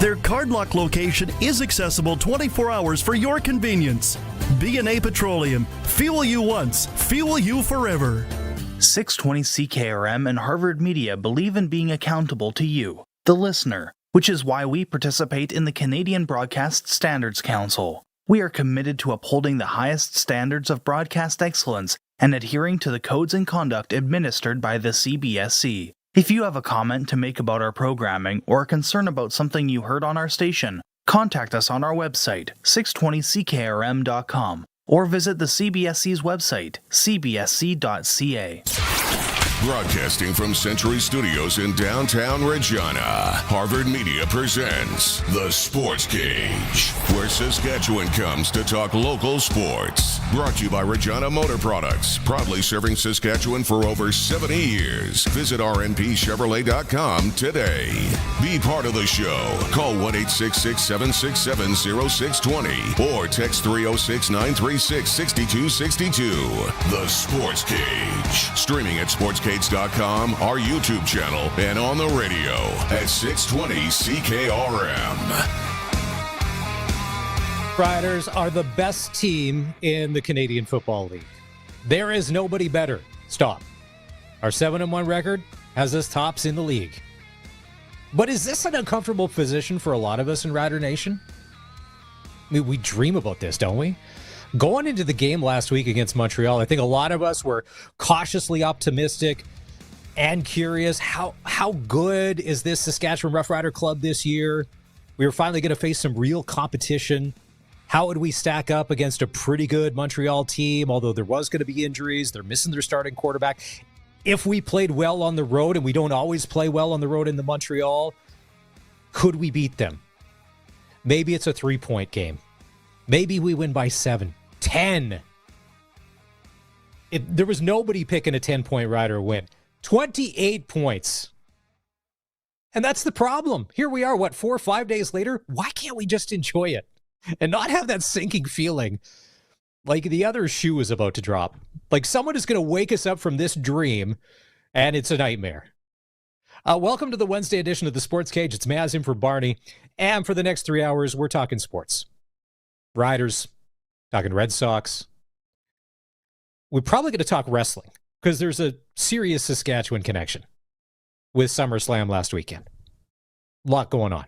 Their Cardlock location is accessible 24 hours for your convenience. B&A Petroleum. Fuel you once, fuel you forever. 620 CKRM and Harvard Media believe in being accountable to you, the listener, which is why we participate in the Canadian Broadcast Standards Council. We are committed to upholding the highest standards of broadcast excellence and adhering to the codes and conduct administered by the CBSC. If you have a comment to make about our programming or a concern about something you heard on our station, contact us on our website, 620ckrm.com, or visit the CBSC's website, cbsc.ca. Broadcasting from Century Studios in downtown Regina, Harvard Media presents The Sportscage, where Saskatchewan comes to talk local sports. Brought to you by Regina Motor Products, proudly serving Saskatchewan for over 70 years. Visit rnpchevrolet.com today. Be part of the show. Call 1-866-767-0620 or text 306-936-6262. The Sportscage. Streaming at sportscage.com, our YouTube channel, and on the radio at 620 CKRM. Riders are the best team in the Canadian Football League. There is nobody better. Stop. Our 7-1 record has us tops in the league. But is this an uncomfortable position for a lot of us in Rider Nation? I mean, we dream about this, don't we? Going into the game last week against Montreal, I think a lot of us were cautiously optimistic and curious. How good is this Saskatchewan Roughrider club this year? We were finally going to face some real competition. How would we stack up against a pretty good Montreal team, although there was going to be injuries? They're missing their starting quarterback. If we played well on the road, and we don't always play well on the road in the Montreal, could we beat them? Maybe it's a 3-point game. Maybe we win by 7, 10. There was nobody picking a 10-point Rider win. 28 points. And that's the problem. Here we are, 4 or 5 days later? Why can't we just enjoy it and not have that sinking feeling like the other shoe is about to drop? Like someone is going to wake us up from this dream, and it's a nightmare. Welcome to the Wednesday edition of the Sports Cage. It's Maz in for Barney. And for the next 3 hours, we're talking sports. Riders, talking Red Sox. We're probably going to talk wrestling because there's a serious Saskatchewan connection with SummerSlam last weekend. A lot going on.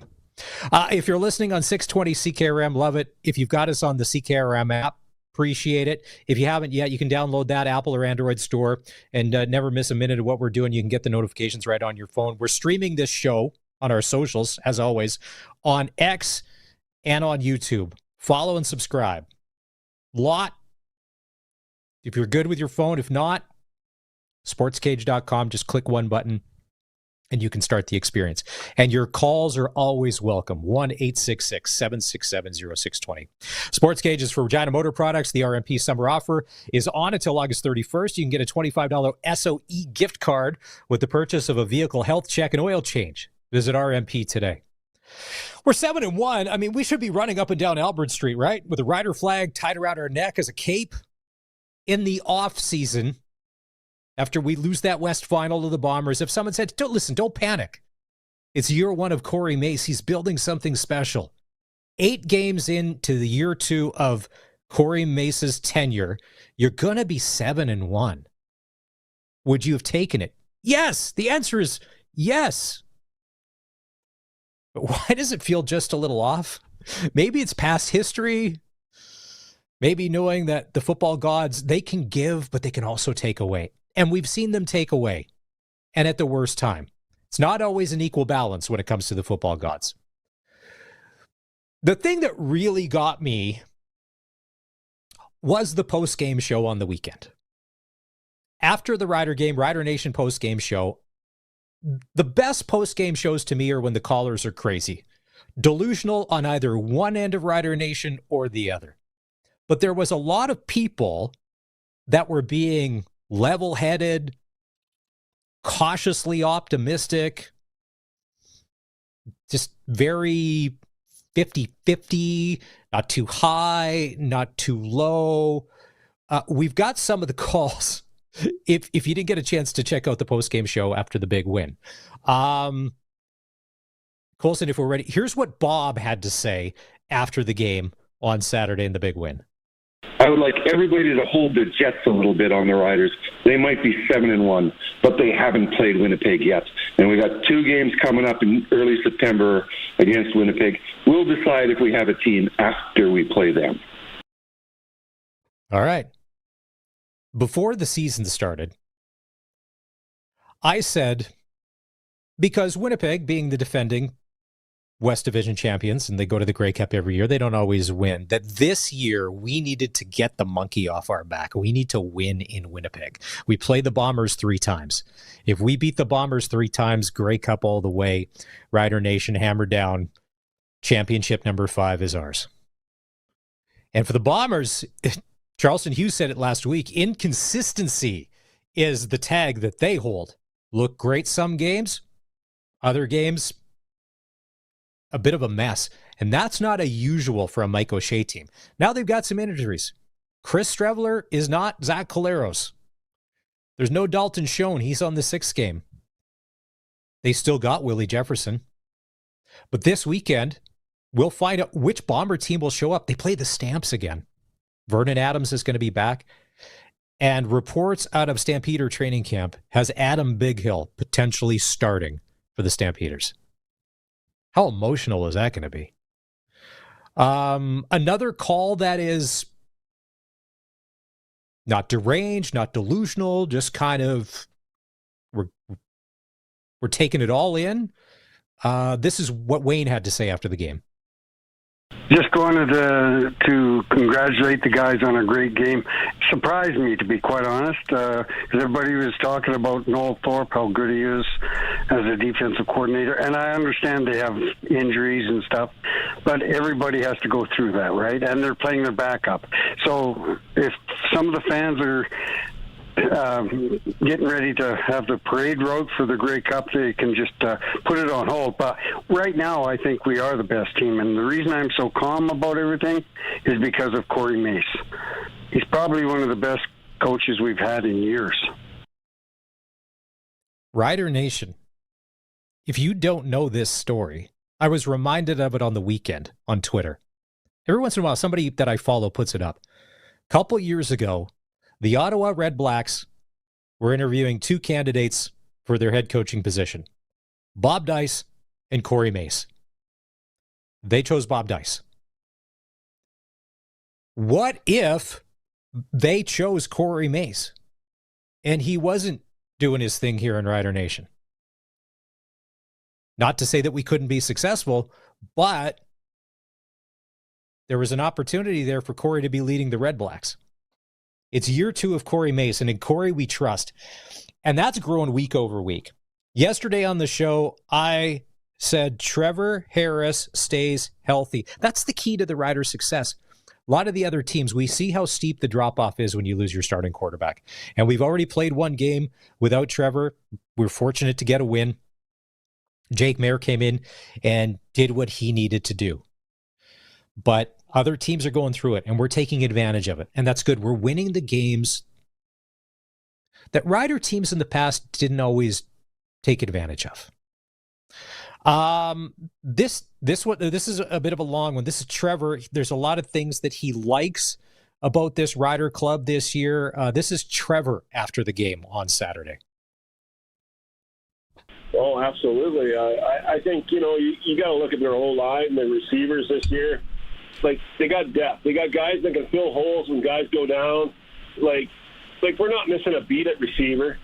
If you're listening on 620 CKRM, love it. If you've got us on the CKRM app, appreciate it. If you haven't yet, you can download that Apple or Android store and never miss a minute of what we're doing. You can get the notifications right on your phone. We're streaming this show on our socials, as always, on X and on YouTube. Follow and subscribe. Lot. If you're good with your phone, if not, sportscage.com, just click one button and you can start the experience. And your calls are always welcome. 1-866-767-0620. Sportscage is for Regina Motor Products. The RMP summer offer is on until August 31st. You can get a $25 SOE gift card with the purchase of a vehicle health check and oil change. Visit RMP today. We're 7-1. I mean, we should be running up and down Albert Street, right? With a Rider flag tied around our neck as a cape in the off season. After we lose that West final to the Bombers, if someone said, don't panic. It's year 1 of Corey Mace. He's building something special. 8 games into the year 2 of Corey Mace's tenure, you're going to be 7-1. Would you have taken it? Yes. The answer is yes. But why does it feel just a little off? Maybe it's past history. Maybe knowing that the football gods, they can give, but they can also take away. And we've seen them take away, and at the worst time. It's not always an equal balance when it comes to the football gods. The thing that really got me was the post-game show on the weekend. After the Rider game, Rider Nation post-game show, the best post-game shows to me are when the callers are crazy, delusional on either one end of Rider Nation or the other. But there was a lot of people that were being level-headed, cautiously optimistic, just very 50-50, not too high, not too low. We've got some of the calls. If you didn't get a chance to check out the post-game show after the big win. Call Colson, if we're ready, here's what Bob had to say after the game on Saturday in the big win. I would like everybody to hold their jets a little bit on the Riders. They might be 7-1, but they haven't played Winnipeg yet. And we got 2 games coming up in early September against Winnipeg. We'll decide if we have a team after we play them. All right. Before the season started, I said, because Winnipeg, being the defending West Division champions, and they go to the Grey Cup every year, they don't always win, that this year we needed to get the monkey off our back. We need to win in Winnipeg. We play the Bombers 3 times. If we beat the Bombers 3 times, Grey Cup all the way, Rider Nation hammered down, championship number 5 is ours. And for the Bombers, Charleston Hughes said it last week, inconsistency is the tag that they hold. Look great some games, other games, a bit of a mess. And that's not a usual for a Mike O'Shea team. Now they've got some injuries. Chris Streveler is not Zach Collaros. There's no Dalton Schoen. He's on the 6th game. They still got Willie Jefferson. But this weekend, we'll find out which Bomber team will show up. They play the Stamps again. Vernon Adams is going to be back. And reports out of Stampeder training camp has Adam Bighill potentially starting for the Stampeders. How emotional is that going to be? Another call that is not deranged, not delusional, just kind of we're taking it all in. This is what Wayne had to say after the game. Just wanted to congratulate the guys on a great game. Surprised me, to be quite honest, because everybody was talking about Noel Thorpe, how good he is as a defensive coordinator. And I understand they have injuries and stuff, but everybody has to go through that, right? And they're playing their backup. So if some of the fans are getting ready to have the parade route for the Grey Cup, they can just put it on hold. But right now, I think we are the best team. And the reason I'm so calm about everything is because of Corey Mace. He's probably one of the best coaches we've had in years. Rider Nation, if you don't know this story, I was reminded of it on the weekend on Twitter. Every once in a while, somebody that I follow puts it up. A couple years ago, the Ottawa Red Blacks were interviewing 2 candidates for their head coaching position, Bob Dice and Corey Mace. They chose Bob Dice. What if they chose Corey Mace and he wasn't doing his thing here in Rider Nation? Not to say that we couldn't be successful, but there was an opportunity there for Corey to be leading the Red Blacks. It's year 2 of Corey Mace, and in Corey we trust. And that's growing week over week. Yesterday on the show, I said Trevor Harris stays healthy. That's the key to the Riders' success. A lot of the other teams, we see how steep the drop-off is when you lose your starting quarterback. And we've already played 1 game without Trevor. We're fortunate to get a win. Jake Mayer came in and did what he needed to do. But other teams are going through it, and we're taking advantage of it. And that's good. We're winning the games that Rider teams in the past didn't always take advantage of. This is a bit of a long one. This is Trevor. There's a lot of things that he likes about this Rider club this year. This is Trevor after the game on Saturday. Oh, absolutely. I think, you got to look at their whole line, their receivers this year. Like, they got depth. They got guys that can fill holes when guys go down. Like we're not missing a beat at receiver.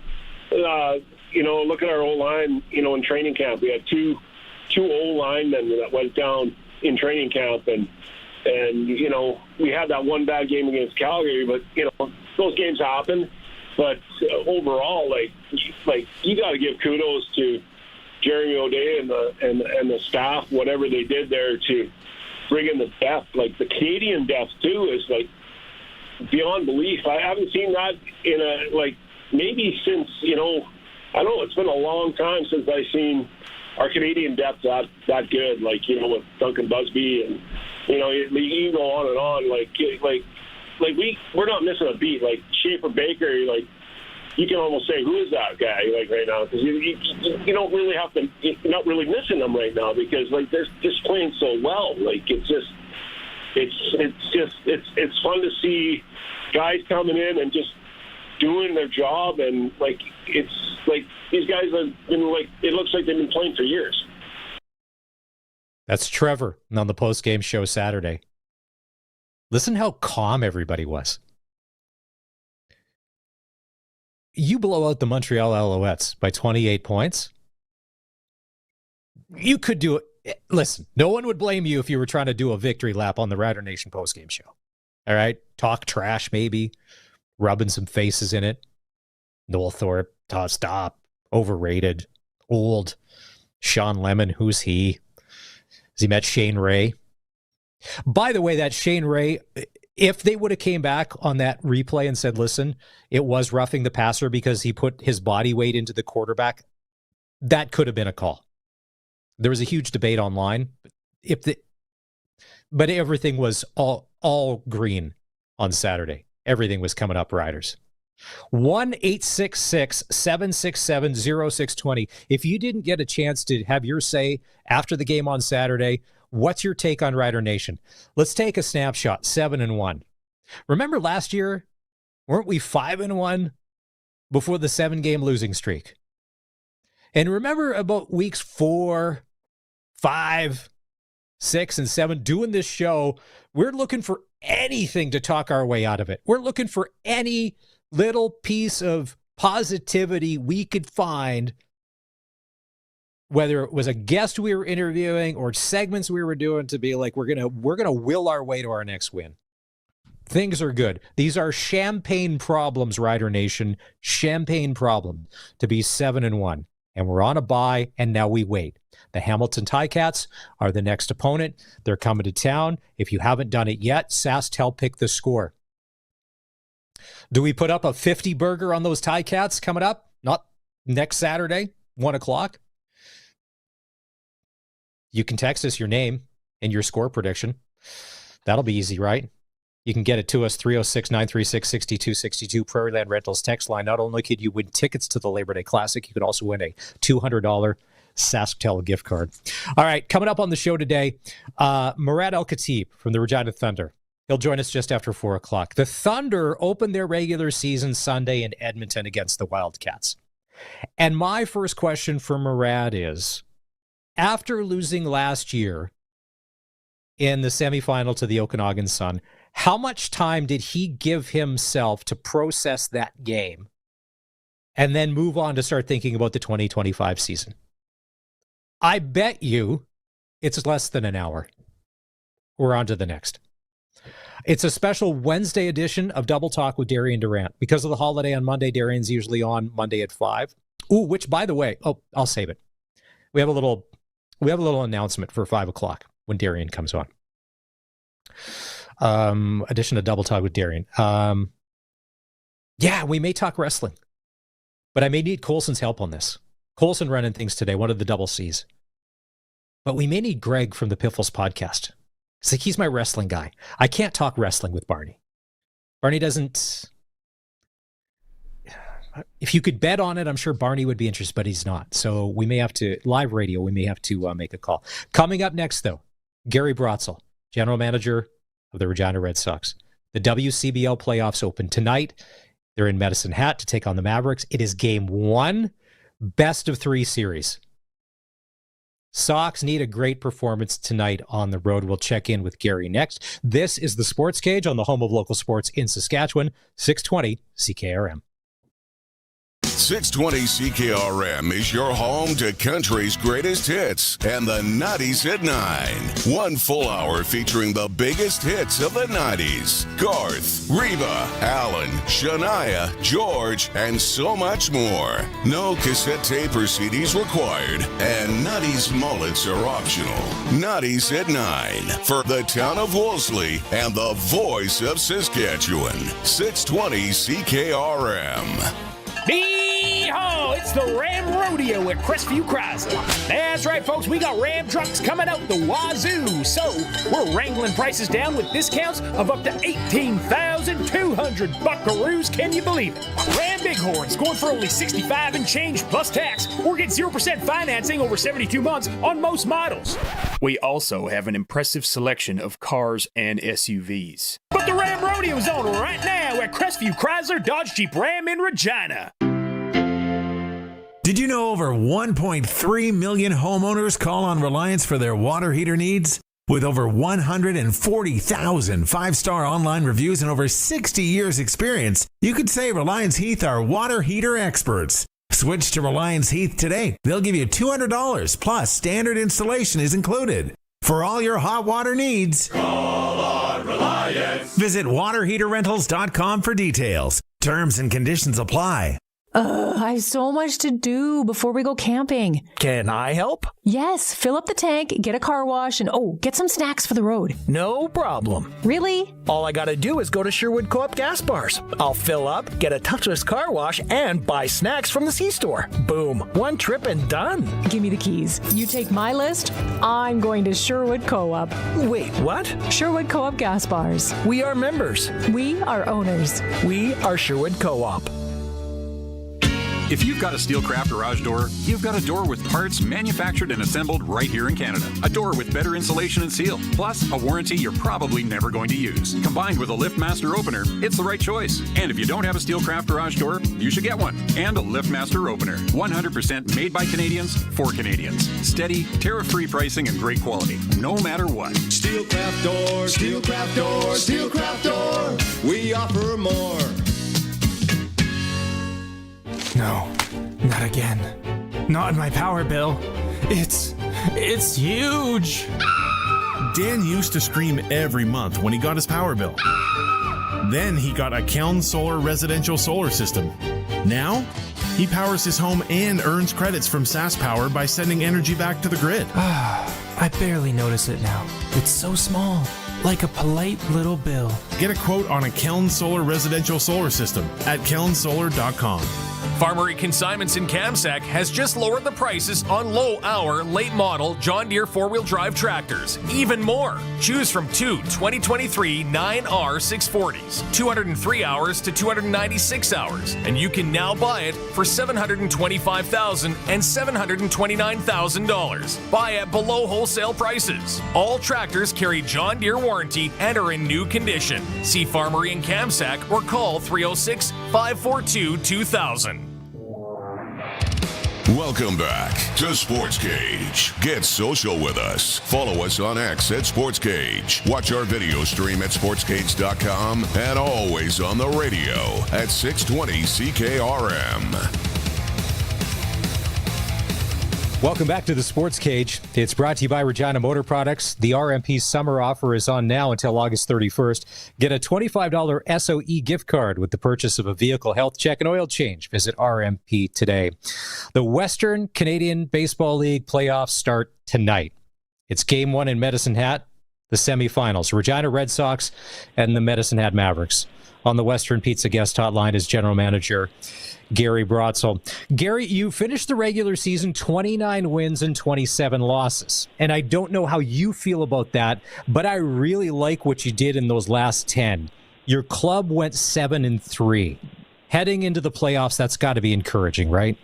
Look at our O-line, in training camp. We had two O-linemen that went down in training camp. And we had that one bad game against Calgary, but, those games happen. But overall, you got to give kudos to Jeremy O'Day and the staff, whatever they did there to bring in the depth. Like, the Canadian depth too is beyond belief. I haven't seen that in maybe since I don't know. It's been a long time since I've seen our Canadian depth that good. With Duncan Busby and you go on and on. We're not missing a beat. Like Schaefer Baker, you can almost say, who is that guy, like, right now? Because you don't really have to, you're not really missing them right now because, like, they're just playing so well. Like, it's fun to see guys coming in and just doing their job, and, like, it's like these guys have been, like, it looks like they've been playing for years. That's Trevor on the post-game show Saturday. Listen how calm everybody was. You blow out the Montreal Alouettes by 28 points. You could do it. Listen, no one would blame you if you were trying to do a victory lap on the Rider Nation postgame show. All right? Talk trash, maybe. Rubbing some faces in it. Noel Thorpe, stop. Overrated. Old. Sean Lemon, who's he? Has he met Shane Ray? By the way, that Shane Ray, if they would have came back on that replay and said, listen, it was roughing the passer because he put his body weight into the quarterback, that could have been a call. There was a huge debate online. But everything was all green on Saturday. Everything was coming up Riders. 1-866-767-0620. If you didn't get a chance to have your say after the game on Saturday, what's your take on Rider Nation? Let's take a snapshot. 7-1. Remember last year, weren't we 5-1 before the 7-game losing streak? And remember about weeks 4, 5, 6, and 7 doing this show, we're looking for anything to talk our way out of it. We're looking for any little piece of positivity we could find, whether it was a guest we were interviewing or segments we were doing, to be like, we're gonna will our way to our next win. Things are good. These are champagne problems, Rider Nation. Champagne problem to be 7-1. And we're on a bye, and now we wait. The Hamilton Ticats are the next opponent. They're coming to town. If you haven't done it yet, SaskTel pick the score. Do we put up a 50 burger on those Ticats coming up? Not next Saturday, 1 o'clock. You can text us your name and your score prediction. That'll be easy, right? You can get it to us, 306-936-6262, Prairie Land Rentals text line. Not only could you win tickets to the Labor Day Classic, you could also win a $200 SaskTel gift card. All right, coming up on the show today, Murad El-Khatib from the Regina Thunder. He'll join us just after 4 o'clock. The Thunder opened their regular season Sunday in Edmonton against the Wildcats. And my first question for Murad is, after losing last year in the semifinal to the Okanagan Sun, how much time did he give himself to process that game and then move on to start thinking about the 2025 season? I bet you it's less than an hour. We're on to the next. It's a special Wednesday edition of Double Talk with Darian Durant. Because of the holiday on Monday, Darian's usually on Monday at 5. Ooh, which, by the way, I'll save it. We have a little announcement for 5 o'clock when Darian comes on. Edition of Double Talk with Darian. Yeah, we may talk wrestling, but I may need Colson's help on this. Colson running things today, one of the double C's. But we may need Greg from the Piffles podcast. It's like he's my wrestling guy. I can't talk wrestling with Barney. Barney doesn't. If you could bet on it, I'm sure Barney would be interested, but he's not. So we may have to, live radio, we may have to make a call. Coming up next, though, Gary Brotzel, general manager of the Regina Red Sox. The WCBL playoffs open tonight. They're in Medicine Hat to take on the Mavericks. It is game 1, best of 3 series. Sox need a great performance tonight on the road. We'll check in with Gary next. This is the Sports Cage on the home of local sports in Saskatchewan, 620 CKRM. 620 CKRM is your home to country's greatest hits and the 90s at 9. 1 full hour featuring the biggest hits of the 90s. Garth, Reba, Alan, Shania, George, and so much more. No cassette tape or CDs required, and 90s mullets are optional. 90s at 9 for the town of Wolseley and the voice of Saskatchewan. 620 CKRM. Hee-haw! It's the Ram Rodeo at Crestview Chrysler. That's right, folks. We got Ram trucks coming out the wazoo. So we're wrangling prices down with discounts of up to 18,200 buckaroos. Can you believe it? Ram Bighorns going for only $65 and change plus tax, or get 0% financing over 72 months on most models. We also have an impressive selection of cars and SUVs. But the Ram Rodeo's on right now at Crestview Chrysler Dodge Jeep Ram in Regina. Did you know over 1.3 million homeowners call on Reliance for their water heater needs? With over 140,000 five-star online reviews and over 60 years experience, you could say Reliance Heath are water heater experts. Switch to Reliance Heath today. They'll give you $200 plus standard installation is included. For all your hot water needs, call on Reliance. Visit waterheaterrentals.com for details. Terms and conditions apply. I have so much to do before we go camping. Can I help? Yes, fill up the tank, get a car wash, and get some snacks for the road. No problem. Really? All I gotta do is go to Sherwood Co-op gas bars. I'll fill up, get a touchless car wash, and buy snacks from the C-store. Boom. One trip and done. Give me the keys. You take my list, I'm going to Sherwood Co-op. Wait, what? Sherwood Co-op gas bars. We are members. We are owners. We are Sherwood Co-op. If you've got a Steelcraft garage door, you've got a door with parts manufactured and assembled right here in Canada. A door with better insulation and seal, plus a warranty you're probably never going to use. Combined with a LiftMaster opener, it's the right choice. And if you don't have a Steelcraft garage door, you should get one. And a LiftMaster opener. 100% made by Canadians for Canadians. Steady, tariff-free pricing and great quality, no matter what. Steelcraft door, Steelcraft door, Steelcraft door. We offer more. No, not again. Not my power bill. It's huge. Dan used to scream every month when he got his power bill. Then he got a Keln Solar residential solar system. Now, he powers his home and earns credits from SaskPower by sending energy back to the grid. I barely notice it now. It's so small, like a polite little bill. Get a quote on a Keln Solar residential solar system at kelnsolar.com. Farmery Consignments in Kamsack has just lowered the prices on low-hour, late-model John Deere four-wheel drive tractors. Even more. Choose from two 2023 9R 640s, 203 hours to 296 hours, and you can now buy it for $725,000 and $729,000. Buy at below wholesale prices. All tractors carry John Deere warranty and are in new condition. See Farmery in Kamsack or call 306-542-2000. Welcome back to Sportscage. Get social with us. Follow us on X at Sportscage. Watch our video stream at sportscage.com and always on the radio at 620 CKRM. Welcome back to the Sports Cage. It's brought to you by Regina Motor Products. The RMP summer offer is on now until August 31st. Get a $25 SOE gift card with the purchase of a vehicle health check and oil change. Visit RMP today. The Western Canadian Baseball League playoffs start tonight. It's Game 1 in Medicine Hat, the semifinals. Regina Red Sox and the Medicine Hat Mavericks. On the Western Pizza guest hotline is General Manager Gary Brotzel. Gary, you finished the regular season 29 wins and 27 losses. And I don't know how you feel about that, but I really like what you did in those last 10. Your club went 7-3. Heading into the playoffs, that's got to be encouraging, right?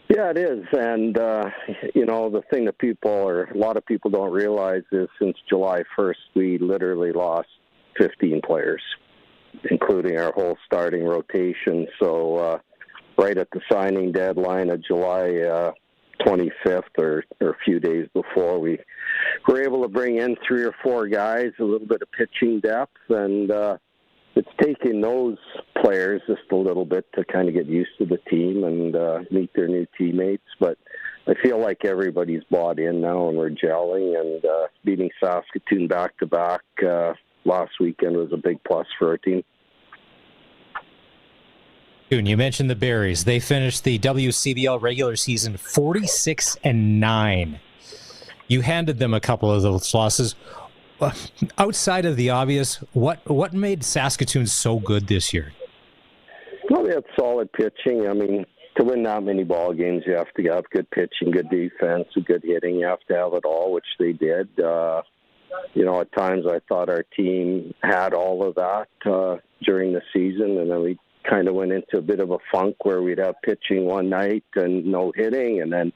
Yeah, it is. And, the thing that a lot of people don't realize is since July 1st, we literally lost 15 players, including our whole starting rotation. So right at the signing deadline of July 25th or a few days before, we were able to bring in 3 or 4 guys, a little bit of pitching depth, and it's taking those players just a little bit to kind of get used to the team and meet their new teammates. But I feel like everybody's bought in now and we're gelling, and beating Saskatoon back-to-back last weekend was a big plus for our team. You mentioned the Berries. They finished the WCBL regular season 46-9. You handed them a couple of those losses. Outside of the obvious, what made Saskatoon so good this year? Well, they had solid pitching. I mean, to win that many ball games, you have to have good pitching, good defense, good hitting. You have to have it all, which they did. At times I thought our team had all of that during the season, and then we kind of went into a bit of a funk where we'd have pitching one night and no hitting, and then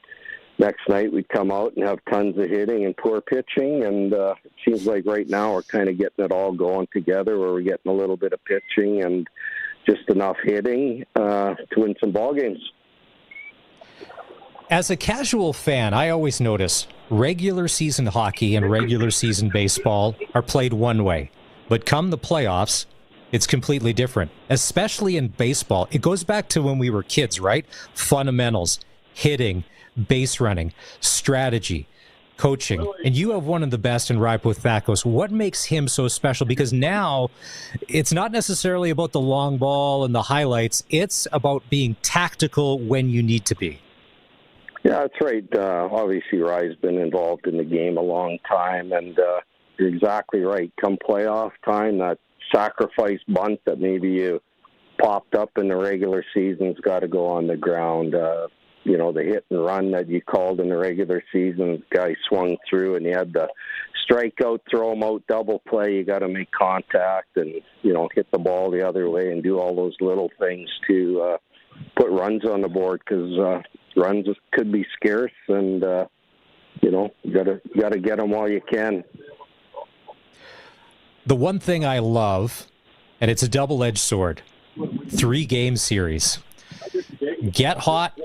next night we'd come out and have tons of hitting and poor pitching, and it seems like right now we're kind of getting it all going together where we're getting a little bit of pitching and just enough hitting to win some ball games. As a casual fan, I always notice regular season hockey and regular season baseball are played one way. But come the playoffs, it's completely different, especially in baseball. It goes back to when we were kids, right? Fundamentals, hitting, base running, strategy, coaching. And you have one of the best in Raipo Thakos. What makes him so special? Because now it's not necessarily about the long ball and the highlights. It's about being tactical when you need to be. Yeah, that's right. Obviously, Rye's been involved in the game a long time, and you're exactly right. Come playoff time, that sacrifice bunt that maybe you popped up in the regular season's got to go on the ground. The hit and run that you called in the regular season, guy swung through and you had the strikeout, throw him out, double play. You got to make contact and, hit the ball the other way and do all those little things to put runs on the board, because runs could be scarce, and you got to get them while you can. The one thing I love, and it's a double-edged sword, 3-game series. Get hot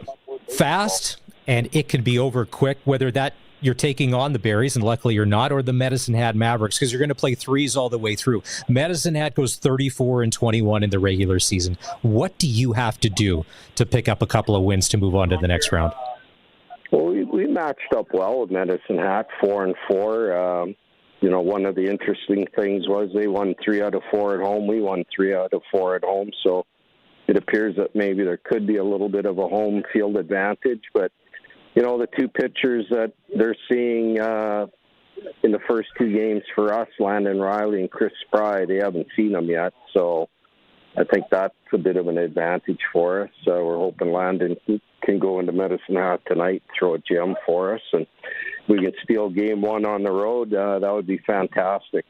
fast, and it can be over quick, whether that you're taking on the Berries, and luckily you're not, or the Medicine Hat Mavericks, because you're going to play threes all the way through. Medicine Hat goes 34-21 in the regular season. What do you have to do to pick up a couple of wins to move on to the next round? Well, we matched up well with Medicine Hat, 4-4. One of the interesting things was they won 3 out of 4 at home. We won 3 out of 4 at home, so it appears that maybe there could be a little bit of a home field advantage, but the two pitchers that they're seeing in the first 2 games for us, Landon Riley and Chris Spry, they haven't seen them yet. So I think that's a bit of an advantage for us. We're hoping Landon can go into Medicine Hat tonight, throw a gem for us, and we can steal game 1 on the road. That would be fantastic.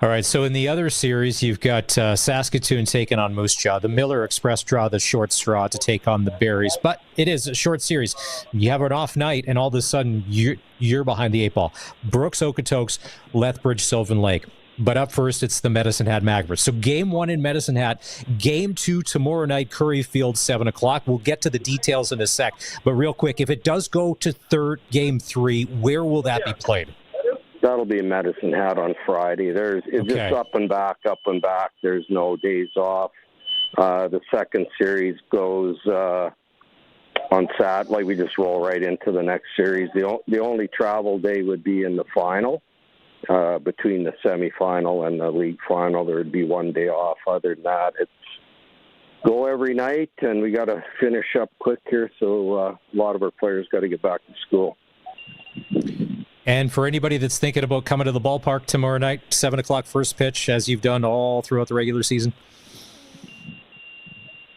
All right, so in the other series, you've got Saskatoon taking on Moose Jaw. The Miller Express draw the short straw to take on the Berries, but it is a short series. You have an off night, and all of a sudden, you're behind the 8 ball. Brooks, Okotoks, Lethbridge, Sylvan Lake. But up first, it's the Medicine Hat Mavericks. So game 1 in Medicine Hat, game 2 tomorrow night, Curry Field, 7 o'clock. We'll get to the details in a sec. But real quick, if it does go to game 3, where will that be played? That'll be in Medicine Hat on Friday. It's just up and back. There's no days off. The second series goes on Saturday. Like, we just roll right into the next series. The only travel day would be in the final. Between the semifinal and the league final, there would be 1 day off. Other than that, it's go every night, and we got to finish up quick here, so a lot of our players got to get back to school. And for anybody that's thinking about coming to the ballpark tomorrow night, 7 o'clock first pitch, as you've done all throughout the regular season?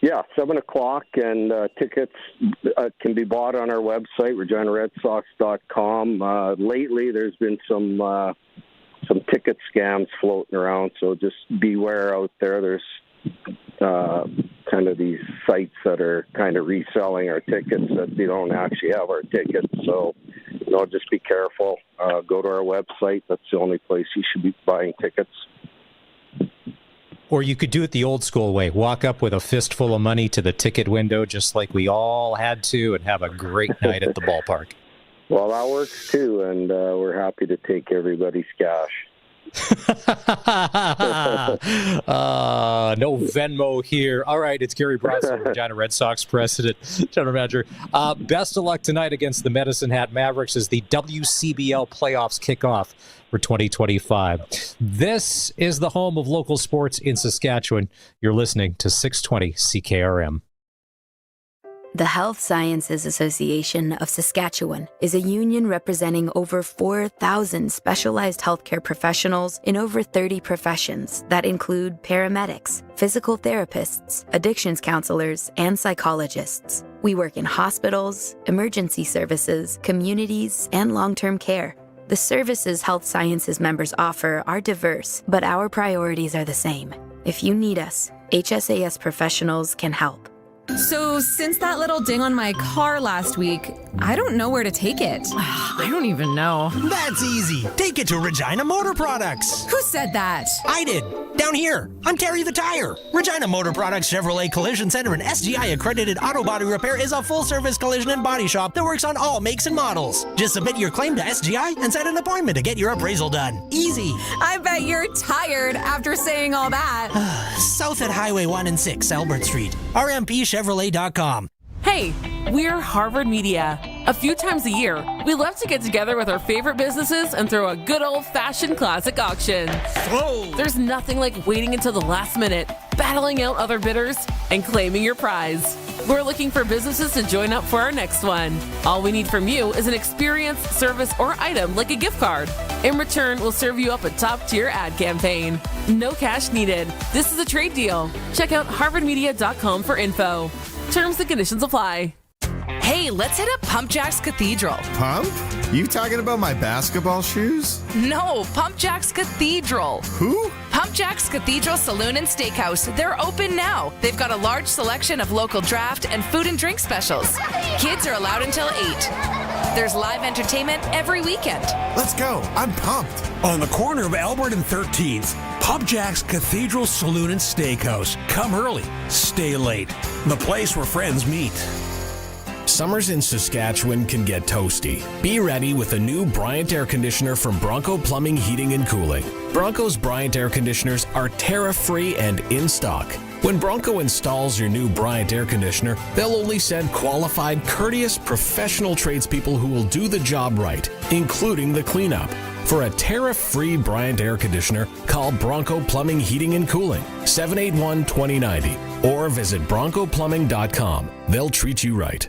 Yeah, 7 o'clock, and tickets can be bought on our website, reginaredsox.com. Lately, there's been some ticket scams floating around, so just beware out there. There's kind of these sites that are kind of reselling our tickets that they don't actually have our tickets, so just be careful. Go to our website. That's the only place you should be buying tickets. Or you could do it the old school way. Walk up with a fistful of money to the ticket window, just like we all had to, and have a great night at the ballpark. Well, that works too, and we're happy to take everybody's cash. No Venmo here. All right, it's Gary Bronson, Regina Red Sox president, general manager. Best of luck tonight against the Medicine Hat Mavericks as the WCBL playoffs kick off for 2025. This is the home of local sports in Saskatchewan. You're listening to 620 CKRM. The Health Sciences Association of Saskatchewan is a union representing over 4,000 specialized healthcare professionals in over 30 professions that include paramedics, physical therapists, addictions counselors, and psychologists. We work in hospitals, emergency services, communities, and long-term care. The services Health Sciences members offer are diverse, but our priorities are the same. If you need us, HSAS professionals can help. So, since that little ding on my car last week, I don't know where to take it. I don't even know. That's easy. Take it to Regina Motor Products. Who said that? I did. Down here. I'm Terry the Tire. Regina Motor Products Chevrolet Collision Center and SGI accredited auto body repair is a full-service collision and body shop that works on all makes and models. Just submit your claim to SGI and set an appointment to get your appraisal done. Easy. I bet you're tired after saying all that. South at Highway 1 and 6, Albert Street. RMPChevrolet.com. Hey, we're Harvard Media. A few times a year, we love to get together with our favorite businesses and throw a good old-fashioned classic auction. Whoa! There's nothing like waiting until the last minute, battling out other bidders, and claiming your prize. We're looking for businesses to join up for our next one. All we need from you is an experience, service, or item like a gift card. In return, we'll serve you up a top-tier ad campaign. No cash needed. This is a trade deal. Check out harvardmedia.com for info. Terms and conditions apply. Hey, let's hit up Pump Jack's Cathedral. Pump? You talking about my basketball shoes? No, Pump Jack's Cathedral. Who? Pump Jack's Cathedral Saloon and Steakhouse. They're open now. They've got a large selection of local draft and food and drink specials. Kids are allowed until 8. There's live entertainment every weekend. Let's go. I'm pumped. On the corner of Albert and 13th, Pump Jack's Cathedral Saloon and Steakhouse. Come early, stay late. The place where friends meet. Summers in Saskatchewan can get toasty. Be ready with a new Bryant air conditioner from Bronco Plumbing, Heating and Cooling. Bronco's Bryant air conditioners are tariff-free and in stock. When Bronco installs your new Bryant air conditioner, they'll only send qualified, courteous, professional tradespeople who will do the job right, including the cleanup. For a tariff-free Bryant air conditioner, call Bronco Plumbing, Heating and Cooling, 781-2090, or visit broncoplumbing.com. They'll treat you right.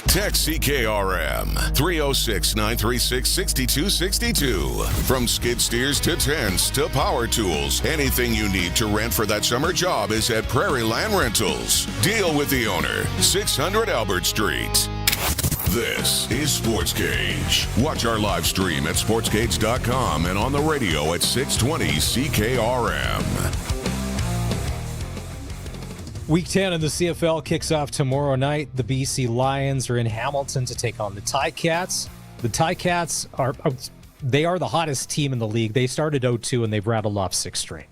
Text CKRM 306-936-6262. From skid steers to tents to power tools, anything you need to rent for that summer job is at Prairie Land Rentals. Deal with the owner, 600 Albert Street. This is Sportscage. Watch our live stream at sportscage.com and on the radio at 620 CKRM. Week 10 of the CFL kicks off tomorrow night. The BC Lions are in Hamilton to take on the Ticats. The Ticats are the hottest team in the league. They started 0-2 and they've rattled off 6 straight.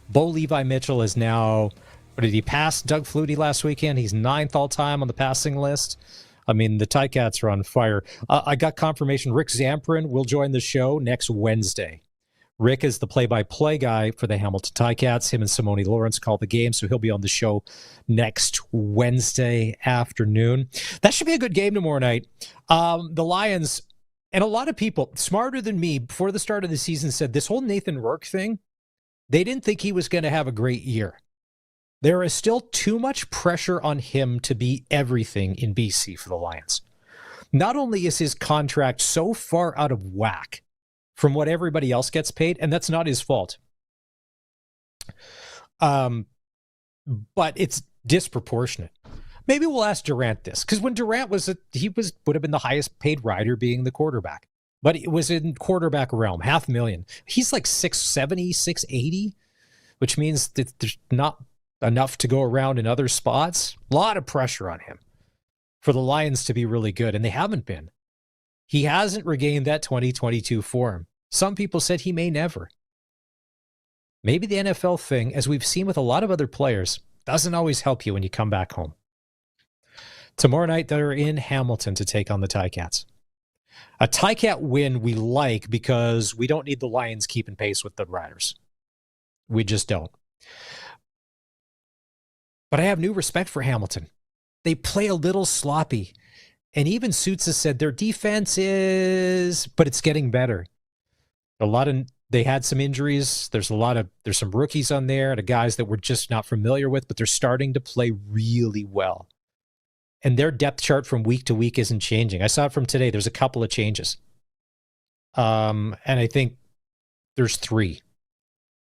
Bo Levi Mitchell is now, did he pass Doug Flutie last weekend? He's 9th all-time on the passing list. I mean, the Ticats are on fire. I got confirmation Rick Zamperin will join the show next Wednesday. Rick is the play-by-play guy for the Hamilton Ticats. Him and Simone Lawrence call the game, so he'll be on the show next Wednesday afternoon. That should be a good game tomorrow night. The Lions, and a lot of people smarter than me before the start of the season said this whole Nathan Rourke thing, they didn't think he was going to have a great year. There is still too much pressure on him to be everything in BC for the Lions. Not only is his contract so far out of whack from what everybody else gets paid, and that's not his fault. But it's disproportionate. Maybe we'll ask Durant this, because when Durant would have been the highest paid rider being the quarterback. But it was in quarterback realm, $500,000. He's like 670, 680, which means that there's not enough to go around in other spots. A lot of pressure on him for the Lions to be really good, and they haven't been. He hasn't regained that 2022 form. Some people said he may never. Maybe the NFL thing, as we've seen with a lot of other players, doesn't always help you when you come back home. Tomorrow night, they're in Hamilton to take on the Ticats. A Ticat win we like because we don't need the Lions keeping pace with the Riders. We just don't. But I have new respect for Hamilton. They play a little sloppy. And even Suits has said their defense is, but it's getting better. They had some injuries. There's some rookies on there, the guys that we're just not familiar with, but they're starting to play really well. And their depth chart from week to week isn't changing. I saw it from today. There's a couple of changes. And I think there's 3.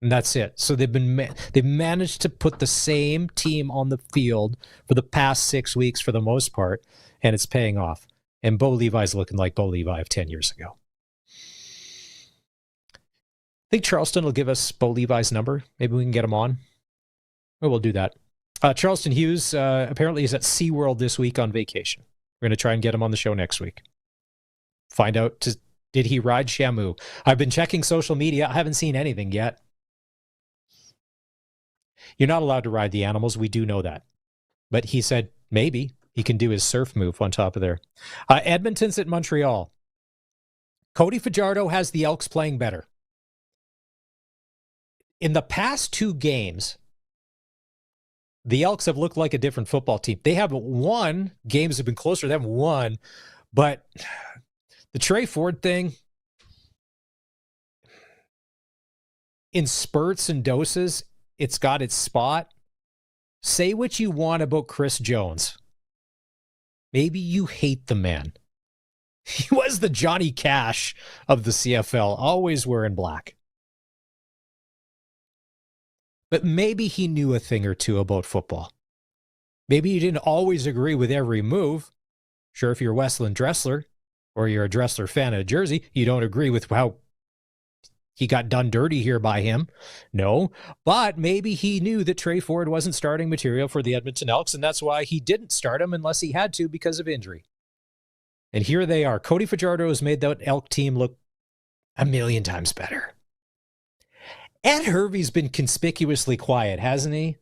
And that's it. So they've managed to put the same team on the field for the past 6 weeks for the most part, and it's paying off. And Bo Levi's looking like Bo Levi of 10 years ago. I think Charleston will give us Bo Levi's number. Maybe we can get him on. Or we'll do that. Charleston Hughes apparently is at SeaWorld this week on vacation. We're going to try and get him on the show next week. Find out, did he ride Shamu? I've been checking social media. I haven't seen anything yet. You're not allowed to ride the animals. We do know that. But he said maybe he can do his surf move on top of there. Edmonton's at Montreal. Cody Fajardo has the Elks playing better. In the past 2 games, the Elks have looked like a different football team. They haven't won. Games have been closer. They haven't won. But the Trey Ford thing, in spurts and doses, it's got its spot. Say what you want about Chris Jones. Maybe you hate the man. He was the Johnny Cash of the CFL, always wearing black. But maybe he knew a thing or two about football. Maybe you didn't always agree with every move. Sure, if you're Westland Dressler or you're a Dressler fan of Jersey, you don't agree with how he got done dirty here by him. No, but maybe he knew that Trey Ford wasn't starting material for the Edmonton Elks, and that's why he didn't start him unless he had to because of injury. And here they are. Cody Fajardo has made that Elk team look a million times better. Ed Hervey's been conspicuously quiet, hasn't he?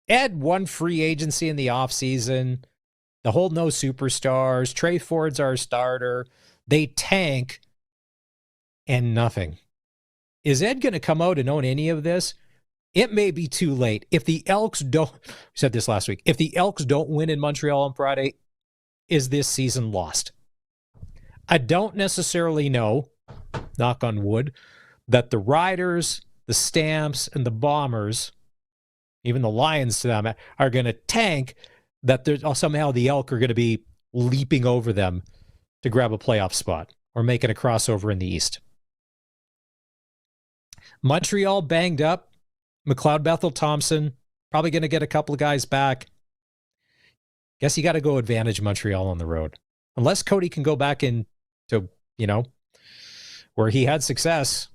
Ed won free agency in the offseason. The whole no superstars. Trey Ford's our starter. They tank and nothing. Is Ed going to come out and own any of this? It may be too late. If the Elks don't, we said this last week, if the Elks don't win in Montreal on Friday, is this season lost? I don't necessarily know, knock on wood, that the Riders, the Stamps, and the Bombers, even the Lions to them, are going to tank, that somehow the Elk are going to be leaping over them to grab a playoff spot or making a crossover in the East. Montreal banged up. McLeod Bethel Thompson, probably going to get a couple of guys back. Guess you got to go advantage Montreal on the road. Unless Cody can go back into, where he had success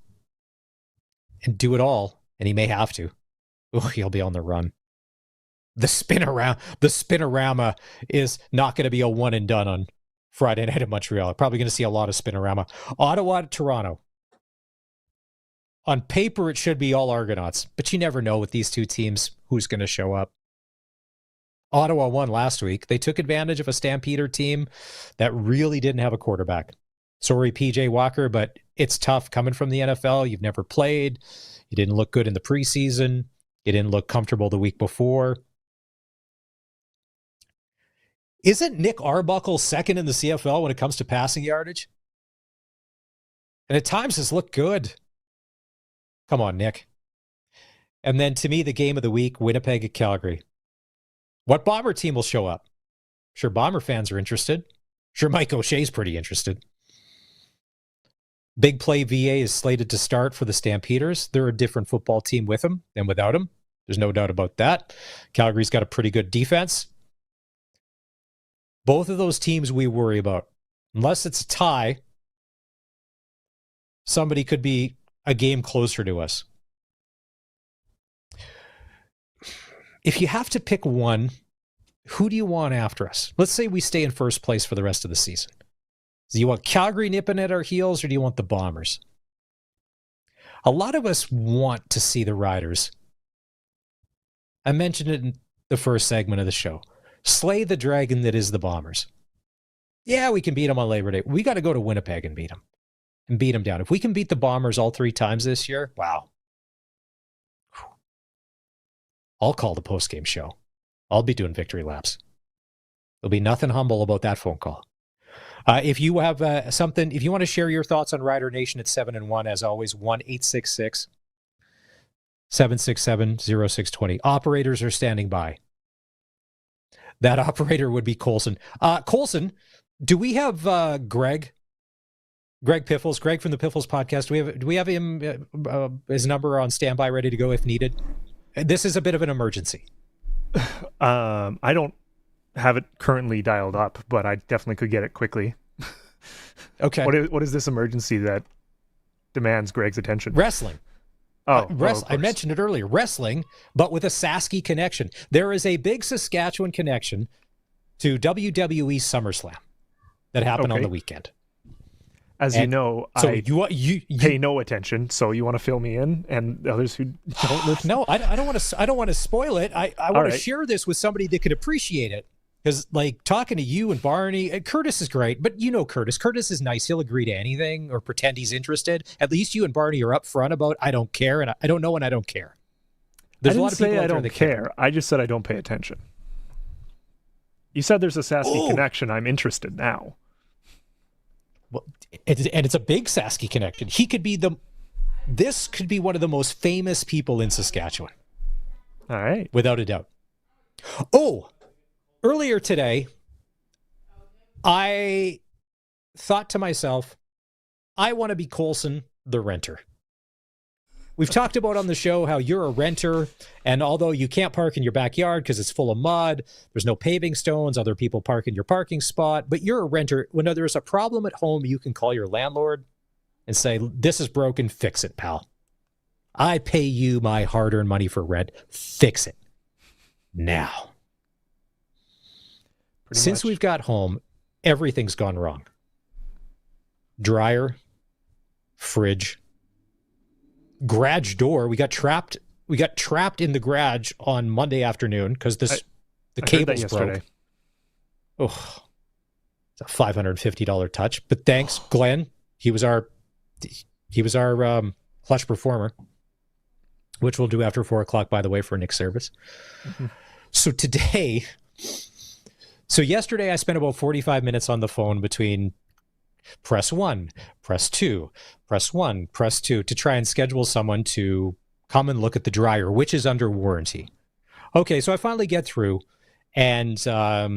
and do it all, and he may have to. Oh, he'll be on the run. The spinorama is not going to be a one and done on Friday night in Montreal. Probably going to see a lot of spinorama. Ottawa to Toronto. On paper, it should be all Argonauts, but you never know with these two teams who's going to show up. Ottawa won last week. They took advantage of a Stampeder team that really didn't have a quarterback. Sorry, PJ Walker, but it's tough coming from the NFL. You've never played. You didn't look good in the preseason. You didn't look comfortable the week before. Isn't Nick Arbuckle second in the CFL when it comes to passing yardage? And at times has looked good. Come on, Nick. And then to me, the game of the week, Winnipeg at Calgary. What Bomber team will show up? Sure, Bomber fans are interested. Sure, Mike O'Shea's pretty interested. Big Play VA is slated to start for the Stampeders. They're a different football team with him than without him. There's no doubt about that. Calgary's got a pretty good defense. Both of those teams we worry about. Unless it's a tie, somebody could be a game closer to us. If you have to pick one, who do you want after us? Let's say we stay in first place for the rest of the season. Do you want Calgary nipping at our heels, or do you want the Bombers? A lot of us want to see the Riders. I mentioned it in the first segment of the show. Slay the dragon that is the Bombers. Yeah, we can beat them on Labor Day. We got to go to Winnipeg and beat them. And beat them down. If we can beat the Bombers all 3 times this year, wow. I'll call the post-game show. I'll be doing victory laps. There'll be nothing humble about that phone call. If you have something, if you want to share your thoughts on Rider Nation at 7 and 1, as always, 1-866-767-0620. Operators are standing by. That operator would be Colson. Colson, do we have Greg Piffles, Greg from the Piffles podcast? Do we have him, his number on standby, ready to go if needed? This is a bit of an emergency. I don't have it currently dialed up, but I definitely could get it quickly. Okay. What is this emergency that demands Greg's attention? Wrestling. I mentioned it earlier. Wrestling, but with a Sasky connection. There is a big Saskatchewan connection to WWE SummerSlam that happened on the weekend. As you know, so I pay no attention. So you want to fill me in, and others who don't listen? No, I don't want to. I don't want to spoil it. I want to share this with somebody that could appreciate it. Because, like, talking to you and Barney, Curtis is great, but you know Curtis. Curtis is nice. He'll agree to anything or pretend he's interested. At least you and Barney are upfront about, I don't care, and I don't know when I don't care. There's a lot of people I don't care. I just said I don't pay attention. You said there's a Sasky connection. I'm interested now. Well, and it's a big Sasky connection. This could be one of the most famous people in Saskatchewan. All right. Without a doubt. Oh, earlier today, I thought to myself, I want to be Colson, the renter. We've talked about on the show how you're a renter, and although you can't park in your backyard because it's full of mud, there's no paving stones, other people park in your parking spot, but you're a renter. When there's a problem at home, you can call your landlord and say, this is broken, fix it, pal. I pay you my hard-earned money for rent. Fix it. Now. Since we've got home, everything's gone wrong. Dryer, fridge, garage door. We got trapped in the garage on Monday afternoon because the cables broke. Oh, it's a $550 touch. But thanks, Glenn. He was our clutch performer, which we'll do after 4:00, by the way, for Nick's service. Mm-hmm. So yesterday I spent about 45 minutes on the phone between press 1, press 2, press 1, press 2 to try and schedule someone to come and look at the dryer, which is under warranty. Okay, so I finally get through, and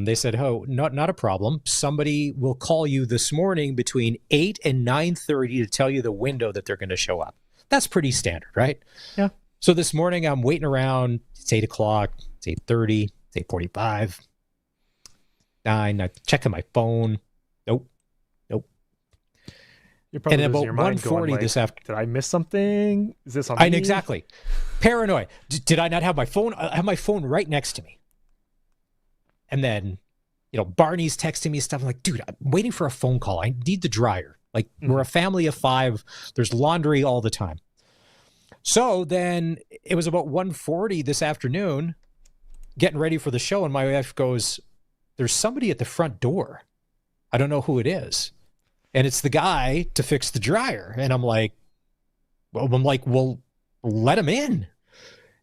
they said, oh, not a problem. Somebody will call you this morning between 8 and 9:30 to tell you the window that they're going to show up. That's pretty standard, right? Yeah. So this morning I'm waiting around. It's 8 o'clock. It's 8:30. It's 8:45. 9. I'm checking my phone. Nope. You're probably and about your mind 1:40 going, like, this afternoon. Did I miss something? Is this on me? Exactly. Paranoid. Did I not have my phone? I have my phone right next to me. And then, Barney's texting me stuff. I'm like, dude, I'm waiting for a phone call. I need the dryer. Like, we're a family of 5. There's laundry all the time. So then it was about 1:40 this afternoon, getting ready for the show, and my wife goes, there's somebody at the front door. I don't know who it is. And it's the guy to fix the dryer. And I'm like, well, let him in.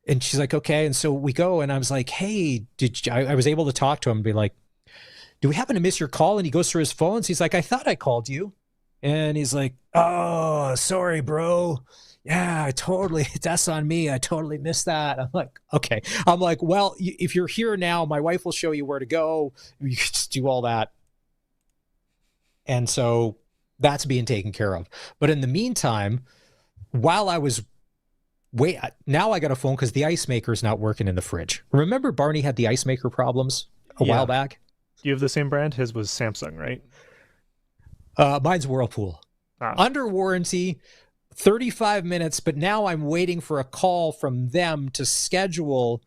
And she's like, okay. And so we go, and I was like, hey, I was able to talk to him and be like, do we happen to miss your call? And he goes through his phones. He's like, I thought I called you. And he's like, oh, sorry, bro. Yeah, that's on me. I totally missed that. I'm like, okay. I'm like, well, if you're here now, my wife will show you where to go. You can just do all that. And so that's being taken care of. But in the meantime, while I was now I got a phone because the ice maker is not working in the fridge. Remember Barney had the ice maker problems a while back? Do you have the same brand? His was Samsung, right? Mine's Whirlpool. Under warranty, 35 minutes, but now I'm waiting for a call from them to schedule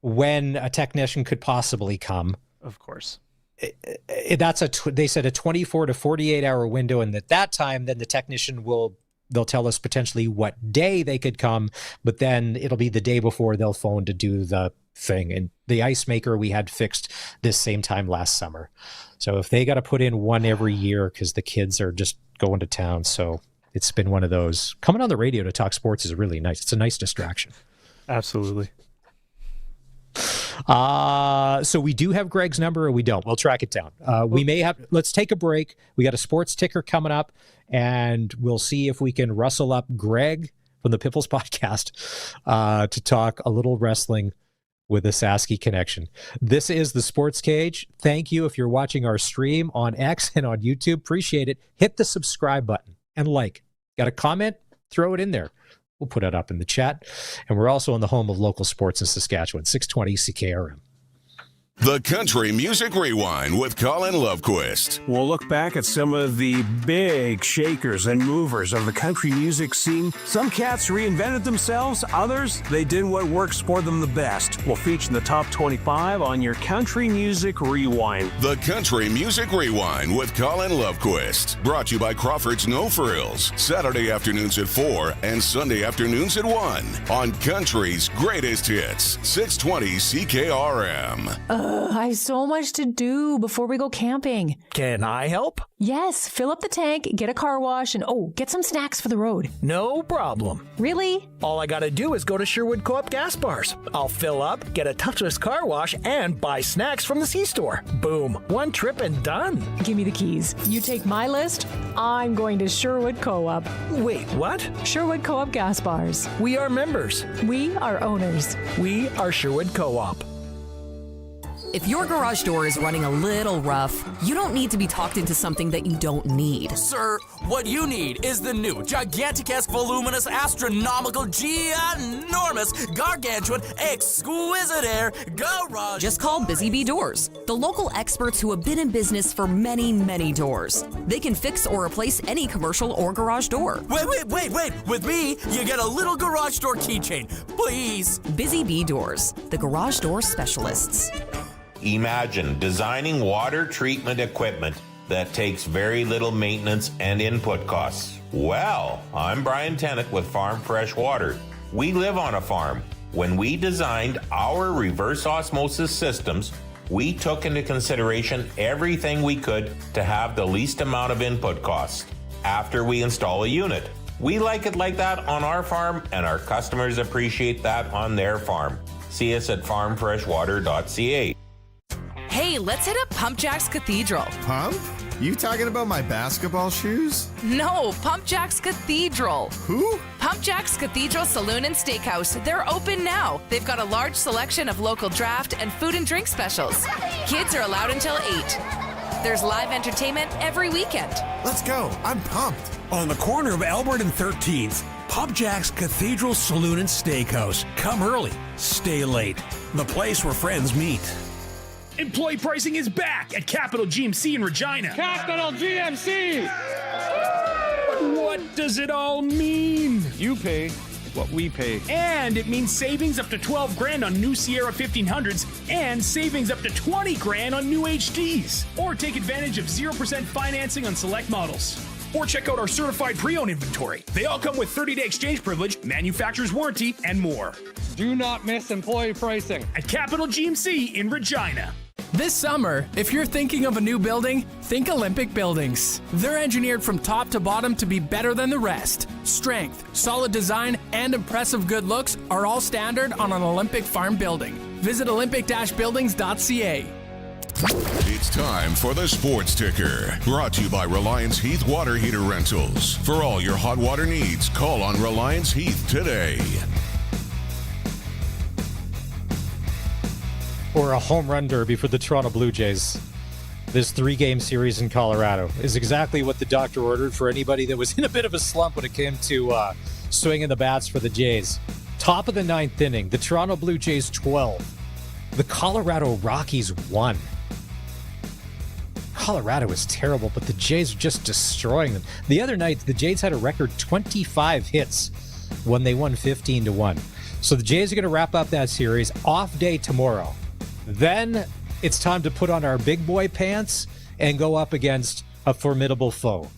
when a technician could possibly come. Of course. They said a 24 to 48 hour window, and at that time, then the technician they'll tell us potentially what day they could come, but then it'll be the day before they'll phone to do the thing. And the ice maker we had fixed this same time last summer. So if they got to put in one every year because the kids are just going to town, so it's been one of those. Coming on the radio to talk sports is really nice. It's a nice distraction. Absolutely. So we do have Greg's number, or we don't. We'll track it down. We may have. Let's take a break. We got a sports ticker coming up, and we'll see if we can rustle up Greg from the Piffles podcast to talk a little wrestling with a Saski connection. This is the Sports Cage. Thank you if you're watching our stream on X and on YouTube. Appreciate it. Hit the subscribe button and like. Got a comment? Throw it in there. We'll put it up in the chat. And we're also on the home of local sports in Saskatchewan, 620 CKRM. The Country Music Rewind with Colin Lovequist. We'll look back at some of the big shakers and movers of the country music scene. Some cats reinvented themselves, others, they did what works for them the best. We'll feature the top 25 on your Country Music Rewind. The Country Music Rewind with Colin Lovequist. Brought to you by Crawford's No Frills. Saturday afternoons at 4 and Sunday afternoons at 1 on Country's Greatest Hits, 620 CKRM. I have so much to do before we go camping. Can I help? Yes, fill up the tank, get a car wash, and get some snacks for the road. No problem. Really? All I gotta do is go to Sherwood Co-op gas bars. I'll fill up, get a touchless car wash, and buy snacks from the C-store. Boom. One trip and done. Give me the keys. You take my list, I'm going to Sherwood Co-op. Wait, what? Sherwood Co-op gas bars. We are members. We are owners. We are Sherwood Co-op. If your garage door is running a little rough, you don't need to be talked into something that you don't need. Sir, what you need is the new gigantic-esque, voluminous, astronomical, ginormous, gargantuan, exquisite air garage. Just call Busy Bee Doors, the local experts who have been in business for many, many doors. They can fix or replace any commercial or garage door. Wait. With me, you get a little garage door keychain, please. Busy Bee Doors, the garage door specialists. Imagine designing water treatment equipment that takes very little maintenance and input costs. Well, I'm Brian Tennant with Farm Fresh Water. We live on a farm. When we designed our reverse osmosis systems, we took into consideration everything we could to have the least amount of input costs after we install a unit. We like it like that on our farm, and our customers appreciate that on their farm. See us at farmfreshwater.ca. Hey, let's hit up Pump Jack's Cathedral. Pump? You talking about my basketball shoes? No, Pump Jack's Cathedral. Who? Pump Jack's Cathedral Saloon and Steakhouse. They're open now. They've got a large selection of local draft and food and drink specials. Kids are allowed until 8. There's live entertainment every weekend. Let's go. I'm pumped. On the corner of Albert and 13th, Pump Jack's Cathedral Saloon and Steakhouse. Come early, stay late. The place where friends meet. Employee pricing is back at Capital GMC in Regina. Capital GMC! What does it all mean? You pay what we pay. And it means savings up to $12,000 on new Sierra 1500s and savings up to $20,000 on new HDs. Or take advantage of 0% financing on select models. Or check out our certified pre-owned inventory. They all come with 30-day exchange privilege, manufacturer's warranty, and more. Do not miss employee pricing at Capital GMC in Regina. This summer, if you're thinking of a new building, think Olympic Buildings. They're engineered from top to bottom to be better than the rest. Strength, solid design, and impressive good looks are all standard on an Olympic farm building. Visit olympic-buildings.ca. It's time for the Sports Ticker, brought to you by Reliance Heath Water Heater Rentals. For all your hot water needs, call on Reliance Heath today. Or a home run derby for the Toronto Blue Jays. This 3-game series in Colorado is exactly what the doctor ordered for anybody that was in a bit of a slump when it came to swinging the bats for the Jays. Top of the 9th inning, the Toronto Blue Jays 12. The Colorado Rockies 1. Colorado is terrible, but the Jays are just destroying them. The other night, the Jays had a record 25 hits when they won 15-1. So the Jays are going to wrap up that series. Off day tomorrow. Then it's time to put on our big boy pants and go up against a formidable foe.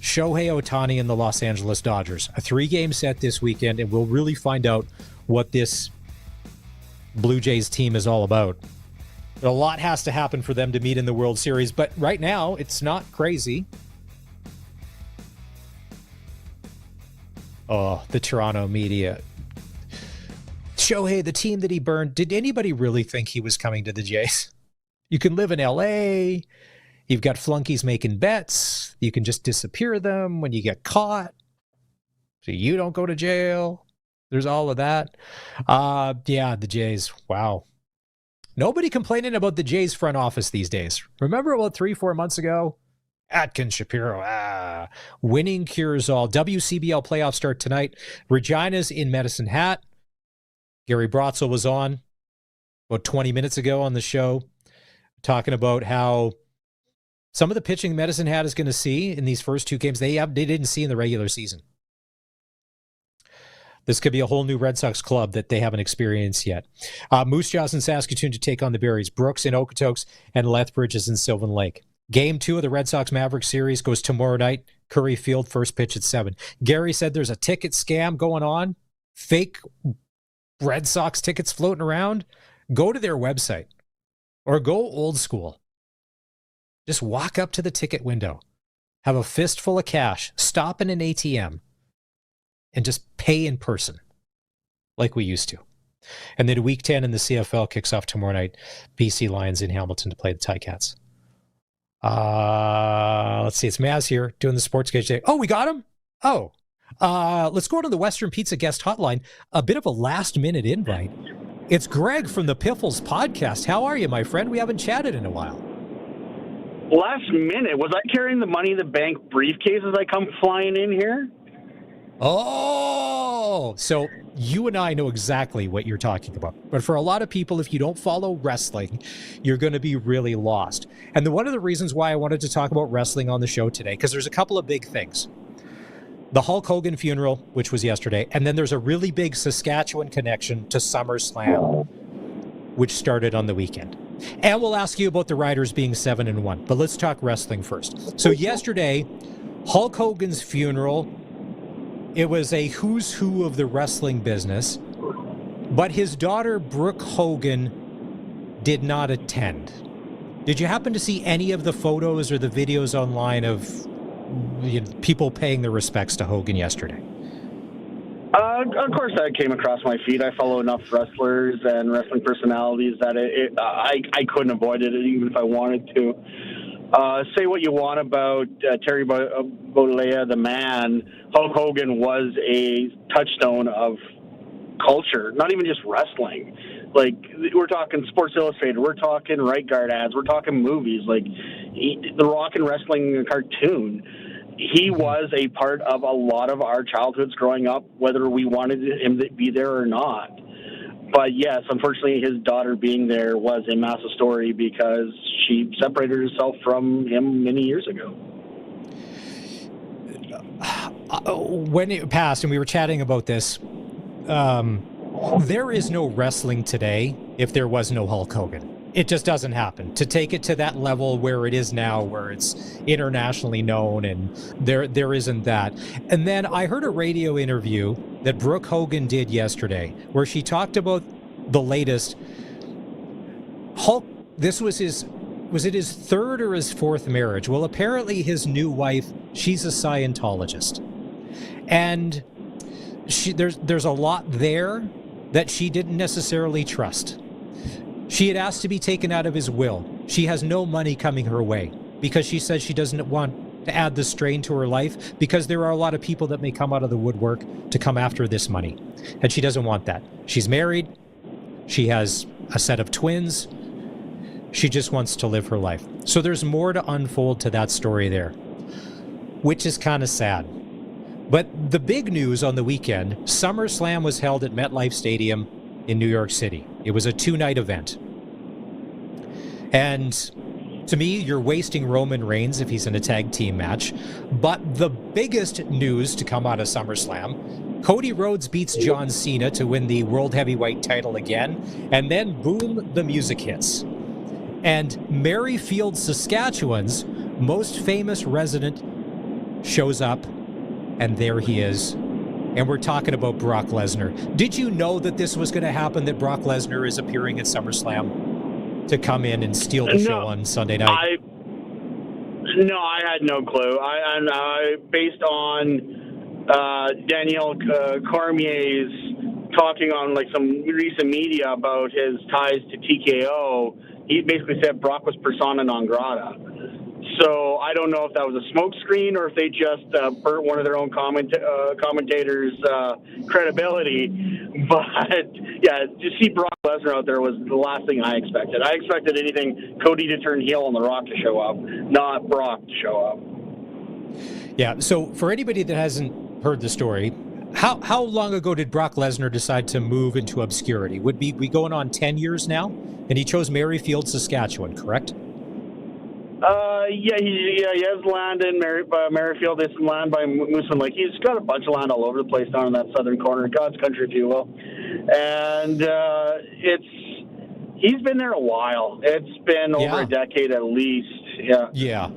Shohei Ohtani and the Los Angeles Dodgers. A 3-game set this weekend, and we'll really find out what this Blue Jays team is all about. A lot has to happen for them to meet in the World Series, but right now, it's not crazy. Oh, the Toronto media. Shohei, the team that he burned, did anybody really think he was coming to the Jays? You can live in LA. You've got flunkies making bets. You can just disappear them when you get caught. So you don't go to jail. There's all of that. Yeah, the Jays. Wow. Nobody complaining about the Jays front office these days. Remember about 3-4 months ago? Atkins, Shapiro, winning cures all. WCBL playoffs start tonight. Regina's in Medicine Hat. Gary Brotzel was on about 20 minutes ago on the show talking about how some of the pitching Medicine Hat is going to see in these first two games they didn't see in the regular season. This could be a whole new Red Sox club that they haven't experienced yet. Moose Jaws in Saskatoon to take on the Berries. Brooks in Okotoks and Lethbridge is in Sylvan Lake. Game 2 of the Red Sox Mavericks series goes tomorrow night. Curry Field, first pitch at 7. Gary said there's a ticket scam going on. Fake Red Sox tickets floating around. Go to their website or go old school. Just walk up to the ticket window. Have a fistful of cash. Stop in an ATM. And just pay in person like we used to. And then Week 10 in the CFL kicks off tomorrow night. BC Lions in Hamilton to play the Ticats. Let's see. It's Maz here doing the Sportscage today. Oh, we got him? Oh. Let's go to the Western Pizza guest hotline. A bit of a last-minute invite. It's Greg from the Piffles podcast. How are you, my friend? We haven't chatted in a while. Last minute? Was I carrying the Money in the Bank briefcase as I come flying in here? Oh, so you and I know exactly what you're talking about. But for a lot of people, if you don't follow wrestling, you're going to be really lost. And one of the reasons why I wanted to talk about wrestling on the show today, because there's a couple of big things. The Hulk Hogan funeral, which was yesterday, and then there's a really big Saskatchewan connection to SummerSlam, which started on the weekend. And we'll ask you about the Riders being 7-1. But let's talk wrestling first. So yesterday, Hulk Hogan's funeral. It was a who's who of the wrestling business, but his daughter, Brooke Hogan, did not attend. Did you happen to see any of the photos or the videos online of people paying their respects to Hogan yesterday? Of course, that came across my feed. I follow enough wrestlers and wrestling personalities that I couldn't avoid it even if I wanted to. Say what you want about Terry Bollea, the man. Hulk Hogan was a touchstone of culture, not even just wrestling. Like, we're talking Sports Illustrated, we're talking Right Guard ads, we're talking movies, like the Rock and Wrestling cartoon. He was a part of a lot of our childhoods growing up, whether we wanted him to be there or not. But yes, unfortunately, his daughter being there was a massive story because she separated herself from him many years ago. When it passed, and we were chatting about this, there is no wrestling today if there was no Hulk Hogan. It just doesn't happen. To take it to that level where it is now, where it's internationally known, and there isn't that. And then I heard a radio interview that Brooke Hogan did yesterday where she talked about the latest. Hulk, this was it his third or his fourth marriage? Well, apparently his new wife, she's a Scientologist. And there's a lot there that she didn't necessarily trust. She had asked to be taken out of his will. She has no money coming her way because she says she doesn't want to add the strain to her life because there are a lot of people that may come out of the woodwork to come after this money. And she doesn't want that. She's married. She has a set of twins. She just wants to live her life. So there's more to unfold to that story there, which is kind of sad. But the big news on the weekend, SummerSlam was held at MetLife Stadium in New York City. It was a 2-night event. And to me, you're wasting Roman Reigns if he's in a tag team match. But the biggest news to come out of SummerSlam, Cody Rhodes beats John Cena to win the World Heavyweight title again. And then, boom, the music hits. And Merrifield, Saskatchewan's most famous resident shows up, and there he is. And we're talking about Brock Lesnar. Did you know that this was going to happen, that Brock Lesnar is appearing at SummerSlam to come in and steal the show on Sunday night? I had no clue. I based on Daniel Cormier's talking on like some recent media about his ties to TKO, he basically said Brock was persona non grata. So I don't know if that was a smoke screen or if they just burnt one of their own commentators' credibility. But, yeah, to see Brock Lesnar out there was the last thing I expected. I expected anything Cody to turn heel and The Rock to show up, not Brock to show up. Yeah, so for anybody that hasn't heard the story, how long ago did Brock Lesnar decide to move into obscurity? Would be we going on 10 years now? And he chose Merrifield, Saskatchewan, correct? He has land in Merrifield. There's some land by Mooseman Lake. He's got a bunch of land all over the place down in that southern corner, God's country, if you will. And he's been there a while. It's been over a decade at least. Yeah.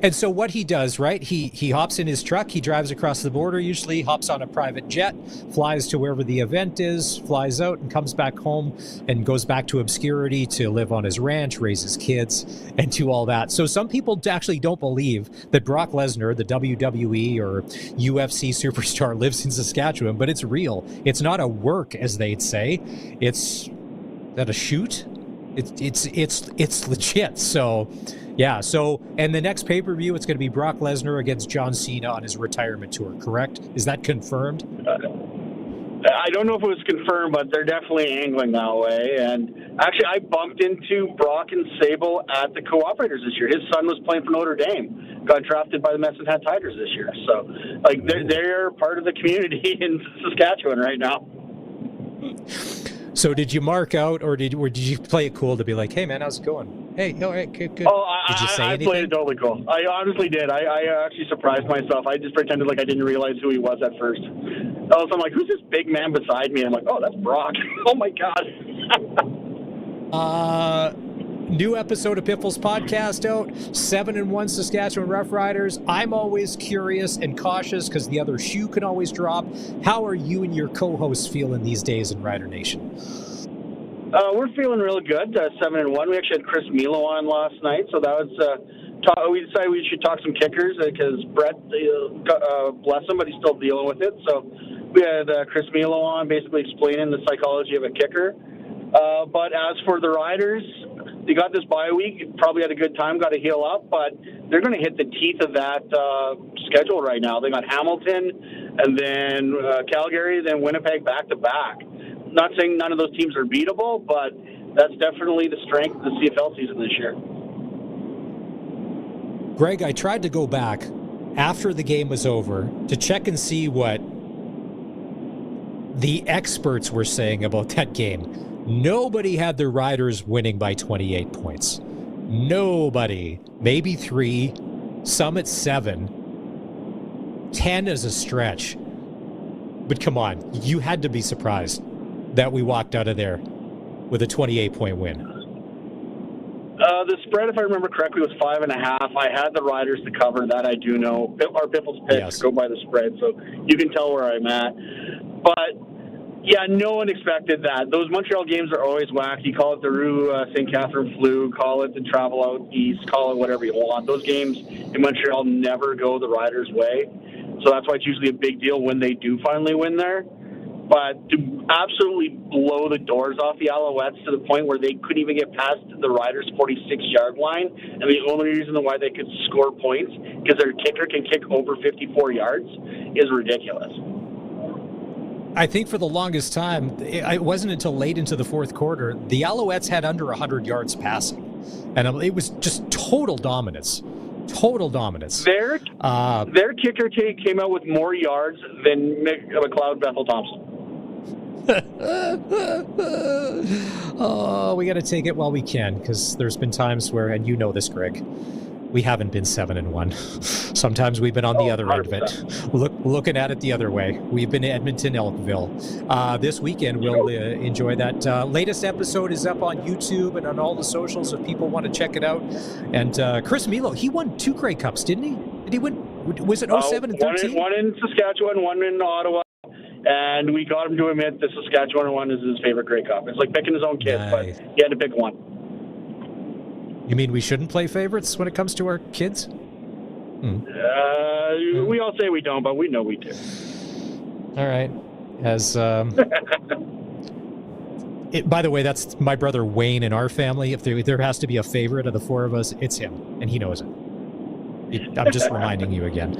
And so what he does, right, he hops in his truck, he drives across the border, usually hops on a private jet, flies to wherever the event is, flies out and comes back home and goes back to obscurity to live on his ranch, raise his kids, and do all that. So some people actually don't believe that Brock Lesnar, the WWE or UFC superstar, lives in Saskatchewan, but it's real. It's not a work, as they'd say. It's that a shoot? It's legit. So... yeah, so, and the next pay-per-view, it's going to be Brock Lesnar against John Cena on his retirement tour, correct? Is that confirmed? I don't know if it was confirmed, but they're definitely angling that way. And actually, I bumped into Brock and Sable at the Cooperators this year. His son was playing for Notre Dame, got drafted by the Medicine Hat Tigers this year. So, like, they're part of the community in Saskatchewan right now. So did you mark out, or did you play it cool to be like, hey, man, how's it going? Hey, all right, good. Oh, did you say I anything? played it totally cool. I honestly did. I actually surprised myself. I just pretended like I didn't realize who he was at first. All of a sudden, I'm like, who's this big man beside me? And I'm like, oh, that's Brock. Oh, my God. New episode of Piffles Podcast out. 7-1 Saskatchewan Roughriders. I'm always curious and cautious because the other shoe can always drop. How are you and your co-hosts feeling these days in Rider Nation? We're feeling real good. 7-1. We actually had Chris Milo on last night, so that was. We decided we should talk some kickers because Brett, bless him, but he's still dealing with it. So we had Chris Milo on, basically explaining the psychology of a kicker. But as for the Riders, they got this bye week. Probably had a good time, got to heal up, but they're going to hit the teeth of that schedule right now. They got Hamilton, and then Calgary, then Winnipeg back to back. Not saying none of those teams are beatable, but that's definitely the strength of the CFL season this year. Greg, I tried to go back after the game was over to check and see what the experts were saying about that game. Nobody had the Riders winning by 28 points. Nobody. Maybe 3, some at 7. 10 is a stretch. But come on, you had to be surprised that we walked out of there with a 28-point win. The spread, if I remember correctly, was 5.5. I had the Riders to cover. That I do know. Our Biffles picks go by the spread, so you can tell where I'm at. But, yeah, no one expected that. Those Montreal games are always wacky. Call it the Rue St. Catherine flu. Call it the travel out east. Call it whatever you want. Those games in Montreal never go the Riders' way. So that's why it's usually a big deal when they do finally win there. But to absolutely blow the doors off the Alouettes to the point where they couldn't even get past the Riders' 46-yard line, and the only reason why they could score points because their kicker can kick over 54 yards is ridiculous. I think for the longest time, it wasn't until late into the fourth quarter, the Alouettes had under 100 yards passing. And it was just total dominance. Total dominance. Their kicker came out with more yards than McLeod Bethel Thompson. Oh, we got to take it while we can, because there's been times where, and you know this, Greg, we haven't been 7-1. Sometimes we've been on the other end of it, looking at it the other way. We've been Edmonton, Elkville. This weekend, we'll enjoy that. Latest episode is up on YouTube and on all the socials if people want to check it out. And Chris Milo, he won 2 Grey Cups, didn't he? Did he win? Was it 07 and 13? One in Saskatchewan, one in Ottawa. And we got him to admit the Saskatchewan one is his favorite Grey Cup. It's like picking his own kids, but he had to pick one. You mean we shouldn't play favorites when it comes to our kids? We all say we don't, but we know we do. All right. As By the way, that's my brother Wayne in our family. If there has to be a favorite of the four of us, it's him, and he knows it. I'm just reminding you again.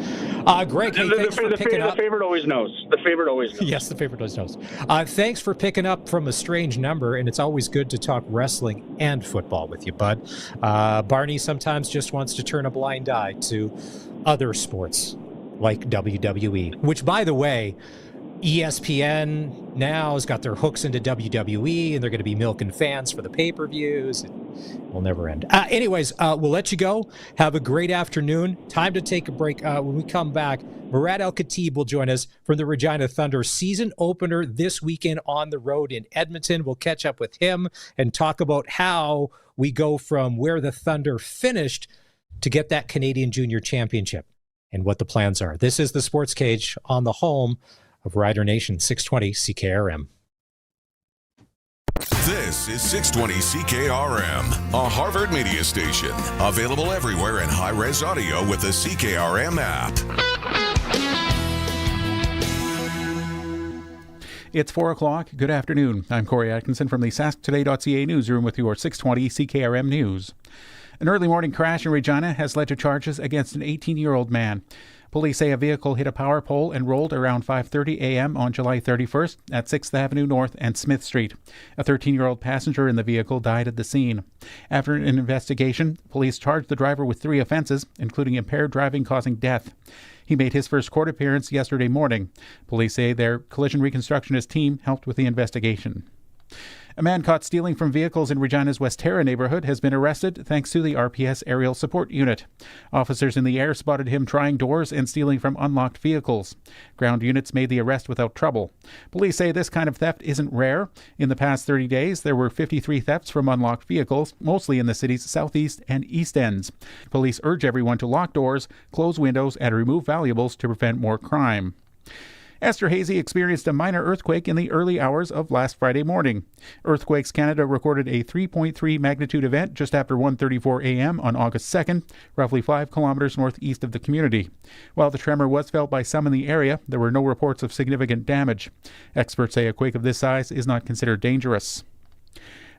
Greg, hey, thanks for picking up. The favorite always knows. The favorite always knows. Yes, the favorite always knows. Thanks for picking up from a strange number, and it's always good to talk wrestling and football with you, bud. Barney sometimes just wants to turn a blind eye to other sports like WWE, which, by the way, ESPN now has got their hooks into WWE, and they're going to be milking fans for the pay-per-views. It will never end. Anyways, we'll let you go. Have a great afternoon. Time to take a break. When we come back, Murad El-Khatib will join us from the Regina Thunder season opener this weekend on the road in Edmonton. We'll catch up with him and talk about how we go from where the Thunder finished to get that Canadian Junior Championship and what the plans are. This is the Sports Cage on the home of Rider Nation, 620 CKRM. This is 620 CKRM, a Harvard media station. Available everywhere in high-res audio with the CKRM app. It's 4 o'clock. Good afternoon. I'm Corey Atkinson from the SaskToday.ca newsroom with your 620 CKRM news. An early morning crash in Regina has led to charges against an 18-year-old man. Police say a vehicle hit a power pole and rolled around 5:30 a.m. on July 31st at 6th Avenue North and Smith Street. A 13-year-old passenger in the vehicle died at the scene. After an investigation, police charged the driver with 3 offenses, including impaired driving causing death. He made his first court appearance yesterday morning. Police say their collision reconstructionist team helped with the investigation. A man caught stealing from vehicles in Regina's West Terra neighborhood has been arrested thanks to the RPS Aerial Support Unit. Officers in the air spotted him trying doors and stealing from unlocked vehicles. Ground units made the arrest without trouble. Police say this kind of theft isn't rare. In the past 30 days, there were 53 thefts from unlocked vehicles, mostly in the city's southeast and east ends. Police urge everyone to lock doors, close windows, and remove valuables to prevent more crime. Esterhazy experienced a minor earthquake in the early hours of last Friday morning. Earthquakes Canada recorded a 3.3 magnitude event just after 1:34 a.m. on August 2nd, roughly 5 kilometers northeast of the community. While the tremor was felt by some in the area, there were no reports of significant damage. Experts say a quake of this size is not considered dangerous.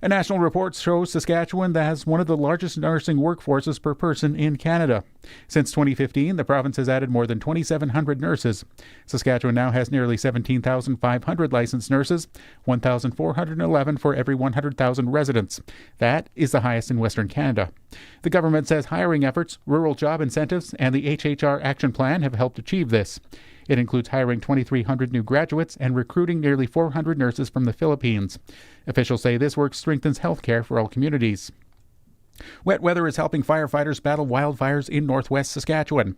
A national report shows Saskatchewan has one of the largest nursing workforces per person in Canada. Since 2015, the province has added more than 2,700 nurses. Saskatchewan now has nearly 17,500 licensed nurses, 1,411 for every 100,000 residents. That is the highest in Western Canada. The government says hiring efforts, rural job incentives, and the HHR Action Plan have helped achieve this. It includes hiring 2,300 new graduates and recruiting nearly 400 nurses from the Philippines. Officials say this work strengthens healthcare for all communities. Wet weather is helping firefighters battle wildfires in northwest Saskatchewan.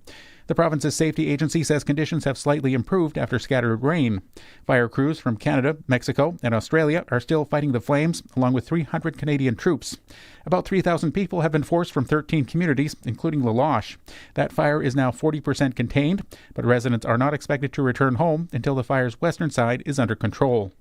The province's safety agency says conditions have slightly improved after scattered rain. Fire crews from Canada, Mexico, and Australia are still fighting the flames, along with 300 Canadian troops. About 3,000 people have been forced from 13 communities, including La Loche. That fire is now 40% contained, but residents are not expected to return home until the fire's western side is under control.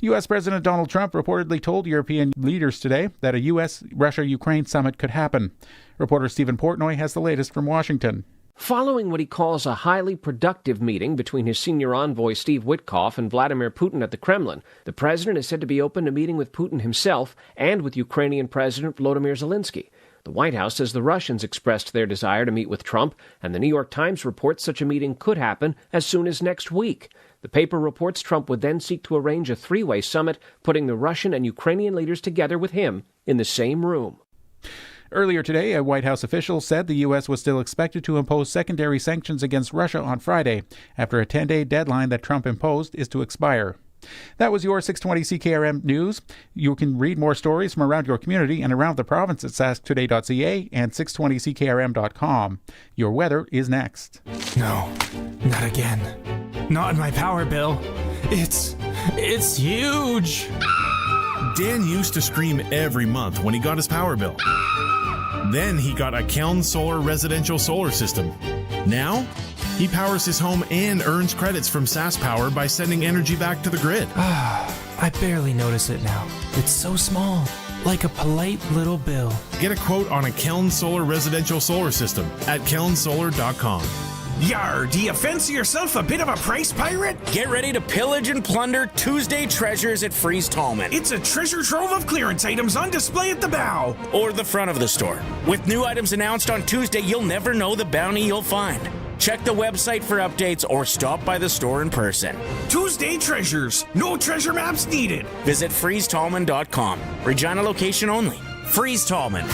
U.S. President Donald Trump reportedly told European leaders today that a U.S. Russia-Ukraine summit could happen. Reporter Stephen Portnoy has the latest from Washington. Following what he calls a highly productive meeting between his senior envoy Steve Witkoff and Vladimir Putin at the Kremlin, the president is said to be open to meeting with Putin himself and with Ukrainian President Volodymyr Zelensky. The White House says the Russians expressed their desire to meet with Trump, and the New York Times reports such a meeting could happen as soon as next week. The paper reports Trump would then seek to arrange a three-way summit, putting the Russian and Ukrainian leaders together with him in the same room. Earlier today, a White House official said the U.S. was still expected to impose secondary sanctions against Russia on Friday, after a 10-day deadline that Trump imposed is to expire. That was your 620 CKRM News. You can read more stories from around your community and around the province at sasktoday.ca and 620ckrm.com. Your weather is next. No, not again. Not in my power bill. It's huge. Dan used to scream every month when he got his power bill. Then he got a Keln Solar residential solar system. Now, he powers his home and earns credits from SaskPower by sending energy back to the grid. I barely notice it now. It's so small, like a polite little bill. Get a quote on a Keln Solar residential solar system at kelnsolar.com. Yar, do you fancy yourself a bit of a price pirate? Get ready to pillage and plunder Tuesday treasures at Freeze Tallman. It's a treasure trove of clearance items on display at the bow. Or the front of the store. With new items announced on Tuesday, you'll never know the bounty you'll find. Check the website for updates or stop by the store in person. Tuesday treasures. No treasure maps needed. Visit freezetallman.com. Regina location only. Freeze Tallman.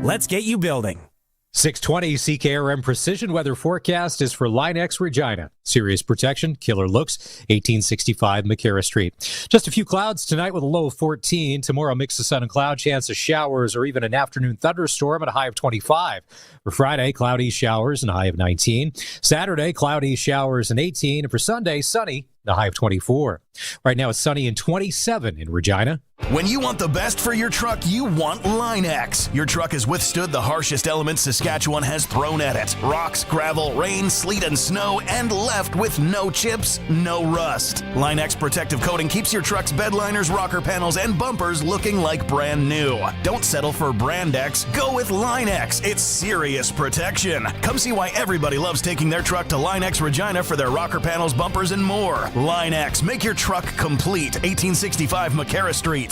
Let's get you building. 620 CKRM Precision Weather Forecast is for Line-X Regina. Serious protection, killer looks, 1865 McCarra Street. Just a few clouds tonight with a low of 14. Tomorrow, mix of sun and cloud, chance of showers or even an afternoon thunderstorm at a high of 25. For Friday, cloudy showers and a high of 19. Saturday, cloudy showers and 18. And for Sunday, sunny, a high of 24. Right now, it's sunny and 27 in Regina. When you want the best for your truck, you want Line-X. Your truck has withstood the harshest elements Saskatchewan has thrown at it. Rocks, gravel, rain, sleet, and snow, and left with no chips, no rust. Line-X protective coating keeps your truck's bed liners, rocker panels, and bumpers looking like brand new. Don't settle for Brand X. Go with Line-X. It's serious protection. Come see why everybody loves taking their truck to Line-X Regina for their rocker panels, bumpers, and more. Line-X. Make your truck complete. 1865 McCarra Street.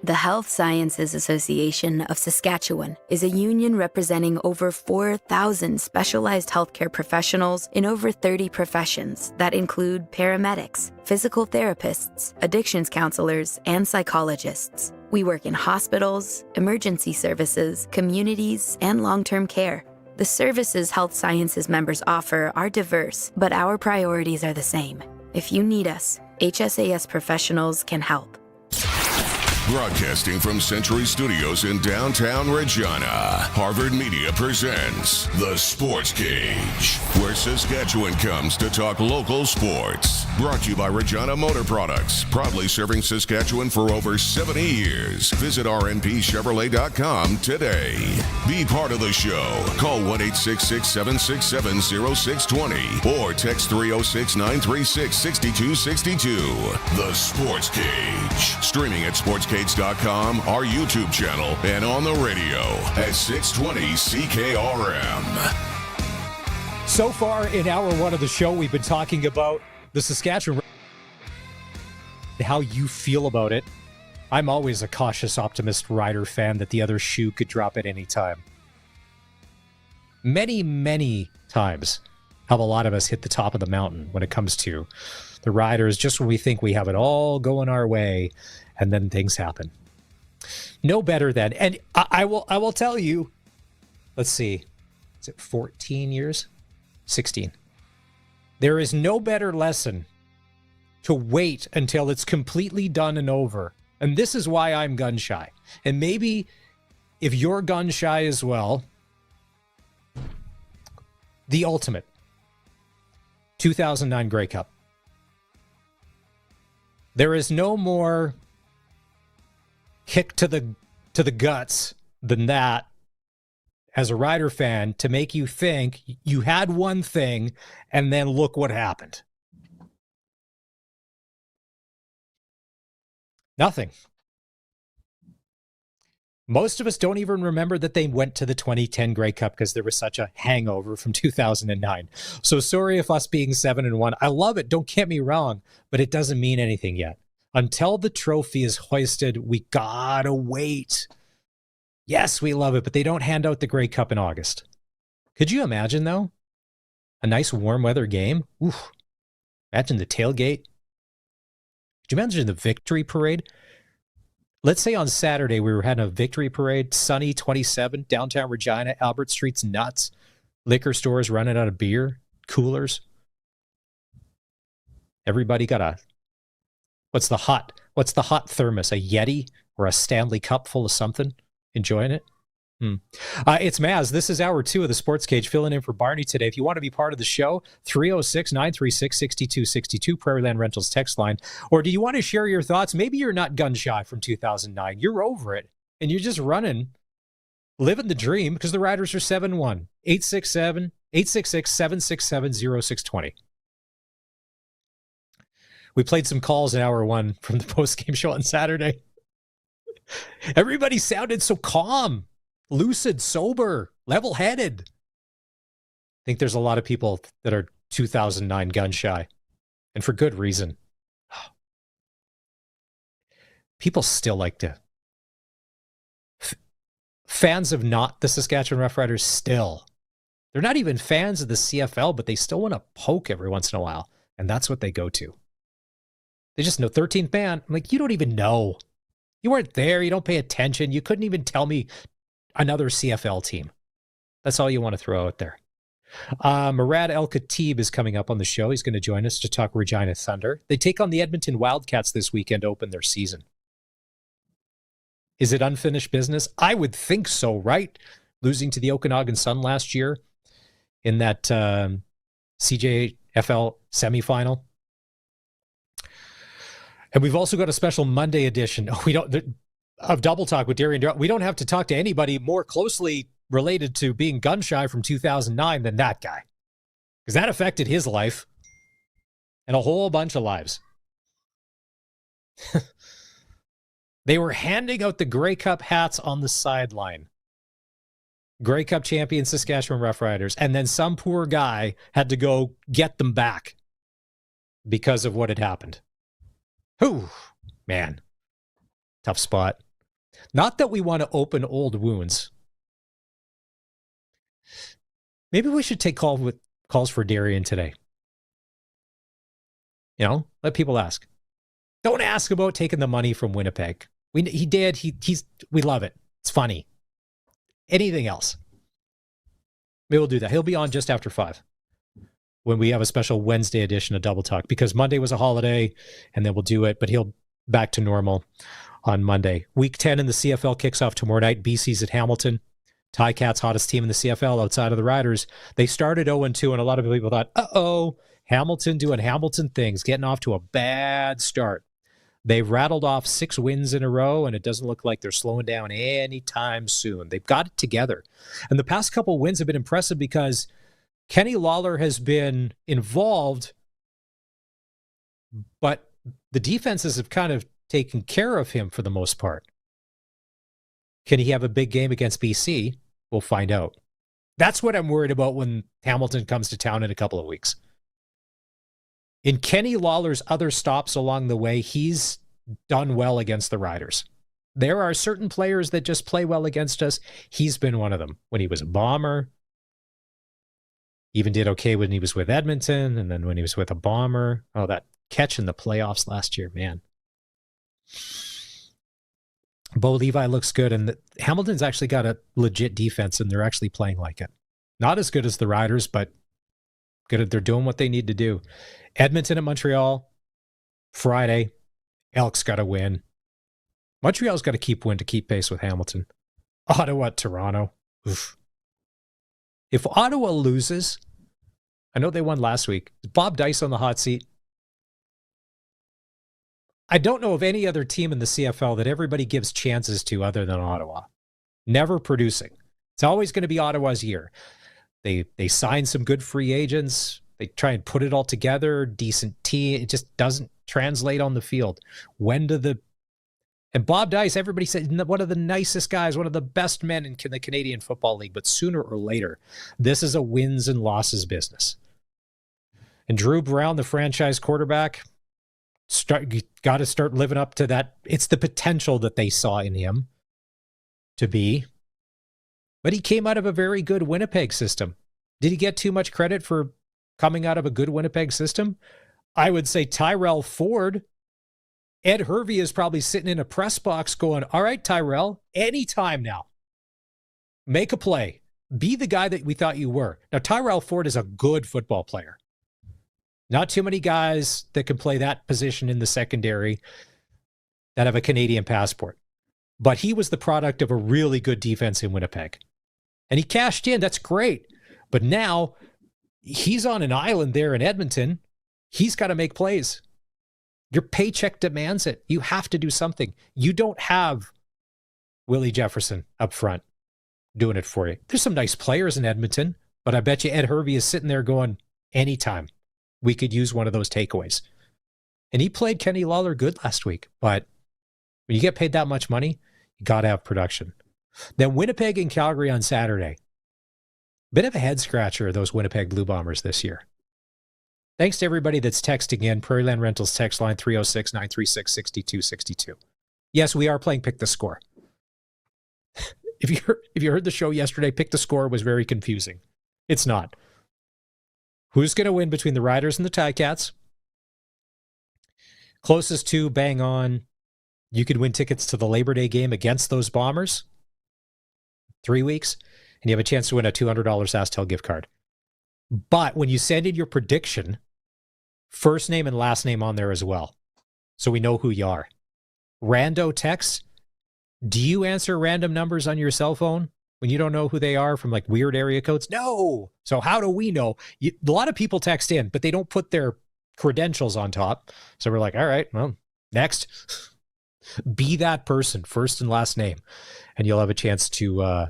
The Health Sciences Association of Saskatchewan is a union representing over 4,000 specialized healthcare professionals in over 30 professions that include paramedics, physical therapists, addictions counselors, and psychologists. We work in hospitals, emergency services, communities, and long-term care. The services Health Sciences members offer are diverse, but our priorities are the same. If you need us, HSAS professionals can help. Broadcasting from Century Studios in downtown Regina, Harvard Media presents The Sports Cage, where Saskatchewan comes to talk local sports. Brought to you by Regina Motor Products, proudly serving Saskatchewan for over 70 years. Visit rnpchevrolet.com today. Be part of the show. Call 1-866-767-0620 or text 306-936-6262. The Sports Cage. Streaming at sportscage.com, our YouTube channel, and on the radio at 620 CKRM. So far in hour one of the show, we've been talking about the Saskatchewan, how you feel about it. I'm always a cautious optimist Rider fan that the other shoe could drop at any time. Many, many times have a lot of us hit the top of the mountain when it comes to the Riders, just when we think we have it all going our way, and then things happen. No better than, and I will tell you, let's see, is it 14 years? 16. There is no better lesson to wait until it's completely done and over. And this is why I'm gun shy. And maybe if you're gun shy as well, the ultimate 2009 Grey Cup. There is no more kick to the guts than that as a Rider fan to make you think you had one thing and then look what happened. Nothing. Most of us don't even remember that they went to the 2010 Grey Cup because there was such a hangover from 2009. So sorry if us being 7-1. I love it, don't get me wrong, but it doesn't mean anything yet. Until the trophy is hoisted, we gotta wait. Yes, we love it, but they don't hand out the Grey Cup in August. Could you imagine, though? A nice warm weather game? Oof. Imagine the tailgate. Could you imagine the victory parade? Let's say on Saturday we were having a victory parade, sunny 27, downtown Regina, Albert Street's nuts, liquor stores running out of beer, coolers. Everybody got a, what's the hot thermos, a Yeti or a Stanley Cup full of something? Enjoying it? It's Maz. This is hour 2 of the Sports Cage, filling in for Barney today. If you want to be part of the show, 306-936-6262, Prairieland Rentals text line. Or do you want to share your thoughts? Maybe you're not gun shy from 2009. You're over it. And you're just running, living the dream because the Riders are 7-1. 866-767-0620. We played some calls in hour 1 from the post-game show on Saturday. Everybody sounded so calm, lucid, sober, level-headed. think there's a lot of people that are 2009 gun shy, and for good reason. People still like to. Fans of not the Saskatchewan Roughriders still. They're not even fans of the CFL, but they still want to poke every once in a while, and that's what they go to. They just know 13th man. I'm like, you don't even know. You weren't there. You don't pay attention. You couldn't even tell me another CFL team. That's all you want to throw out there. Murad El-Khatib is coming up on the show. He's going to join us to talk Regina Thunder. They take on the Edmonton Wildcats this weekend to open their season. Is it unfinished business? I would think so, right? Losing to the Okanagan Sun last year in that CJFL semifinal. And we've also got a special Monday edition. Of Double Talk with Darian. We don't have to talk to anybody more closely related to being gun shy from 2009 than that guy, because that affected his life and a whole bunch of lives. They were handing out the Grey Cup hats on the sideline. Grey Cup champion Saskatchewan Roughriders. And then some poor guy had to go get them back because of what had happened. Whew, man. Tough spot. Not that we want to open old wounds. Maybe we should take calls for Darian today. You know, let people ask. Don't ask about taking the money from Winnipeg. He did. We love it. It's funny. Anything else? Maybe we'll do that. He'll be on just after 5 when we have a special Wednesday edition of Double Talk, because Monday was a holiday, and then we'll do it. But he'll back to normal on Monday. Week 10 in the CFL kicks off tomorrow night. BC's at Hamilton. Ticats, hottest team in the CFL outside of the Riders. They started 0-2, and a lot of people thought, Hamilton doing Hamilton things, getting off to a bad start. They've rattled off 6 wins in a row, and it doesn't look like they're slowing down anytime soon. They've got it together. And the past couple wins have been impressive because Kenny Lawler has been involved, but the defenses have kind of taken care of him for the most part. Can he have a big game against BC? We'll find out. That's what I'm worried about when Hamilton comes to town in a couple of weeks. In Kenny Lawler's other stops along the way, he's done well against the Riders. There are certain players that just play well against us. He's been one of them. When he was a Bomber, even did okay when he was with Edmonton, and then when he was with a Bomber. Oh, that catch in the playoffs last year, man. Bo Levi looks good, and Hamilton's actually got a legit defense, and they're actually playing like it. Not as good as the Riders, but good. They're doing what they need to do. Edmonton at Montreal, Friday. Elks got to win. Montreal's got to keep win to keep pace with Hamilton. Ottawa at Toronto. Oof. If Ottawa loses, I know they won last week. Is Bob Dice on the hot seat? I don't know of any other team in the CFL that everybody gives chances to other than Ottawa. Never producing. It's always going to be Ottawa's year. They sign some good free agents. They try and put it all together. Decent team. It just doesn't translate on the field. And Bob Dice, everybody said, one of the nicest guys, one of the best men in the Canadian Football League. But sooner or later, this is a wins and losses business. And Drew Brown, the franchise quarterback, got to start living up to that. It's the potential that they saw in him to be. But he came out of a very good Winnipeg system. Did he get too much credit for coming out of a good Winnipeg system? I would say Tyrell Ford. Ed Hervey is probably sitting in a press box going, all right, Tyrell, anytime now. Make a play. Be the guy that we thought you were. Now, Tyrell Ford is a good football player. Not too many guys that can play that position in the secondary that have a Canadian passport. But he was the product of a really good defense in Winnipeg. And he cashed in. That's great. But now he's on an island there in Edmonton. He's got to make plays. Your paycheck demands it. You have to do something. You don't have Willie Jefferson up front doing it for you. There's some nice players in Edmonton, but I bet you Ed Hervey is sitting there going, anytime we could use one of those takeaways. And he played Kenny Lawler good last week, but when you get paid that much money, you got to have production. Then Winnipeg and Calgary on Saturday. Bit of a head scratcher, those Winnipeg Blue Bombers this year. Thanks to everybody that's texting in. Prairieland Rentals text line 306-936-6262. Yes, we are playing Pick the Score. If you heard the show yesterday, Pick the Score was very confusing. It's not. Who's going to win between the Riders and the Ticats? Closest to bang on, you could win tickets to the Labor Day game against those Bombers. 3 weeks, and you have a chance to win a $200 SaskTel gift card. But when you send in your prediction, first name and last name on there as well, so we know who you are. Rando text, do you answer random numbers on your cell phone when you don't know who they are from like weird area codes? No. So how do we know? A lot of people text in, but they don't put their credentials on top. So we're like, all right, well, next. Be that person, first and last name, and you'll have a chance to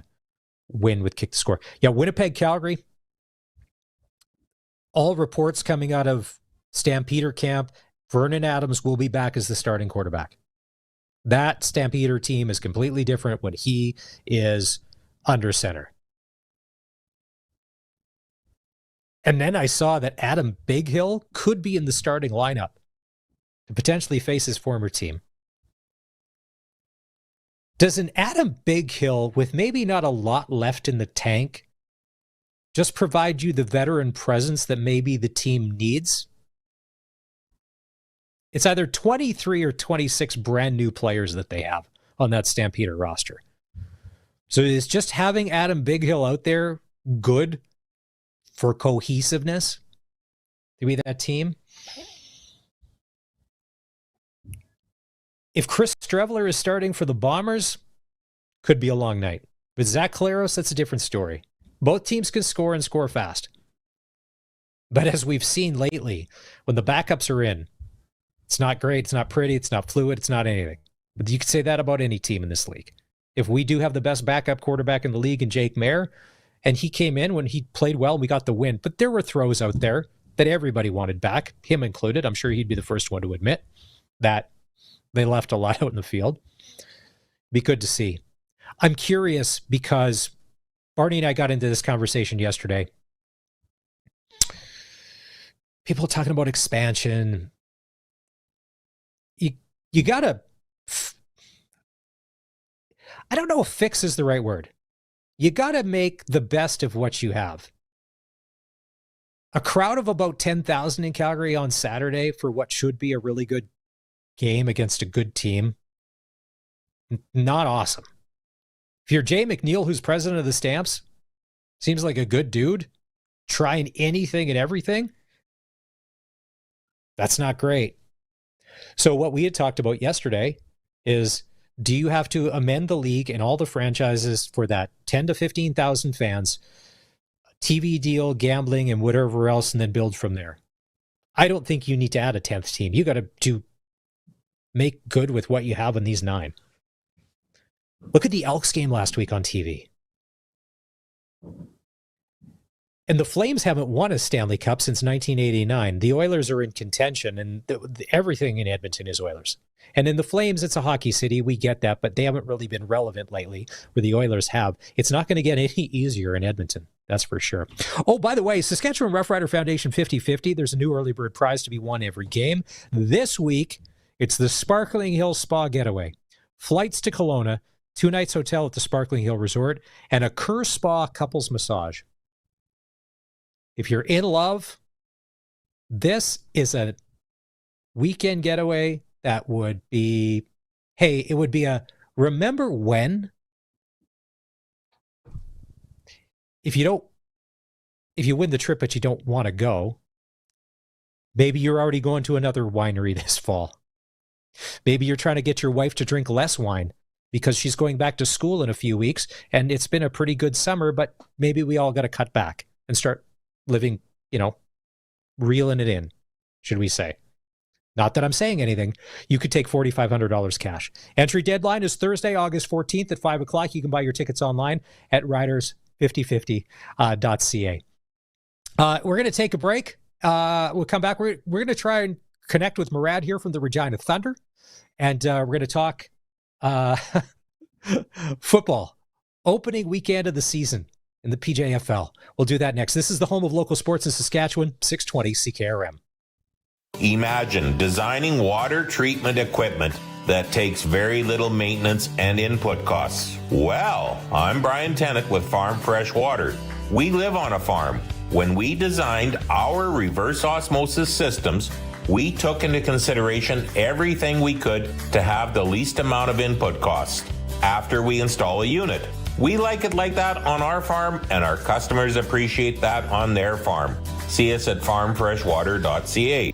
win with Kick the Score. Yeah, Winnipeg, Calgary. All reports coming out of Stampeder camp, Vernon Adams will be back as the starting quarterback. That Stampeder team is completely different when he is under center. And then I saw that Adam Bighill could be in the starting lineup to potentially face his former team. Does an Adam Bighill, with maybe not a lot left in the tank, just provide you the veteran presence that maybe the team needs? It's either 23 or 26 brand new players that they have on that Stampeder roster. So is just having Adam Bighill out there good for cohesiveness to be that team? If Chris Streveler is starting for the Bombers, could be a long night. With Zach Claros, that's a different story. Both teams can score and score fast. But as we've seen lately, when the backups are in, it's not great, it's not pretty, it's not fluid, it's not anything. But you could say that about any team in this league. If we do have the best backup quarterback in the league in Jake Mayer, and he came in when he played well, we got the win. But there were throws out there that everybody wanted back, him included. I'm sure he'd be the first one to admit that they left a lot out in the field. Be good to see. I'm curious because Barney and I got into this conversation yesterday. People talking about expansion. You gotta, I don't know if fix is the right word. You gotta make the best of what you have. A crowd of about 10,000 in Calgary on Saturday for what should be a really good game against a good team. Not awesome. If you're Jay McNeil, who's president of the Stamps, seems like a good dude, trying anything and everything. That's not great. So what we had talked about yesterday is, do you have to amend the league and all the franchises for that 10 to 15,000 fans, TV deal, gambling, and whatever else, and then build from there? I don't think you need to add a 10th team. You got to make good with what you have in these 9. Look at the Elks game last week on TV. And the Flames haven't won a Stanley Cup since 1989. The Oilers are in contention, and everything in Edmonton is Oilers. And in the Flames, it's a hockey city. We get that, but they haven't really been relevant lately, where the Oilers have. It's not going to get any easier in Edmonton. That's for sure. Oh, by the way, Saskatchewan Roughrider Foundation 50/50. There's a new early bird prize to be won every game. This week, it's the Sparkling Hill Spa Getaway. Flights to Kelowna, 2 nights hotel at the Sparkling Hill Resort, and a Kerr Spa couples massage. If you're in love, this is a weekend getaway that would be, hey, it would be a remember when? If you win the trip but you don't want to go, maybe you're already going to another winery this fall. Maybe you're trying to get your wife to drink less wine because she's going back to school in a few weeks and it's been a pretty good summer, but maybe we all got to cut back and start living, reeling it in, should we say. Not that I'm saying anything. You could take $4,500 cash. Entry deadline is Thursday, August 14th at 5 o'clock. You can buy your tickets online at riders5050.ca. We're going to take a break. We'll come back. We're going to try and connect with Murad here from the Regina Thunder. And we're going to talk football. Opening weekend of the season. in the PJFL. We'll do that next. This is the home of local sports in Saskatchewan, 620 CKRM. Imagine designing water treatment equipment that takes very little maintenance and input costs. Well, I'm Brian Tennant with Farm Fresh Water. We live on a farm. When we designed our reverse osmosis systems, we took into consideration everything we could to have the least amount of input costs after we install a unit. We like it like that on our farm, and our customers appreciate that on their farm. See us at farmfreshwater.ca.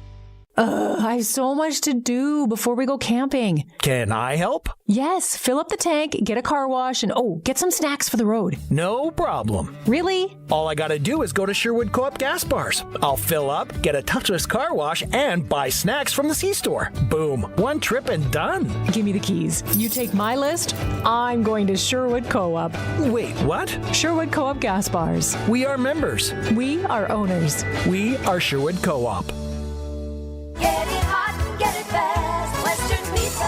I have so much to do before we go camping. Can I help? Yes, fill up the tank, get a car wash, and get some snacks for the road. No problem. Really? All I gotta do is go to Sherwood Co-op gas bars. I'll fill up, get a touchless car wash, and buy snacks from the C-store. Boom. One trip and done. Give me the keys. You take my list, I'm going to Sherwood Co-op. Wait, what? Sherwood Co-op gas bars. We are members. We are owners. We are Sherwood Co-op. Get it hot and get it fast. Western Pizza.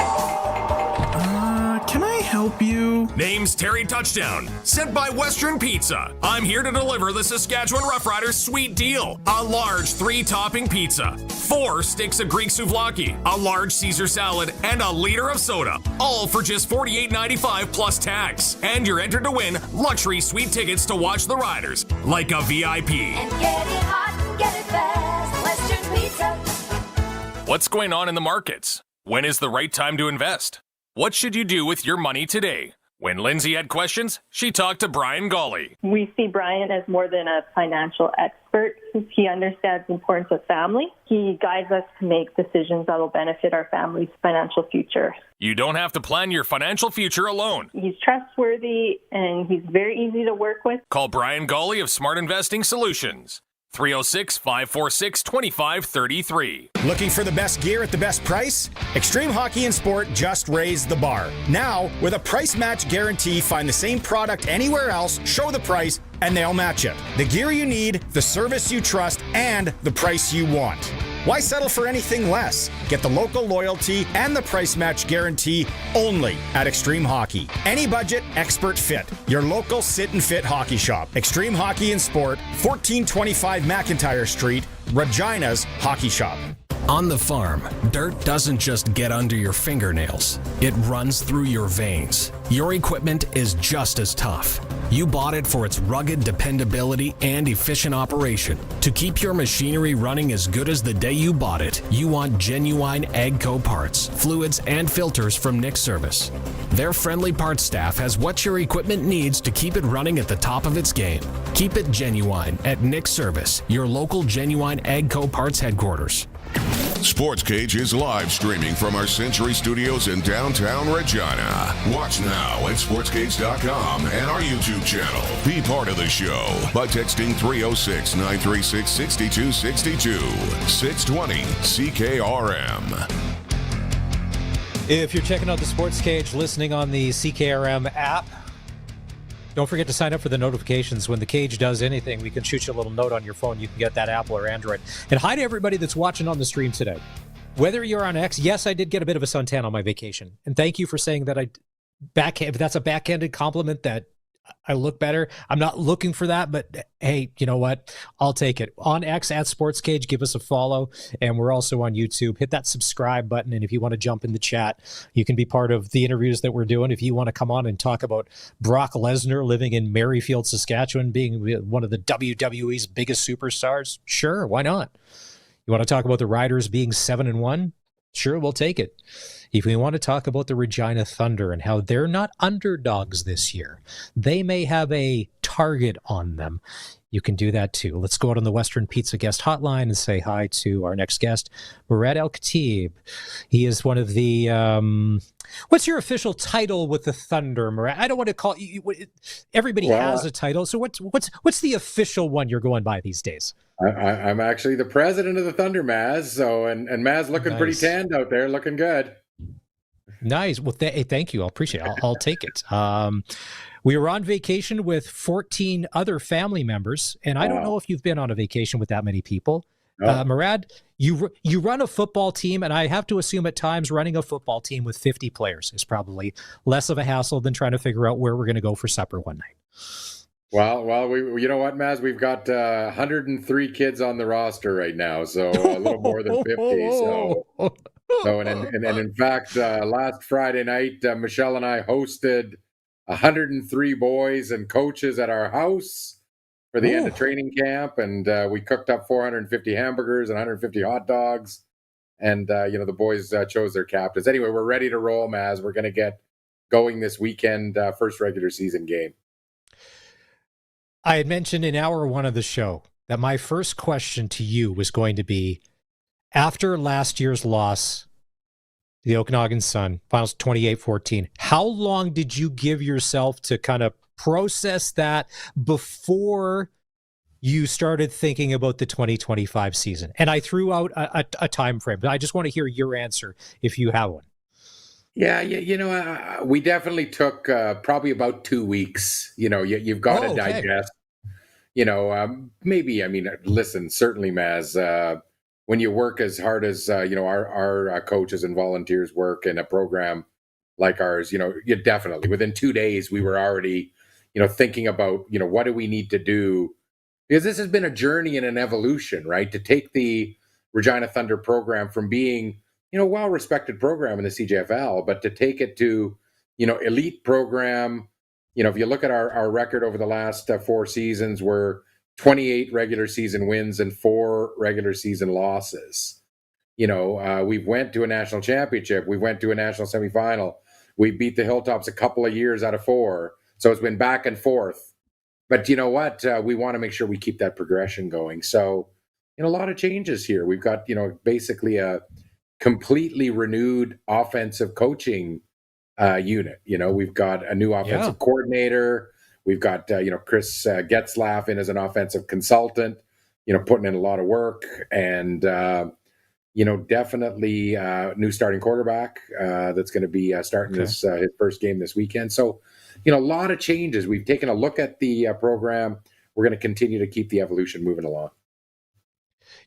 Can I help you? Name's Terry Touchdown, sent by Western Pizza. I'm here to deliver the Saskatchewan Roughriders sweet deal. A large 3-topping pizza, 4 sticks of Greek souvlaki, a large Caesar salad, and a liter of soda. All for just $48.95 plus tax. And you're entered to win luxury suite tickets to watch the Riders, like a VIP. And get it hot and get it fast. Western Pizza. What's going on in the markets? When is the right time to invest? What should you do with your money today? When Lindsay had questions, she talked to Brian Golly. We see Brian as more than a financial expert. He understands the importance of family. He guides us to make decisions that will benefit our family's financial future. You don't have to plan your financial future alone. He's trustworthy and he's very easy to work with. Call Brian Golly of Smart Investing Solutions. 306-546-2533. Looking for the best gear at the best price? Extreme Hockey and Sport just raised the bar. Now, with a price match guarantee, find the same product anywhere else, show the price, and they'll match it. The gear you need, the service you trust, and the price you want. Why settle for anything less? Get the local loyalty and the price match guarantee only at Extreme Hockey. Any budget, expert fit. Your local sit and fit hockey shop. Extreme Hockey and Sport, 1425 McIntyre Street, Regina's Hockey Shop. On the farm, dirt doesn't just get under your fingernails. It runs through your veins. Your equipment is just as tough. You bought it for its rugged dependability and efficient operation. To keep your machinery running as good as the day you bought it, you want genuine AGCO parts, fluids, and filters from Nick Service. Their friendly parts staff has what your equipment needs to keep it running at the top of its game. Keep it genuine at Nick Service, your local genuine AGCO parts headquarters. Sportscage is live streaming from our Century Studios in downtown Regina. Watch now at sportscage.com and our YouTube channel. Be part of the show by texting 306-936-6262. 620 CKRM. If you're checking out the Sportscage, listening on the CKRM app, don't forget to sign up for the notifications. When the cage does anything, we can shoot you a little note on your phone. You can get that Apple or Android. And hi to everybody that's watching on the stream today. Whether you're on X, yes, I did get a bit of a suntan on my vacation. And thank you for saying that if that's a backhanded compliment that I look better. I'm not looking for that, but hey, you know what? I'll take it. On X at Sportscage, give us a follow. And we're also on YouTube. Hit that subscribe button. And if you want to jump in the chat, you can be part of the interviews that we're doing. If you want to come on and talk about Brock Lesnar living in Merrifield, Saskatchewan, being one of the WWE's biggest superstars, sure, why not? You want to talk about the Riders being 7-1? Sure, we'll take it. If we want to talk about the Regina Thunder and how they're not underdogs this year, they may have a target on them, you can do that too. Let's go out on the Western Pizza guest hotline and say hi to our next guest, Murad El-Khatib. He is one of the, what's your official title with the Thunder, Murad? I don't want to call you, everybody has a title. So what's the official one you're going by these days? I'm actually the president of the Thunder, Maz. So, and Maz looking pretty tanned out there, looking good. Nice. Well, thank you. I'll appreciate it. I'll take it. We were on vacation with 14 other family members, and I don't know if you've been on a vacation with that many people. Murad, you run a football team, and I have to assume at times running a football team with 50 players is probably less of a hassle than trying to figure out where we're going to go for supper one night. Well, you know what, Maz? We've got 103 kids on the roster right now, so a little more than 50. And in fact, last Friday night, Michelle and I hosted 103 boys and coaches at our house for the end of training camp, and we cooked up 450 hamburgers and 150 hot dogs, and the boys chose their captains. Anyway, we're ready to roll, Maz. We're going to get going this weekend, first regular season game. I had mentioned in hour one of the show that my first question to you was going to be, after last year's loss, the Okanagan Sun, finals 28-14, how long did you give yourself to kind of process that before you started thinking about the 2025 season? And I threw out a time frame, but I just want to hear your answer if you have one. Yeah, we definitely took probably about 2 weeks. You've got to digest. Listen, certainly, Maz, when you work as hard as our coaches and volunteers work in a program like ours, you definitely within 2 days we were already thinking about what do we need to do, because this has been a journey and an evolution, right? To take the Regina Thunder program from being well-respected program in the CJFL, but to take it to, elite program. If you look at our record over the last 4 seasons, we're 28 regular season wins and 4 regular season losses. We've went to a national championship. We went to a national semifinal. We beat the Hilltops a couple of years out of 4. So it's been back and forth. But you know what? We want to make sure we keep that progression going. So, a lot of changes here. We've got, basically a completely renewed offensive coaching unit. We've got a new offensive coordinator. We've got Chris Getzlaff in as an offensive consultant, putting in a lot of work, and definitely new starting quarterback that's going to be starting his first game this weekend. So a lot of changes. We've taken a look at the program. We're going to continue to keep the evolution moving along.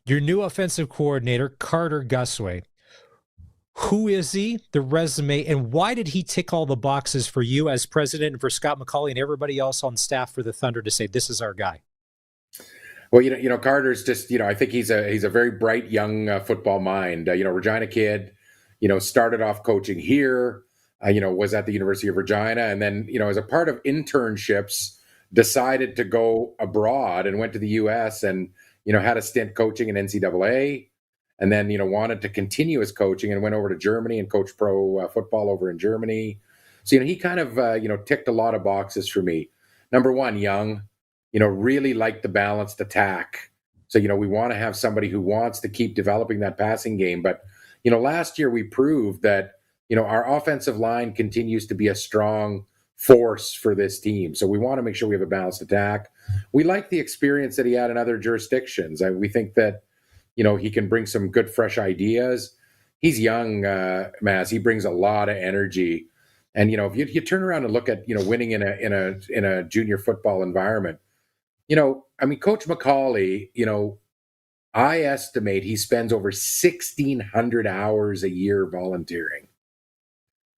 Your new offensive coordinator, Carter Gusway. Who is he, the resume, and why did he tick all the boxes for you as president and for Scott McCauley and everybody else on staff for the Thunder to say, this is our guy? Well, Carter's just, I think he's a very bright young football mind. Regina kid, started off coaching here, was at the University of Regina, and then, as a part of internships, decided to go abroad and went to the U.S. and, had a stint coaching in NCAA. And then, wanted to continue his coaching and went over to Germany and coached pro football over in Germany. So, he kind of, ticked a lot of boxes for me. Number one, young, really liked the balanced attack. So, we want to have somebody who wants to keep developing that passing game. But, last year we proved that, our offensive line continues to be a strong force for this team. So we want to make sure we have a balanced attack. We like the experience that he had in other jurisdictions. We think that, he can bring some good, fresh ideas. He's young, Maz. He brings a lot of energy. And, if you turn around and look at, winning in a junior football environment, Coach McCauley, I estimate he spends over 1,600 hours a year volunteering.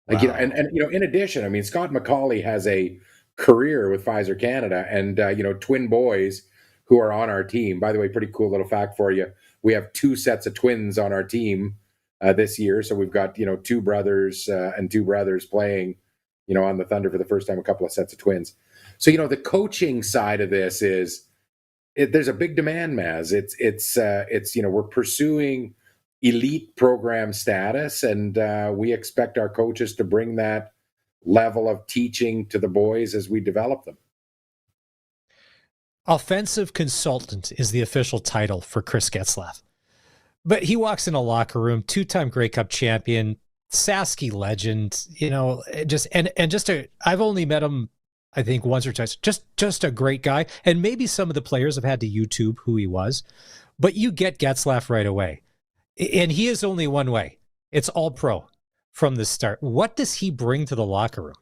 Wow. In addition, Scott McCauley has a career with Pfizer Canada and, twin boys who are on our team. By the way, pretty cool little fact for you. We have 2 sets of twins on our team this year. So we've got, 2 brothers and 2 brothers playing, on the Thunder for the first time, a couple of sets of twins. So, the coaching side of this there's a big demand, Maz. It's we're pursuing elite program status, and we expect our coaches to bring that level of teaching to the boys as we develop them. Offensive consultant is the official title for Chris Getzlaff. But he walks in a locker room, 2-time Grey Cup champion, Saski legend, I've only met him, I think, once or twice. Just a great guy. And maybe some of the players have had to YouTube who he was, but you get Getzlaff right away. And he is only one way. It's all pro from the start. What does he bring to the locker room?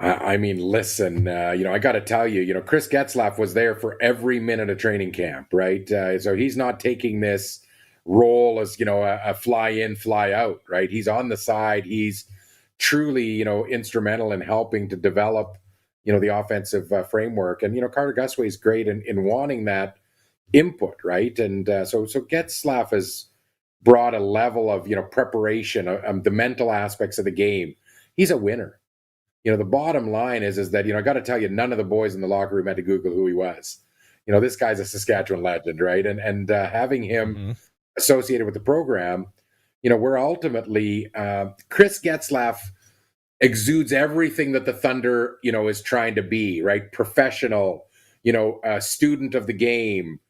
Listen, I got to tell you, Chris Getzlaff was there for every minute of training camp, right? So he's not taking this role as, a fly in, fly out, right? He's on the side. He's truly, instrumental in helping to develop, the offensive framework. And, Carter Gusway is great in wanting that input, right? And so Getzlaf has brought a level of, preparation, the mental aspects of the game. He's a winner. The bottom line is that, I got to tell you, none of the boys in the locker room had to Google who he was. This guy's a Saskatchewan legend, right? And having him associated with the program, we're ultimately, Chris Getzlaf exudes everything that the Thunder, is trying to be, right? Professional, a student of the game,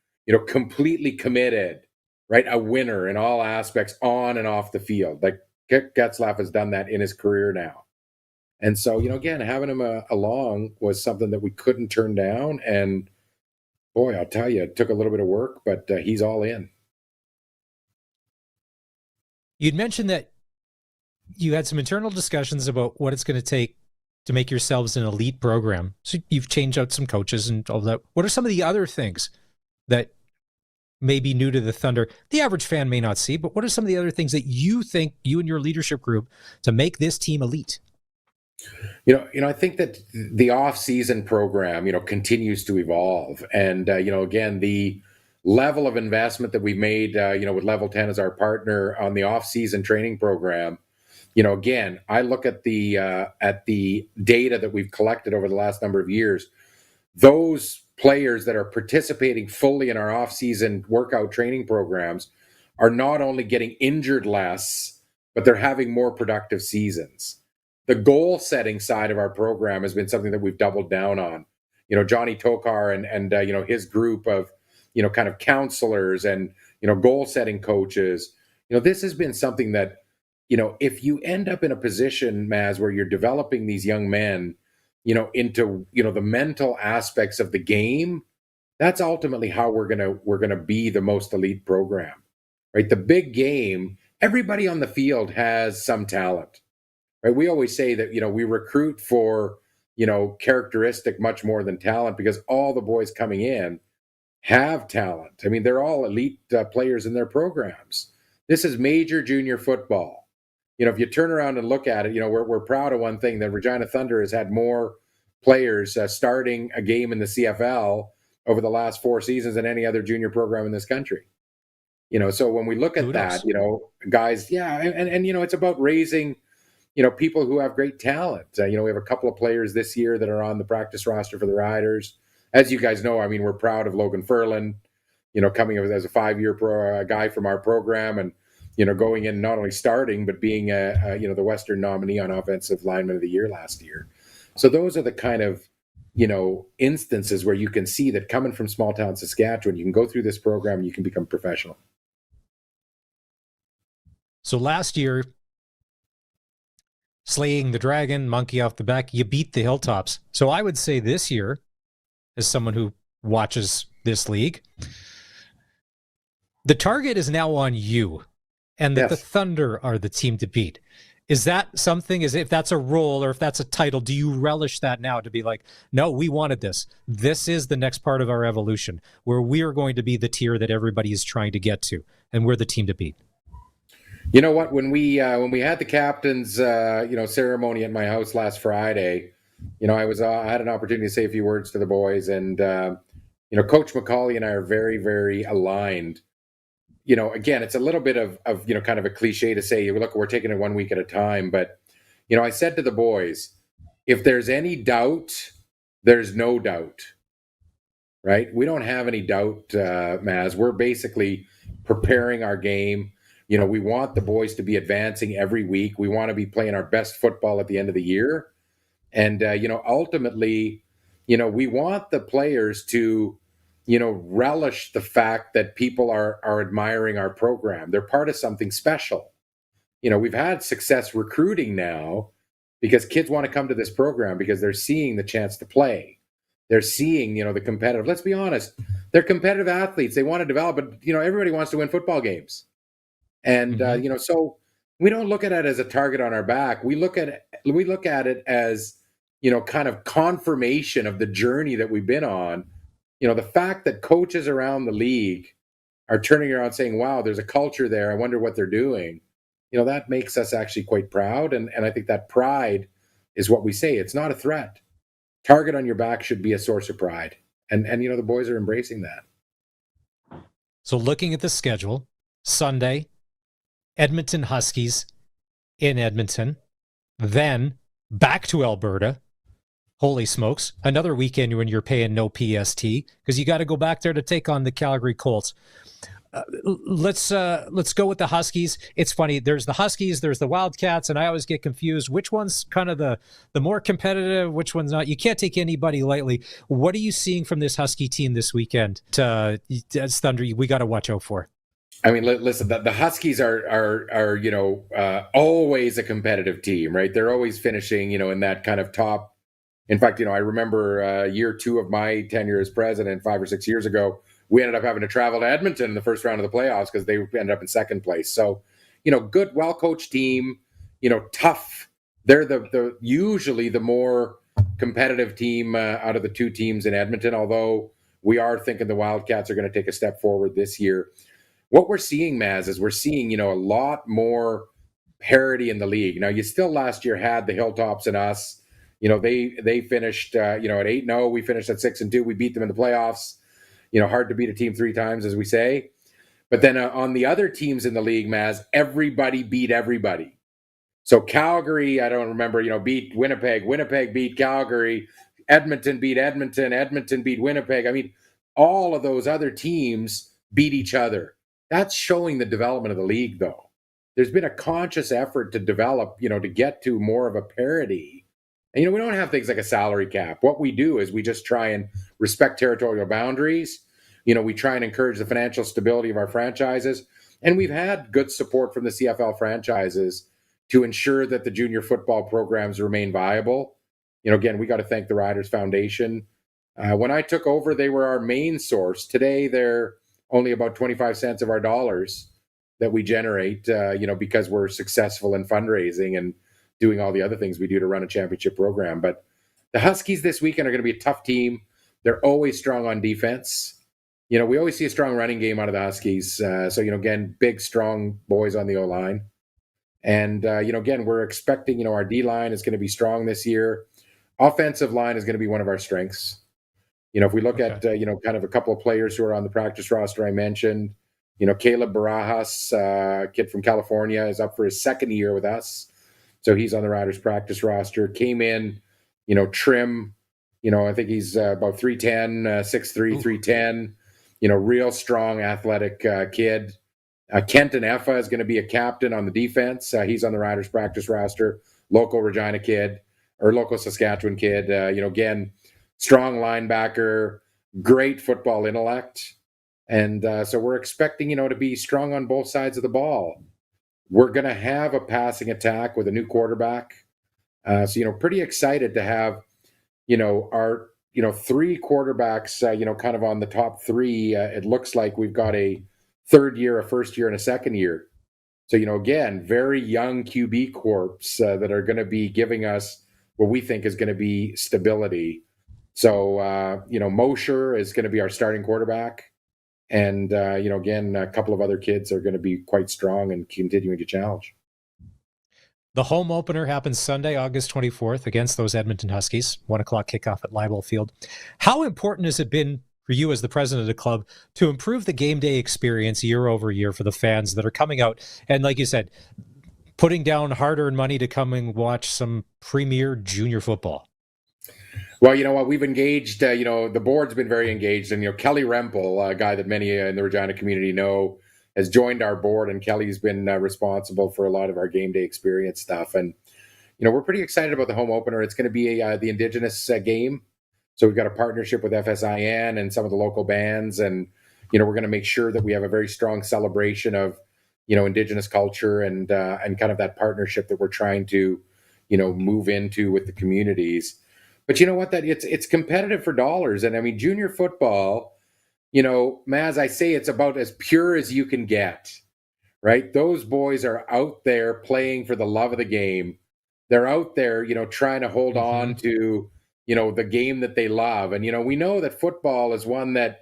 completely committed, right? A winner in all aspects on and off the field. Like Getzlaf has done that in his career now. And so, again, having him along was something that we couldn't turn down. And boy, I'll tell you, it took a little bit of work, but he's all in. You'd mentioned that you had some internal discussions about what it's going to take to make yourselves an elite program. So you've changed out some coaches and all that. What are some of the other things that may be new to the Thunder, the average fan may not see, but what are some of the other things that you think, you and your leadership group, to make this team elite? I think that the off-season program, continues to evolve. And, again, the level of investment that we made, with Level 10 as our partner on the off-season training program, again, I look at the data that we've collected over the last number of years. Those players that are participating fully in our off-season workout training programs are not only getting injured less, but they're having more productive seasons. The goal-setting side of our program has been something that we've doubled down on. Johnny Tokar and his group of, kind of counselors and, goal-setting coaches. This has been something that, if you end up in a position, Maz, where you're developing these young men, into, the mental aspects of the game, that's ultimately how we're gonna be the most elite program, right? The big game, everybody on the field has some talent. Right? We always say that, we recruit for, characteristic much more than talent, because all the boys coming in have talent. I mean, they're all elite players in their programs. This is major junior football. If you turn around and look at it, we're proud of one thing, that Regina Thunder has had more players starting a game in the CFL over the last 4 seasons than any other junior program in this country. So when we look at that, guys, and it's about raising, people who have great talent. We have a couple of players this year that are on the practice roster for the Riders. As you guys know, I mean, we're proud of Logan Ferland, coming as a 5-year guy from our program, and, going in, not only starting, but being the Western nominee on Offensive Lineman of the Year last year. So those are the kind of, instances where you can see that coming from small town Saskatchewan, you can go through this program and you can become professional. So last year, slaying the dragon, monkey off the back, you beat the Hilltops. So I would say this year, as someone who watches this league, the target is now on you, and that the Thunder are the team to beat. Is that something, if that's a role or if that's a title, do you relish that now, to be like, no, we wanted this. This is the next part of our evolution, where we are going to be the tier that everybody is trying to get to, and we're the team to beat? You know what? When we had the captain's ceremony at my house last Friday, I had an opportunity to say a few words to the boys, and Coach McCauley and I are very, very aligned. Again, it's a little bit of kind of a cliche to say, look, we're taking it 1 week at a time, but I said to the boys, if there's any doubt, there's no doubt. Right? We don't have any doubt, Maz. We're basically preparing our game. We want the boys to be advancing every week. We want to be playing our best football at the end of the year. And, ultimately, we want the players to, relish the fact that people are admiring our program. They're part of something special. We've had success recruiting now because kids want to come to this program because they're seeing the chance to play. They're seeing, the competitive, let's be honest, they're competitive athletes. They want to develop, but, everybody wants to win football games. And, so we don't look at it as a target on our back. We look at it as, kind of confirmation of the journey that we've been on. The fact that coaches around the league are turning around saying, wow, there's a culture there. I wonder what they're doing. That makes us actually quite proud. And I think that pride is what we say. It's not a threat. target on your back should be a source of pride. And the boys are embracing that. So looking at the schedule, Sunday, Edmonton Huskies in Edmonton, then back to Alberta. Holy smokes. Another weekend when you're paying no PST because you got to go back there to take on the Calgary Colts. Let's go with the Huskies. It's funny. There's the Huskies, there's the Wildcats, and I always get confused. Which one's kind of the more competitive? Which one's not? You can't take anybody lightly. What are you seeing from this Husky team this weekend? As Thunder, we got to watch out for. I mean, listen. The Huskies are always a competitive team, right? They're always finishing, in that kind of top. In fact, I remember year 2 of my tenure as president 5 or 6 years ago. We ended up having to travel to Edmonton in the first round of the playoffs because they ended up in second place. So, good, well-coached team, tough. They're the usually the more competitive team out of the 2 teams in Edmonton, although we are thinking the Wildcats are going to take a step forward this year. What we're seeing, Maz, is we're seeing, a lot more parity in the league. Now, you still last year had the Hilltops and us. They finished, at 8-0. We finished at 6-2. We beat them in the playoffs. Hard to beat a team 3 times, as we say. But then on the other teams in the league, Maz, everybody beat everybody. So Calgary, I don't remember, beat Winnipeg. Winnipeg beat Calgary. Edmonton beat Edmonton. Edmonton beat Winnipeg. I mean, all of those other teams beat each other. That's showing the development of the league, though. There's been a conscious effort to develop, to get to more of a parity. And, we don't have things like a salary cap. What we do is we just try and respect territorial boundaries. We try and encourage the financial stability of our franchises. And we've had good support from the CFL franchises to ensure that the junior football programs remain viable. Again, we got to thank the Riders Foundation. When I took over, they were our main source. Today, they're only about 25 cents of our dollars that we generate, because we're successful in fundraising and doing all the other things we do to run a championship program. But the Huskies this weekend are going to be a tough team. They're always strong on defense. We always see a strong running game out of the Huskies. Again, big, strong boys on the O-line. And, again, we're expecting, our D-line is going to be strong this year. Offensive line is going to be one of our strengths. If we look at, kind of a couple of players who are on the practice roster I mentioned, Caleb Barajas, kid from California, is up for his 2nd year with us. So he's on the Riders practice roster. Came in, trim. I think he's about 3'10", 6'3", 310. Real strong, athletic kid. Kenton Effa is going to be a captain on the defense. He's on the Riders practice roster. Local Regina kid, or local Saskatchewan kid. Again, strong linebacker, great football intellect. And so we're expecting, to be strong on both sides of the ball. We're going to have a passing attack with a new quarterback. So, pretty excited to have, our, 3 quarterbacks, kind of on the top 3. It looks like we've got a 3rd year, a 1st year, and a 2nd year. So, again, very young QB corps that are going to be giving us what we think is going to be stability. So, Mosher is going to be our starting quarterback. And, again, a couple of other kids are going to be quite strong and continuing to challenge. The home opener happens Sunday, August 24th against those Edmonton Huskies, 1:00 kickoff at Leibel Field. How important has it been for you as the president of the club to improve the game day experience year over year for the fans that are coming out? And like you said, putting down hard-earned money to come and watch some premier junior football. Well, you know what? We've engaged, the board's been very engaged. And, Kelly Rempel, a guy that many in the Regina community know, has joined our board. And Kelly's been responsible for a lot of our game day experience stuff. And, we're pretty excited about the home opener. It's going to be the Indigenous game. So we've got a partnership with FSIN and some of the local bands. And, we're going to make sure that we have a very strong celebration of, Indigenous culture and kind of that partnership that we're trying to, move into with the communities. But you know what? That it's competitive for dollars. And I mean, junior football, Maz, I say it's about as pure as you can get, right? Those boys are out there playing for the love of the game. They're out there, trying to hold on to, the game that they love. And, we know that football is one that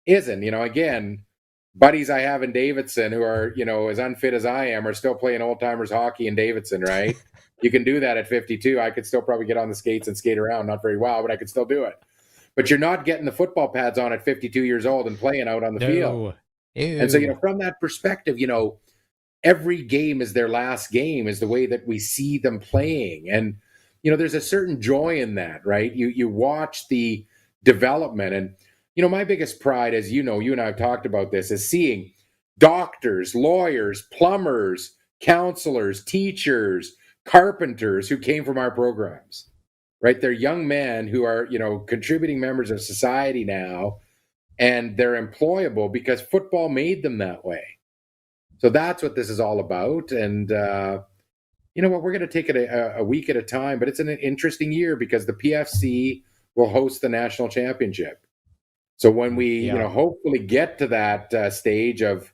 isn't, again, buddies I have in Davidson who are, as unfit as I am, are still playing old timers hockey in Davidson, right? You can do that at 52. I could still probably get on the skates and skate around, not very well, but I could still do it. But you're not getting the football pads on at 52 years old and playing out on the field. Ew. And so, from that perspective, every game is their last game, is the way that we see them playing. And, there's a certain joy in that, right? You watch the development. And, my biggest pride, as you and I have talked about this, is seeing doctors, lawyers, plumbers, counselors, teachers, carpenters who came from our programs. Right? They're young men who are, contributing members of society now, and they're employable because football made them that way. So that's what this is all about. And, you know what, we're going to take it a week at a time, but it's an interesting year because the PFC will host the national championship. So when we, hopefully get to that stage of,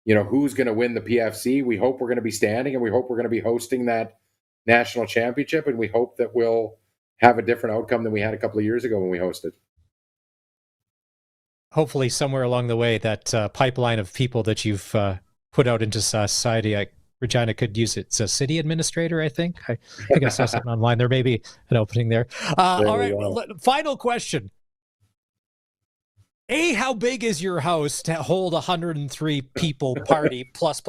who's going to win the PFC, we hope we're going to be standing, and we hope we're going to be hosting that national championship. And we hope that we'll have a different outcome than we had a couple of years ago when we hosted. Hopefully somewhere along the way, that pipeline of people that you've put out into society, Regina could use it. It's a city administrator, I think. I think I saw something online. There may be an opening there. All right, final question. How big is your house to hold 103 people party plus?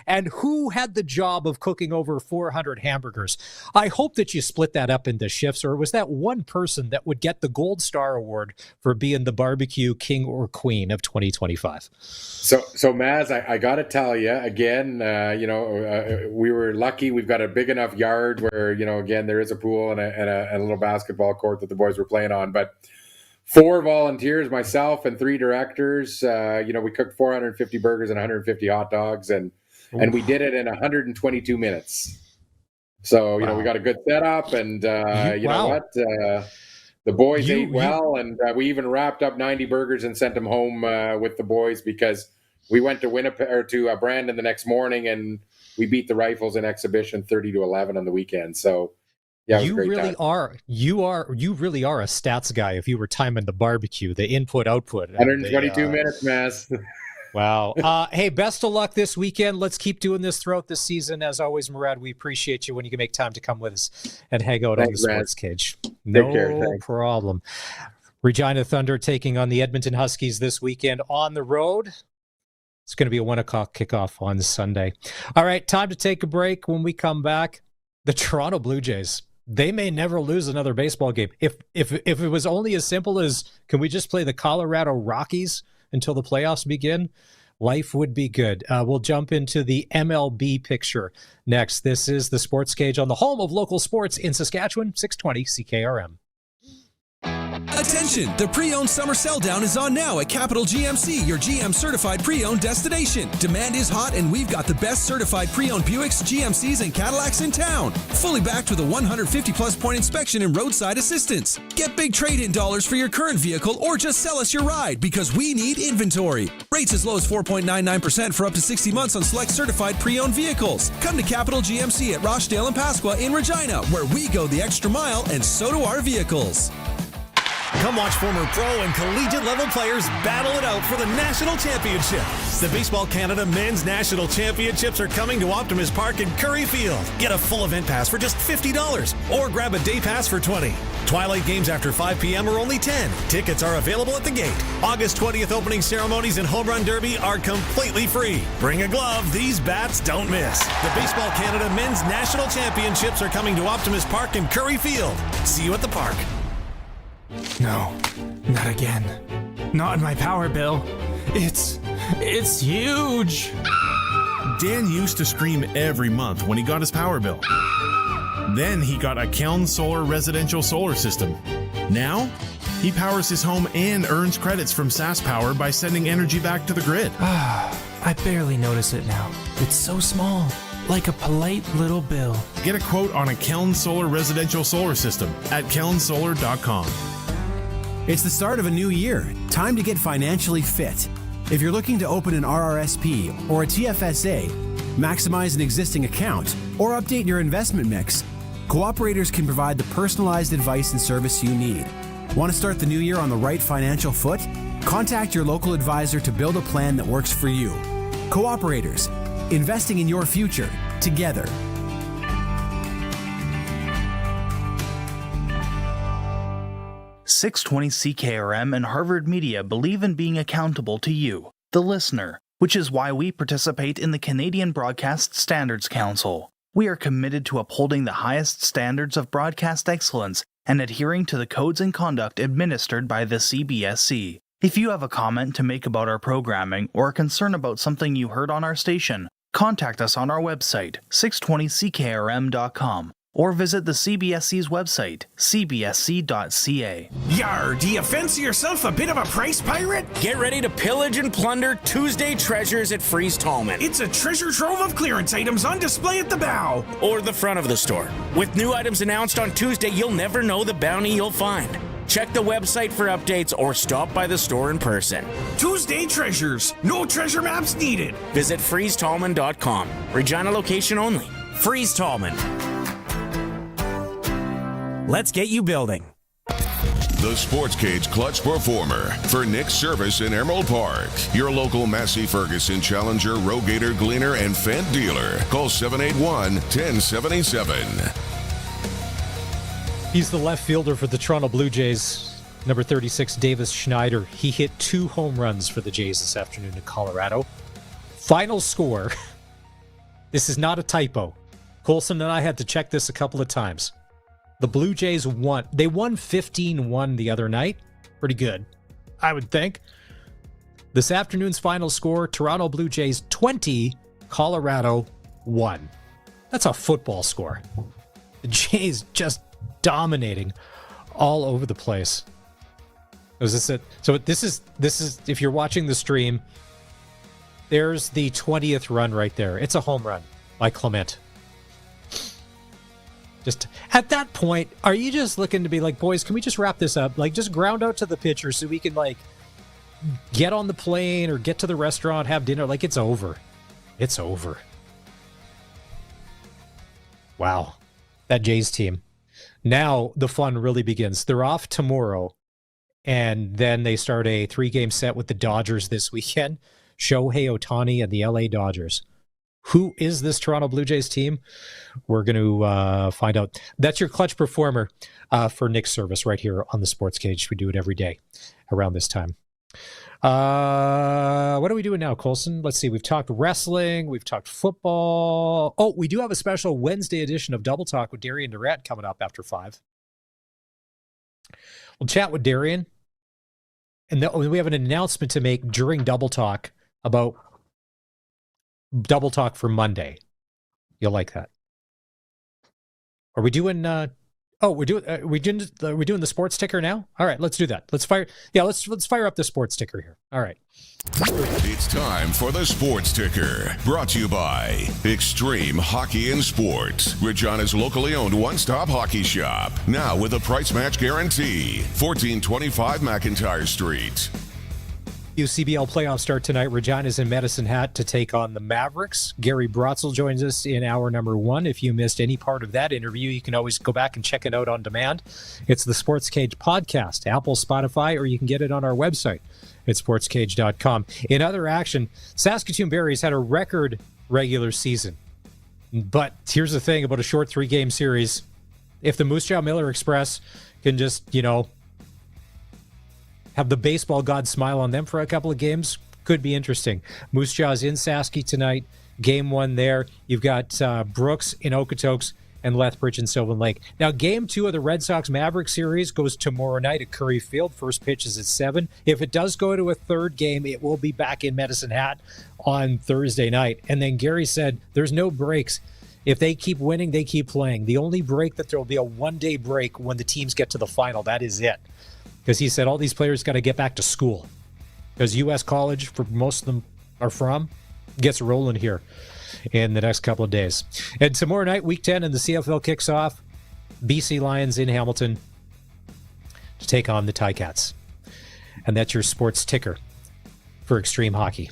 And who had the job of cooking over 400 hamburgers? I hope that you split that up into shifts, or was that one person that would get the Gold Star Award for being the barbecue king or queen of 2025? So Maz, I got to tell you again, we were lucky. We've got a big enough yard where, again, there is a pool and a little basketball court that the boys were playing on, but 4 volunteers, myself and 3 directors. We cooked 450 burgers and 150 hot dogs, and we did it in 122 minutes. So, we got a good setup, and know what? The boys ate well, and we even wrapped up 90 burgers and sent them home with the boys because we went to Winnipeg or to Brandon the next morning, and we beat the Rifles in exhibition 30-11 on the weekend. So. Yeah, you really are a stats guy if you were timing the barbecue, the input-output. 122 minutes, Mass. Wow. Hey, best of luck this weekend. Let's keep doing this throughout the season. As always, Murad, we appreciate you when you can make time to come with us and hang out on the Sportscage. No problem. Regina Thunder taking on the Edmonton Huskies this weekend on the road. It's going to be a 1 o'clock kickoff on Sunday. All right, time to take a break. When we come back, the Toronto Blue Jays. They may never lose another baseball game. If it was only as simple as, can we just play the Colorado Rockies until the playoffs begin? Life would be good. We'll jump into the MLB picture next. This is the Sportscage on the home of local sports in Saskatchewan, 620 CKRM. Attention! The pre-owned summer sell down is on now at Capital GMC, your GM certified pre-owned destination. Demand is hot, and we've got the best certified pre-owned Buicks, GMCs, and Cadillacs in town. Fully backed with a 150-plus point inspection and roadside assistance. Get big trade-in dollars for your current vehicle, or just sell us your ride because we need inventory. Rates as low as 4.99% for up to 60 months on select certified pre-owned vehicles. Come to Capital GMC at Rochdale and Pasqua in Regina, where we go the extra mile, and so do our vehicles. Come watch former pro and collegiate level players battle it out for the national championship. The Baseball Canada Men's National Championships are coming to Optimus Park in Curry Field. Get a full event pass for just $50 or grab a day pass for $20. Twilight games after 5 p.m. are only $10. Tickets are available at the gate. August 20th opening ceremonies and Home Run Derby are completely free. Bring a glove. These bats don't miss. The Baseball Canada Men's National Championships are coming to Optimus Park in Curry Field. See you at the park. No, not again. Not in my power bill. It's huge. Dan used to scream every month when he got his power bill. Then he got a Keln Solar residential solar system. Now, he powers his home and earns credits from SaskPower by sending energy back to the grid. I barely notice it now. It's so small. Like a polite little bill. Get a quote on a Keln Solar residential solar system at kelnsolar.com. It's the start of a new year. Time to get financially fit. If you're looking to open an RRSP or a TFSA, maximize an existing account, or update your investment mix, Cooperators can provide the personalized advice and service you need. Want to start the new year on the right financial foot? Contact your local advisor to build a plan that works for you. Cooperators, investing in your future together. .620 CKRM and Harvard Media believe in being accountable to you, the listener, which is why we participate in the Canadian Broadcast Standards Council. We are committed to upholding the highest standards of broadcast excellence and adhering to the codes and conduct administered by the CBSC. If you have a comment to make about our programming or a concern about something you heard on our station, contact us on our website, 620ckrm.com, or visit the CBSC's website, cbsc.ca. Yar, do you fancy yourself a bit of a price pirate? Get ready to pillage and plunder Tuesday treasures at Freeze Tallman. It's a treasure trove of clearance items on display at the bow. Or the front of the store. With new items announced on Tuesday, you'll never know the bounty you'll find. Check the website for updates or stop by the store in person. Tuesday treasures. No treasure maps needed. Visit freezetallman.com. Regina location only. Freeze Tallman. Let's get you building. The Sportscage Clutch Performer for Nick's Service in Emerald Park. Your local Massey Ferguson Challenger, Rogator, Gleaner, and Fendt dealer. Call 781-1077. He's the left fielder for the Toronto Blue Jays, number 36, Davis Schneider. He hit 2 home runs for the Jays this afternoon in Colorado. Final score. This is not a typo. Colson and I had to check this a couple of times. The Blue Jays won. They won 15-1 the other night. Pretty good, I would think. This afternoon's final score, Toronto Blue Jays 20, Colorado 1. That's a football score. The Jays just dominating all over the place. Is this it? So this is if you're watching the stream, there's the 20th run right there. It's a home run by Clement. Just at that point, are you just looking to be like, boys, can we just wrap this up? Like, just ground out to the pitcher so we can, like, get on the plane or get to the restaurant, have dinner. Like, it's over. It's over. Wow. That Jays team. Now the fun really begins. They're off tomorrow, and then they start a 3-game set with the Dodgers this weekend. Shohei Ohtani and the LA Dodgers. Who is this Toronto Blue Jays team? We're going to find out. That's your Clutch Performer for Nick's Service right here on the Sports Cage. We do it every day around this time. What are we doing now, Colson? Let's see. We've talked wrestling. We've talked football. Oh, we do have a special Wednesday edition of Double Talk with Darian Durant coming up after 5. We'll chat with Darian. And we have an announcement to make during Double Talk about Double Talk for Monday. You'll like that. Are we doing we're doing the sports ticker now? All right, let's do that. Let's fire up the sports ticker here. All right. It's time for the Sports Ticker, brought to you by Extreme Hockey and Sports, Regina's locally owned one-stop hockey shop. Now with a price match guarantee. 1425 McIntyre Street. UCBL playoffs start tonight. Regina's in Medicine Hat to take on the Mavericks. Gary Brotzel joins us in hour number 1. If you missed any part of that interview, you can always go back and check it out on demand. It's the Sports Cage podcast, Apple, Spotify, or you can get it on our website at sportscage.com. In other action, Saskatoon Berries had a record regular season. But here's the thing about a short 3-game series. If the Moose Jaw Miller Express can just, have the baseball god smile on them for a couple of games, could be interesting. Moose Jaw's in Sasky tonight. Game 1 there. You've got Brooks in Okotoks and Lethbridge in Sylvan Lake. Now, Game 2 of the Red Sox-Mavericks series goes tomorrow night at Curry Field. First pitch is at 7. If it does go to a third game, it will be back in Medicine Hat on Thursday night. And then Gary said there's no breaks. If they keep winning, they keep playing. The only break that there will be a one-day break when the teams get to the final. That is it. Because he said all these players got to get back to school. Because U.S. College, for most of them are from, gets rolling here in the next couple of days. And tomorrow night, Week 10, and the CFL kicks off. BC Lions in Hamilton to take on the Ticats. And that's your sports ticker for Extreme Hockey.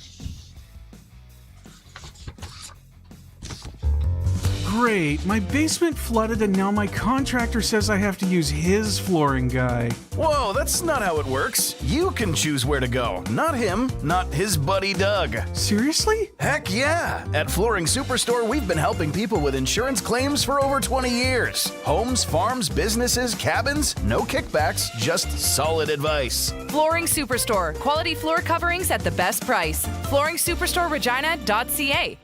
great. My basement flooded and now my contractor says I have to use his flooring guy. Whoa, that's not how it works. You can choose where to go, not him, not his buddy Doug. Seriously? Heck yeah! At Flooring Superstore, we've been helping people with insurance claims for over 20 years. Homes, farms, businesses, cabins, no kickbacks, just solid advice. Flooring Superstore. Quality floor coverings at the best price. FlooringSuperstoreRegina.ca.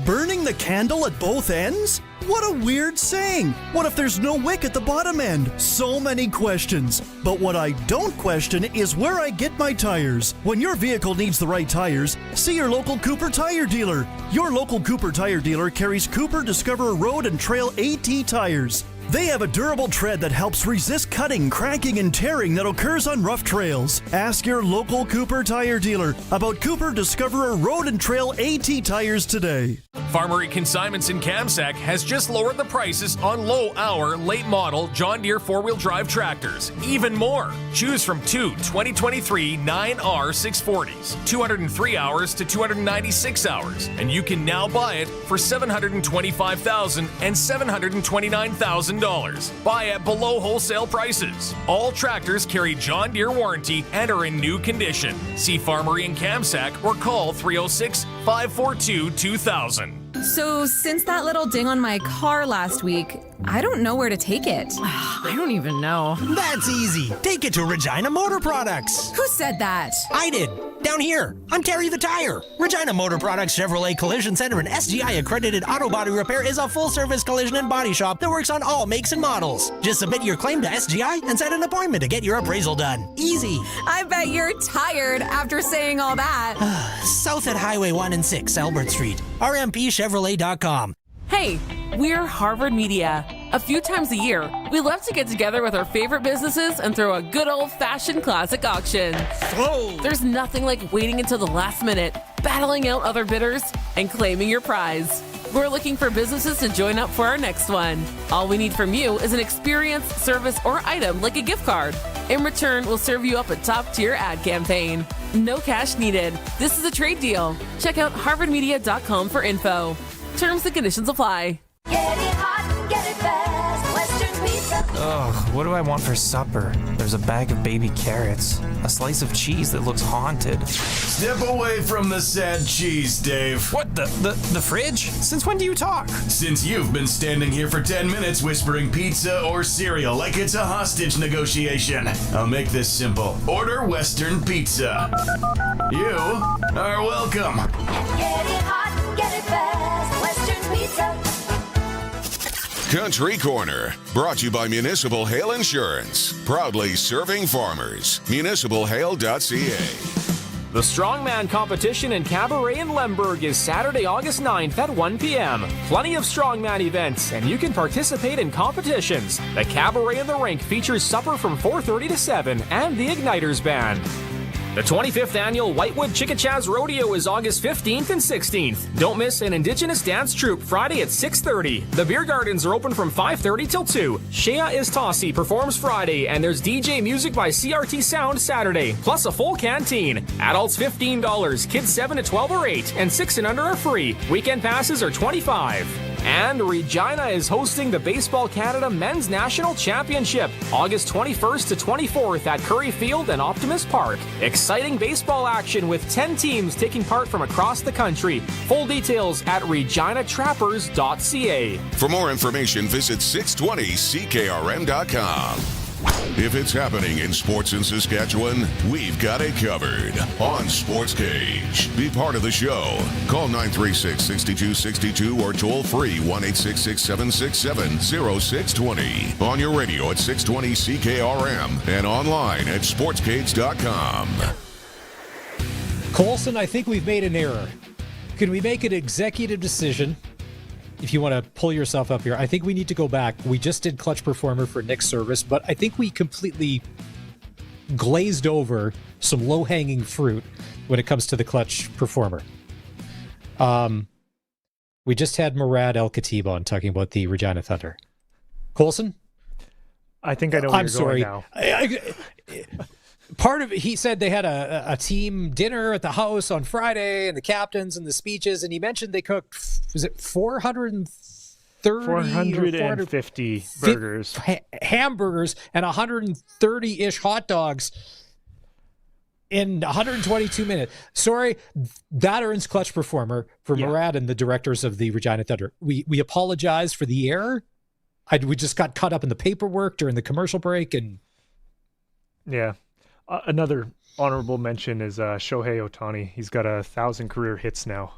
Burning the candle at both ends? What a weird saying! What if there's no wick at the bottom end? So many questions. But what I don't question is where I get my tires. When your vehicle needs the right tires, see your local Cooper tire dealer. Your local Cooper tire dealer carries Cooper Discoverer Road and Trail AT tires. They have a durable tread that helps resist cutting, cracking, and tearing that occurs on rough trails. Ask your local Cooper tire dealer about Cooper Discoverer Road and Trail AT tires today. Farmery Consignments in Kamsack has just lowered the prices on low-hour, late-model John Deere four-wheel drive tractors. Even more. Choose from two 2023 9R 640s, 203 hours to 296 hours, and you can now buy it for $725,000 and $729,000. Buy at below wholesale prices. All tractors carry John Deere warranty and are in new condition. See Farmery in Kamsack or call 306-542-2000. So, since that little ding on my car last week, I don't know where to take it. I don't even know. That's easy. Take it to Regina Motor Products. Who said that? I did. Down here. I'm Terry the Tire. Regina Motor Products Chevrolet Collision Center and SGI accredited auto body repair is a full-service collision and body shop that works on all makes and models. Just submit your claim to SGI and set an appointment to get your appraisal done. Easy. I bet you're tired after saying all that. South at Highway 1 and 6, Albert Street. RMPChevrolet.com. Hey, we're Harvard Media. A few times a year, we love to get together with our favorite businesses and throw a good old-fashioned classic auction. There's nothing like waiting until the last minute, battling out other bidders, and claiming your prize. We're looking for businesses to join up for our next one. All we need from you is an experience, service, or item like a gift card. In return, we'll serve you up a top-tier ad campaign. No cash needed. This is a trade deal. Check out harvardmedia.com for info. Terms and conditions apply. Get it hot, get it fast. Western Pizza. Ugh, what do I want for supper? There's a bag of baby carrots, a slice of cheese that looks haunted. Step away from the sad cheese, Dave. What, the fridge? Since when do you talk? Since you've been standing here for 10 minutes whispering pizza or cereal like it's a hostage negotiation. I'll make this simple. Order Western Pizza. You are welcome. Get it hot, get it fast. Western Pizza. Country Corner, brought to you by Municipal Hail Insurance. Proudly serving farmers. MunicipalHail.ca. The Strongman competition in Cabaret in Lemberg is Saturday, August 9th at 1 p.m. Plenty of Strongman events, and you can participate in competitions. The Cabaret in the Rink features supper from 4:30 to 7 and the Igniters Band. The 25th annual Whitewood Chickachaz Rodeo is August 15th and 16th. Don't miss an Indigenous dance troupe Friday at 6:30. The beer gardens are open from 5:30 till 2. Shea is Tossie performs Friday, and there's DJ music by CRT Sound Saturday, plus a full canteen. Adults $15, kids 7 to 12 are 8, and 6 and under are free. Weekend passes are $25. And Regina is hosting the Baseball Canada Men's National Championship, August 21st to 24th at Curry Field and Optimus Park. Exciting baseball action with 10 teams taking part from across the country. Full details at reginatrappers.ca. For more information, visit 620ckrm.com. If it's happening in sports in Saskatchewan, we've got it covered on Sportscage. Be part of the show. Call 936-6262 or toll free 1-866-767-0620. On your radio at 620 CKRM and online at sportscage.com. Colson, I think we've made an error. Can we make an executive decision? If you want to pull yourself up here, I think we need to go back. We just did Clutch Performer for Nick's service, but I think we completely glazed over some low-hanging fruit when it comes to the Clutch Performer. We just had Murad El-Khatib on talking about the Regina Thunder. Colson? I think I know where you're sorry. going now. Part of it, he said they had a team dinner at the house on Friday, and the captains and the speeches, and he mentioned they cooked, was it 450 burgers, hamburgers, and 130-ish hot dogs in 122 minutes. Sorry, that earns clutch performer for Murad and the directors of the Regina Thunder. We apologize for the error. We just got caught up in the paperwork during the commercial break, and another honorable mention is Shohei Ohtani. He's got 1,000 career hits now.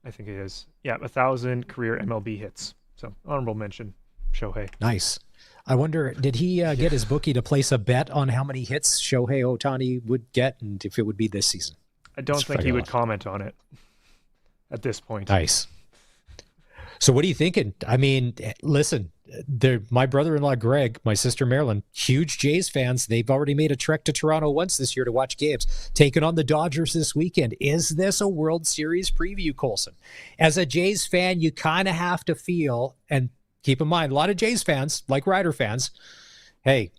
I think it is. Yeah, 1,000 career MLB hits. So honorable mention, Shohei. Nice. I wonder, did he get his bookie to place a bet on how many hits Shohei Ohtani would get and if it would be this season? I don't think he would comment on it at this point. Nice. So what are you thinking? I mean, listen, my brother-in-law, Greg, my sister, Marilyn, huge Jays fans. They've already made a trek to Toronto once this year to watch games. Taking on the Dodgers this weekend. Is this a World Series preview, Colson? As a Jays fan, you kind of have to feel, and keep in mind, a lot of Jays fans, like Rider fans, hey,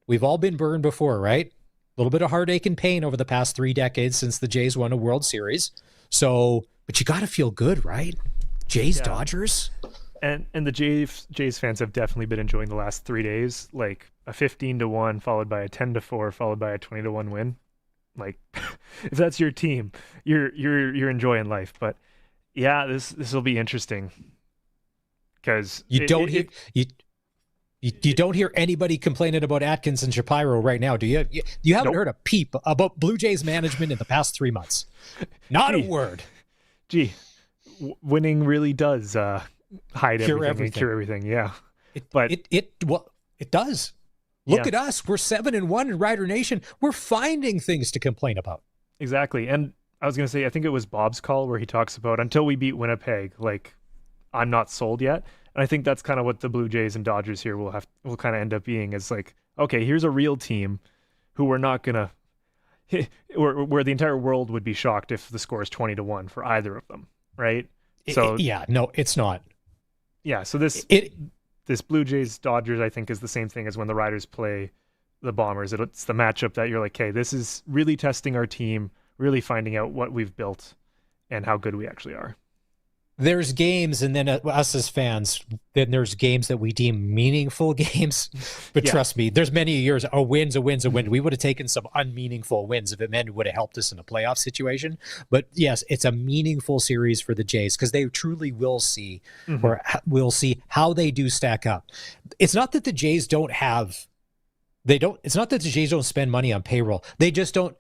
we've all been burned before, right? A little bit of heartache and pain over the past 3 decades since the Jays won a World Series. So, but you got to feel good, right? Jays, Dodgers. And the Jays fans have definitely been enjoying the last 3 days, like a 15-1 followed by a 10-4 followed by a 20-1 win. Like, if that's your team, you're enjoying life. But yeah, this will be interesting because you don't hear anybody complaining about Atkins and Shapiro right now, do you? You haven't heard a peep about Blue Jays management in the past 3 months. Not a word. Winning really does hide everything and cure everything. Yeah, it does. Look at us. We're 7-1 in Rider Nation. We're finding things to complain about. Exactly. And I was going to say, I think it was Bob's call where he talks about until we beat Winnipeg, like I'm not sold yet. And I think that's kind of what the Blue Jays and Dodgers here will kind of end up being. Is like, okay, here's a real team who we're not gonna, where the entire world would be shocked if the score is 20-1 for either of them. Right. So no, it's not. Yeah. So this Blue Jays Dodgers, I think, is the same thing as when the Riders play the Bombers. It's the matchup that you're like, hey, this is really testing our team, really finding out what we've built and how good we actually are. There's games, and then us as fans, then there's games that we deem meaningful games. But trust me, there's many years, a win's a win's a win. We would have taken some unmeaningful wins if it meant it would have helped us in a playoff situation. But yes, it's a meaningful series for the Jays because they truly will see, or we'll see how they do stack up. It's not that the Jays don't have. It's not that the Jays don't spend money on payroll. They just don't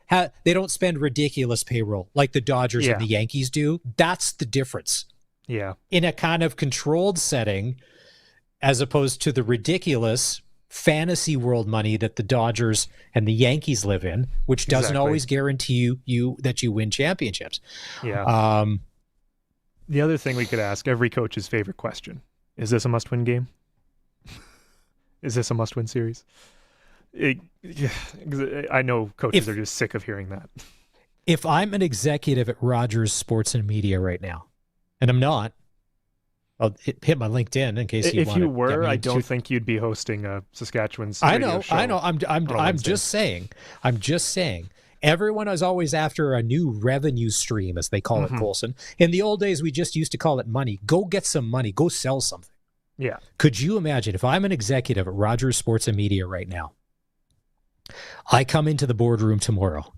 spend ridiculous payroll like the Dodgers and the Yankees do. That's the difference. Yeah. In a kind of controlled setting, as opposed to the ridiculous fantasy world money that the Dodgers and the Yankees live in, which doesn't always guarantee you that you win championships. Yeah. The other thing we could ask every coach's favorite question: is this a must-win game? Is this a must-win series? I know coaches are just sick of hearing that. If I'm an executive at Rogers Sports and Media right now, and I'm not, I'll hit my LinkedIn in case you want to. If you were, I don't think you'd be hosting a Saskatchewan's radio show. I know. I'm just saying. Everyone is always after a new revenue stream, as they call it, Colson. In the old days, we just used to call it money. Go get some money. Go sell something. Yeah. Could you imagine if I'm an executive at Rogers Sports and Media right now? I come into the boardroom tomorrow.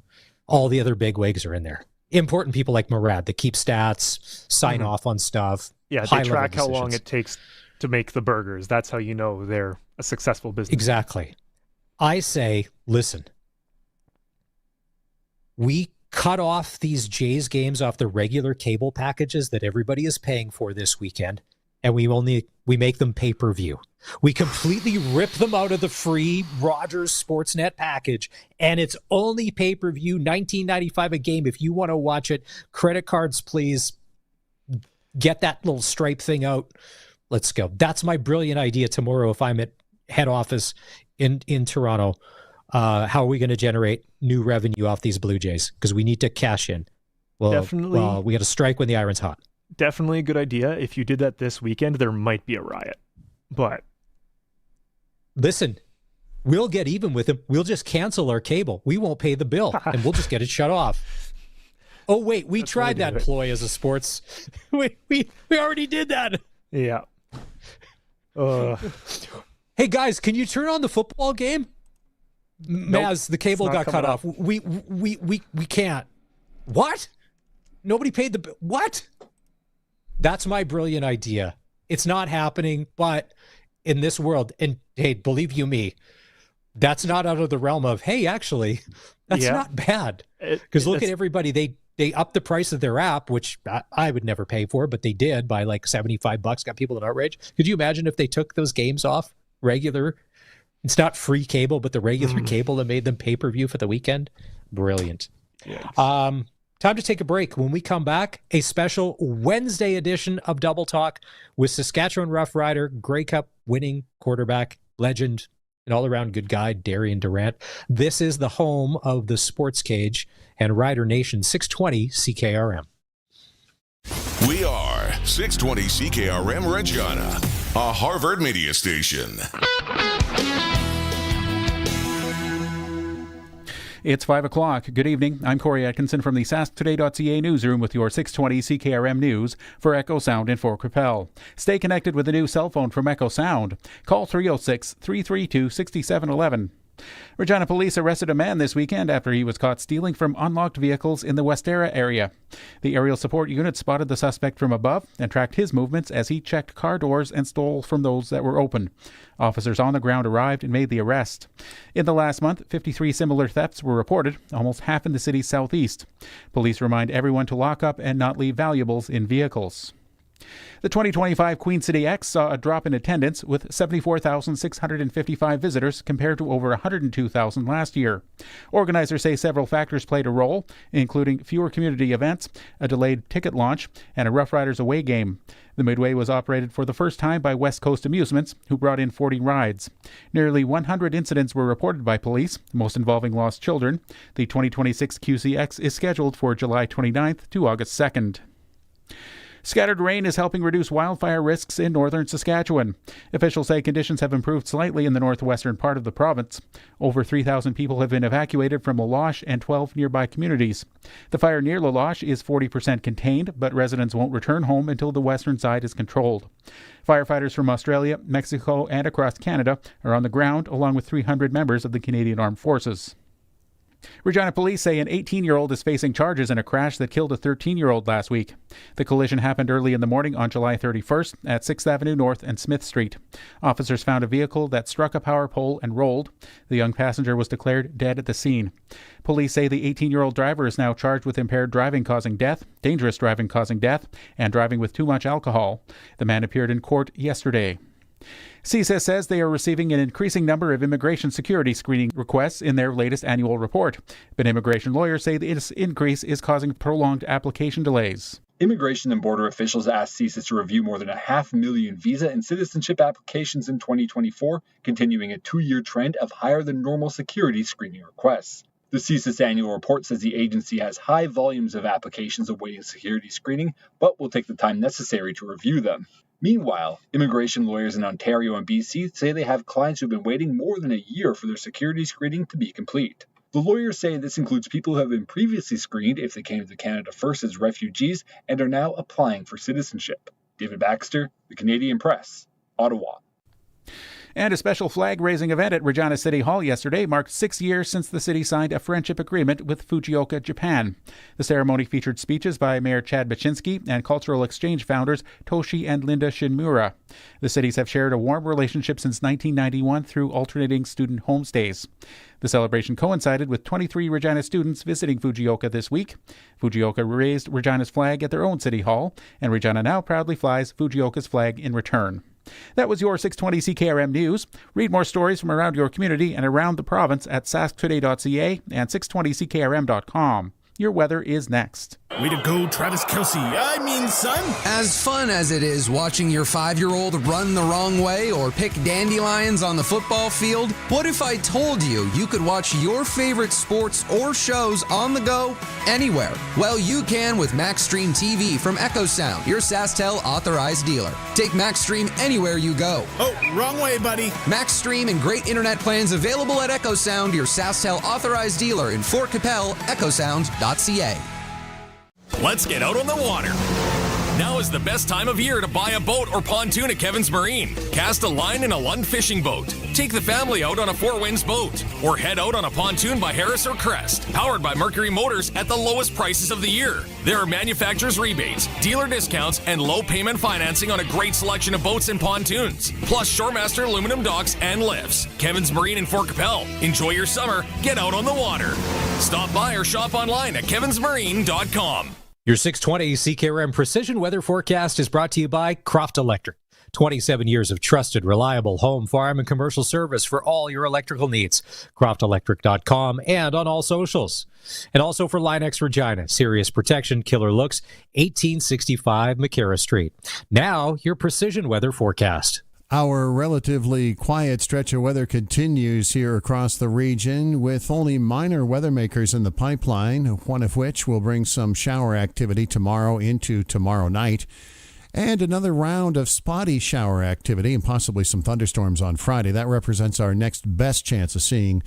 All the other bigwigs are in there. Important people like Murad that keep stats, sign off on stuff. Yeah, they track how long it takes to make the burgers. That's how you know they're a successful business. Exactly. I say, listen, we cut off these Jays games off the regular cable packages that everybody is paying for this weekend, and we make them pay-per-view. We completely rip them out of the free Rogers Sportsnet package, and it's only pay-per-view, $19.95 a game. If you want to watch it, credit cards, please. Get that little stripe thing out. Let's go. That's my brilliant idea tomorrow if I'm at head office in Toronto. How are we going to generate new revenue off these Blue Jays? Because we need to cash in. Well, definitely. Well, we got to strike when the iron's hot. Definitely a good idea. If you did that this weekend, there might be a riot. But listen, We'll get even with them. We'll just cancel our cable. We won't pay the bill, and we'll just get it shut off. Oh, wait, we tried that ploy as a sports. We already did that. Yeah. Hey, guys, can you turn on the football game? Nope, Maz, the cable got cut off. We can't. What? Nobody paid the bill. What? That's my brilliant idea. It's not happening, but in this world, and hey, believe you me, that's not out of the realm of, hey, actually, that's not bad. Because look at everybody. They upped the price of their app, which I would never pay for, but they did by like $75, got people in outrage. Could you imagine if they took those games off regular? It's not free cable, but the regular cable that made them pay-per-view for the weekend. Brilliant. Time to take a break. When we come back, a special Wednesday edition of Double Talk with Saskatchewan Roughrider, Grey Cup winning quarterback, legend, and all-around good guy, Darian Durant. This is the home of the Sportscage and Rider Nation 620 CKRM. We are 620 CKRM Regina, a Harvard media station. It's 5 o'clock. Good evening. I'm Corey Atkinson from the SaskToday.ca newsroom with your 620 CKRM news for Echo Sound in Fort Qu'Appelle. Stay connected with the new cell phone from Echo Sound. Call 306-332-6711. Regina police arrested a man this weekend after he was caught stealing from unlocked vehicles in the Westera area. The aerial support unit spotted the suspect from above and tracked his movements as he checked car doors and stole from those that were open. Officers on the ground arrived and made the arrest. In the last month, 53 similar thefts were reported, almost half in the city's southeast. Police remind everyone to lock up and not leave valuables in vehicles. The 2025 Queen City X saw a drop in attendance with 74,655 visitors compared to over 102,000 last year. Organizers say several factors played a role, including fewer community events, a delayed ticket launch, and a Roughriders away game. The Midway was operated for the first time by West Coast Amusements, who brought in 40 rides. Nearly 100 incidents were reported by police, most involving lost children. The 2026 QCX is scheduled for July 29th to August 2nd. Scattered rain is helping reduce wildfire risks in northern Saskatchewan. Officials say conditions have improved slightly in the northwestern part of the province. Over 3,000 people have been evacuated from Laloche and 12 nearby communities. The fire near Laloche is 40% contained, but residents won't return home until the western side is controlled. Firefighters from Australia, Mexico, and across Canada are on the ground, along with 300 members of the Canadian Armed Forces. Regina police say an 18-year-old is facing charges in a crash that killed a 13-year-old last week. The collision happened early in the morning on July 31st at 6th Avenue North and Smith Street. Officers found a vehicle that struck a power pole and rolled. The young passenger was declared dead at the scene. Police say the 18-year-old driver is now charged with impaired driving causing death, dangerous driving causing death, and driving with too much alcohol. The man appeared in court yesterday. CSIS says they are receiving an increasing number of immigration security screening requests in their latest annual report. But immigration lawyers say this increase is causing prolonged application delays. Immigration and border officials asked CSIS to review more than 500,000 visa and citizenship applications in 2024, continuing a 2-year trend of higher than normal security screening requests. The CSIS annual report says the agency has high volumes of applications awaiting security screening, but will take the time necessary to review them. Meanwhile, immigration lawyers in Ontario and BC say they have clients who have been waiting more than a year for their security screening to be complete. The lawyers say this includes people who have been previously screened if they came to Canada first as refugees and are now applying for citizenship. David Baxter, The Canadian Press, Ottawa. And a special flag-raising event at Regina City Hall yesterday marked 6 years since the city signed a friendship agreement with Fujioka, Japan. The ceremony featured speeches by Mayor Chad Baczynski and cultural exchange founders Toshi and Linda Shinmura. The cities have shared a warm relationship since 1991 through alternating student homestays. The celebration coincided with 23 Regina students visiting Fujioka this week. Fujioka raised Regina's flag at their own city hall, and Regina now proudly flies Fujioka's flag in return. That was your 620 CKRM News. Read more stories from around your community and around the province at sasktoday.ca and 620ckrm.com. Your weather is next. Way to go, Travis Kelce. Son. As fun as it is watching your 5-year-old run the wrong way or pick dandelions on the football field, what if I told you you could watch your favorite sports or shows on the go anywhere? Well, you can with MaxStream TV from EchoSound, your SaskTel authorized dealer. Take MaxStream anywhere you go. Oh, wrong way, buddy. MaxStream and great internet plans available at EchoSound, your SaskTel authorized dealer in Fort Capel, echosound.ca. Let's get out on the water. Now is the best time of year to buy a boat or pontoon at Kevin's Marine. Cast a line in a Lund fishing boat. Take the family out on a Four Winds boat. Or head out on a pontoon by Harris or Crest. Powered by Mercury Motors at the lowest prices of the year. There are manufacturer's rebates, dealer discounts, and low payment financing on a great selection of boats and pontoons. Plus Shoremaster aluminum docks and lifts. Kevin's Marine in Fort Capel. Enjoy your summer. Get out on the water. Stop by or shop online at kevinsmarine.com. Your 620 CKRM Precision Weather Forecast is brought to you by Croft Electric. 27 years of trusted, reliable home, farm, and commercial service for all your electrical needs. CroftElectric.com and on all socials. And also for Line-X Regina, Serious Protection, Killer Looks, 1865 McCarra Street. Now, your Precision Weather Forecast. Our relatively quiet stretch of weather continues here across the region with only minor weather makers in the pipeline, one of which will bring some shower activity tomorrow into tomorrow night, and another round of spotty shower activity and possibly some thunderstorms on Friday. That represents our next best chance of seeing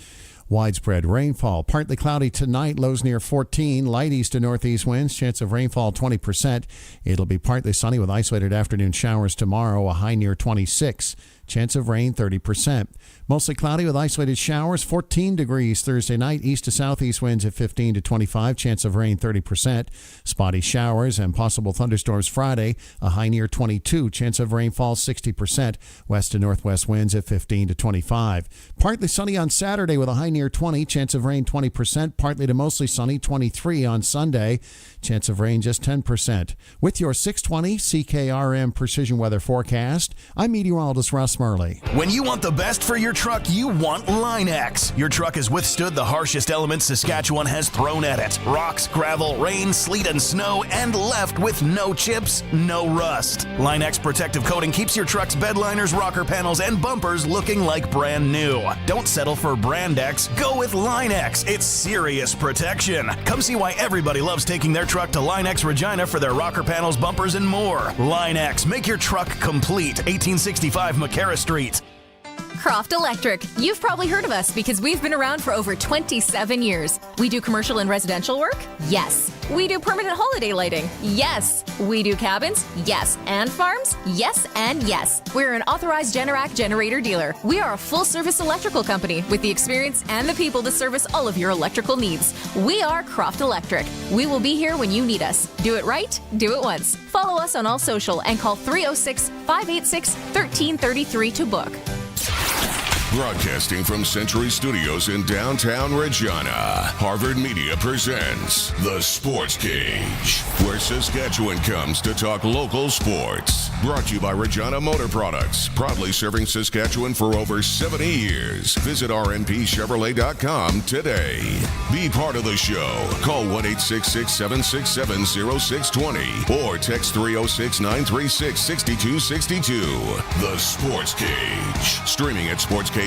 widespread rainfall. Partly cloudy tonight, lows near 14, light east to northeast winds, chance of rainfall 20%. It'll be partly sunny with isolated afternoon showers tomorrow, a high near 26. Chance of rain 30%. Mostly cloudy with isolated showers, 14 degrees Thursday night, east to southeast winds at 15 to 25, chance of rain 30%. Spotty showers and possible thunderstorms Friday, a high near 22, chance of rainfall 60%, west to northwest winds at 15 to 25. Partly sunny on Saturday with a high near 20, chance of rain 20%, partly to mostly sunny 23 on Sunday, chance of rain just 10%. With your 620 CKRM Precision Weather Forecast, I'm meteorologist Russ Murley. When you want the best for your truck, you want Line-X. Your truck has withstood the harshest elements Saskatchewan has thrown at it. Rocks, gravel, rain, sleet, and snow, and left with no chips, no rust. Line-X protective coating keeps your truck's bed liners, rocker panels, and bumpers looking like brand new. Don't settle for Brand X. Go with Line-X. It's serious protection. Come see why everybody loves taking their truck to Line-X Regina for their rocker panels, bumpers, and more. Line-X. Make your truck complete. 1865 McCarra Street. Croft Electric. You've probably heard of us because we've been around for over 27 years. We do commercial and residential work? Yes. We do permanent holiday lighting? Yes. We do cabins? Yes. And farms? Yes and yes. We're an authorized Generac generator dealer. We are a full-service electrical company with the experience and the people to service all of your electrical needs. We are Croft Electric. We will be here when you need us. Do it right, do it once. Follow us on all social and call 306-586-1333 to book. Broadcasting from Century Studios in downtown Regina, Harvard Media presents The Sportscage, where Saskatchewan comes to talk local sports. Brought to you by Regina Motor Products, proudly serving Saskatchewan for over 70 years. Visit rnpchevrolet.com today. Be part of the show. Call 1-866-767-0620 or text 306-936-6262. The Sportscage. Streaming at sportscage.com,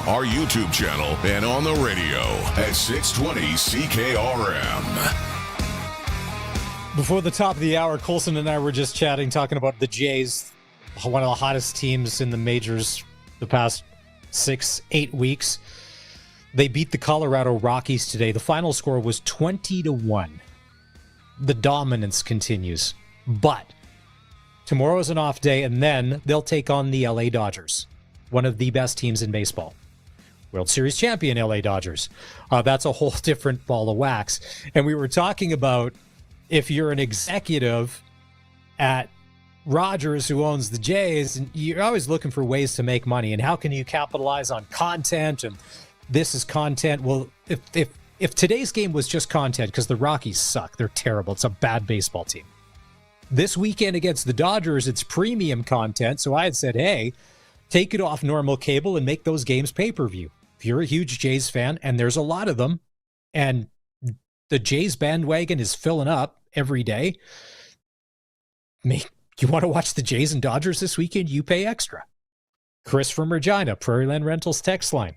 our YouTube channel, and on the radio at 620 CKRM. Before the top of the hour, Colson and I were just chatting, talking about the Jays, one of the hottest teams in the majors the past 6-8 weeks. They beat the Colorado Rockies today. The final score was 20-1. The dominance continues. But tomorrow is an off day, and then they'll take on the LA Dodgers, one of the best teams in baseball. World Series champion LA Dodgers. That's a whole different ball of wax. And we were talking about if you're an executive at Rogers who owns the Jays, and you're always looking for ways to make money. And how can you capitalize on content? And this is content. Well, if today's game was just content, because the Rockies suck, they're terrible. It's a bad baseball team. This weekend against the Dodgers, it's premium content. So I had said, hey, take it off normal cable and make those games pay-per-view. If you're a huge Jays fan, and there's a lot of them, and The Jays bandwagon is filling up every day. You want to watch the Jays and Dodgers this weekend? You pay extra. Chris from Regina, Prairie Land Rentals text line.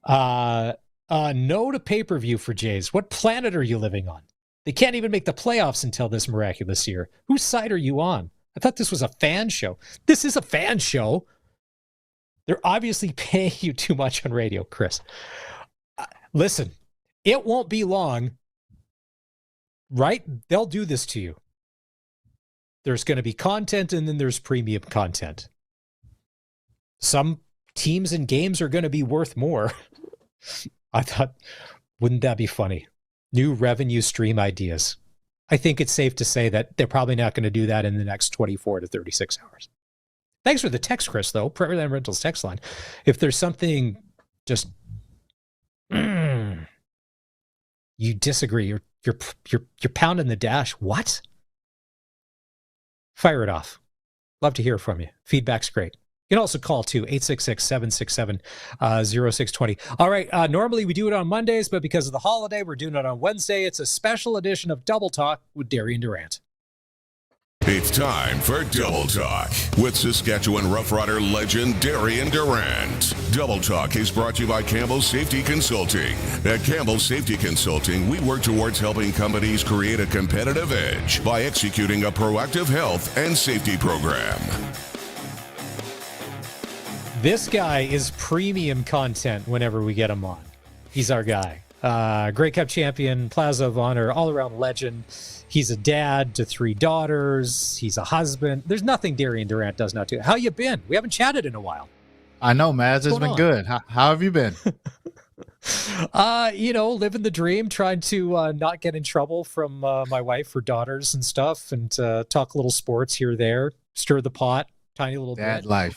No to pay-per-view for Jays. What planet are you living on? They can't even make the playoffs until this miraculous year. Whose side are you on? I thought this was a fan show. This is a fan show. They're obviously paying you too much on radio, Chris. Listen, it won't be long, right? They'll do this to you. There's going to be content, and then there's premium content. Some teams and games are going to be worth more. I thought, wouldn't that be funny? New revenue stream ideas. I think it's safe to say that they're probably not going to do that in the next 24 to 36 hours. Thanks for the text, Chris, though. Prairie Land Rentals text line. If there's something just you disagree, you're pounding the dash. What? Fire it off. Love to hear from you. Feedback's great. You can also call too, 866-767-0620. All right, normally we do it on Mondays, but because of the holiday, we're doing it on Wednesday. It's a special edition of Double Talk with Darian Durant. It's time for Double Talk with Saskatchewan Roughrider legend Darian Durant. Double Talk is brought to you by Campbell Safety Consulting. At Campbell Safety Consulting, we work towards helping companies create a competitive edge by executing a proactive health and safety program. This guy is premium content whenever we get him on. He's our guy. Grey Cup champion, Plaza of Honor, all-around legend. He's a dad to 3 daughters. He's a husband. There's nothing Darian Durant does not do. How you been? We haven't chatted in a while. I know, Maz. It's been good. How have you been? Living the dream, trying to not get in trouble from my wife or daughters and stuff, and talk a little sports here or there, stir the pot. Tiny little Dad bit. Life.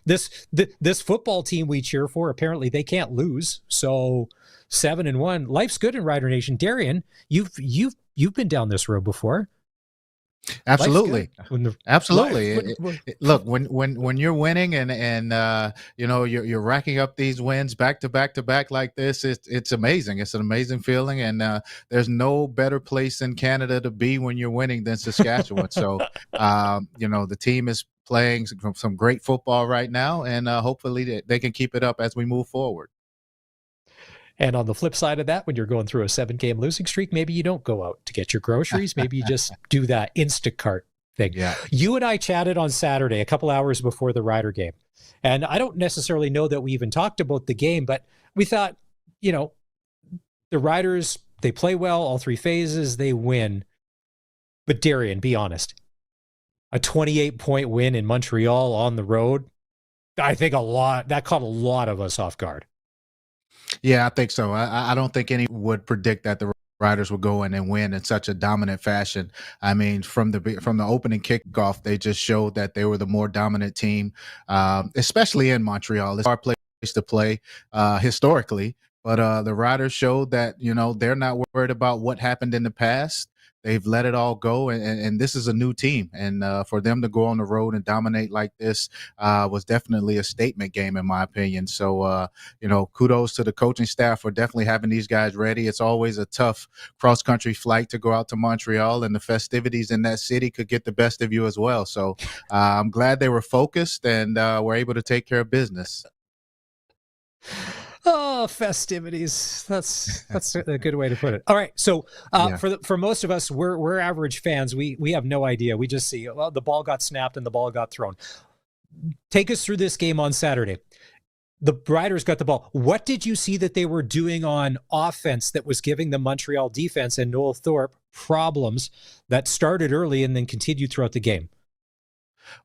This football team we cheer for, apparently they can't lose. So 7-1. Life's good in Rider Nation. Darian, you've been down this road before. Absolutely. Absolutely. Look, when when you're winning and you're racking up these wins back to back like this, it's amazing. It's an amazing feeling, and there's no better place in Canada to be when you're winning than Saskatchewan. So the team is playing some great football right now, and hopefully they can keep it up as we move forward. And on the flip side of that, when you're going through a 7-game losing streak, maybe you don't go out to get your groceries. Maybe you just do that Instacart thing. Yeah. You and I chatted on Saturday, a couple hours before the Rider game. And I don't necessarily know that we even talked about the game, but we thought, the Riders, they play well, all 3 phases, they win. But Darian, be honest. A 28-point win in Montreal on the road, I think that caught a lot of us off guard. Yeah, I think so. I don't think anyone would predict that the Riders would go in and win in such a dominant fashion. I mean, from the opening kickoff, they just showed that they were the more dominant team, especially in Montreal. It's our place to play historically, but the Riders showed that they're not worried about what happened in the past. They've let it all go, and this is a new team. And for them to go on the road and dominate like this was definitely a statement game, in my opinion. So, kudos to the coaching staff for definitely having these guys ready. It's always a tough cross-country flight to go out to Montreal, and the festivities in that city could get the best of you as well. So I'm glad they were focused and were able to take care of business. Oh, festivities. That's a good way to put it. All right. So for most of us, we're average fans. We have no idea. We just see, the ball got snapped and the ball got thrown. Take us through this game on Saturday. The Riders got the ball. What did you see that they were doing on offense that was giving the Montreal defense and Noel Thorpe problems that started early and then continued throughout the game?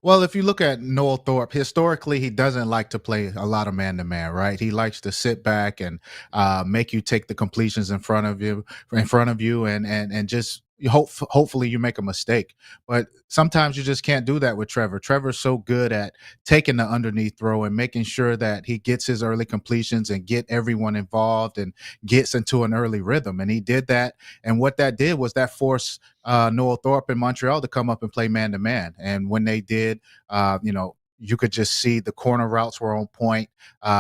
Well, if you look at Noel Thorpe, historically, he doesn't like to play a lot of man-to-man, right? He likes to sit back and make you take the completions in front of you, and just hopefully you make a mistake. But sometimes you just can't do that with Trevor. Trevor's so good at taking the underneath throw and making sure that he gets his early completions and get everyone involved and gets into an early rhythm. And he did that. And what that did was that forced Noel Thorpe in Montreal to come up and play man-to-man. And when they did, You could just see the corner routes were on point.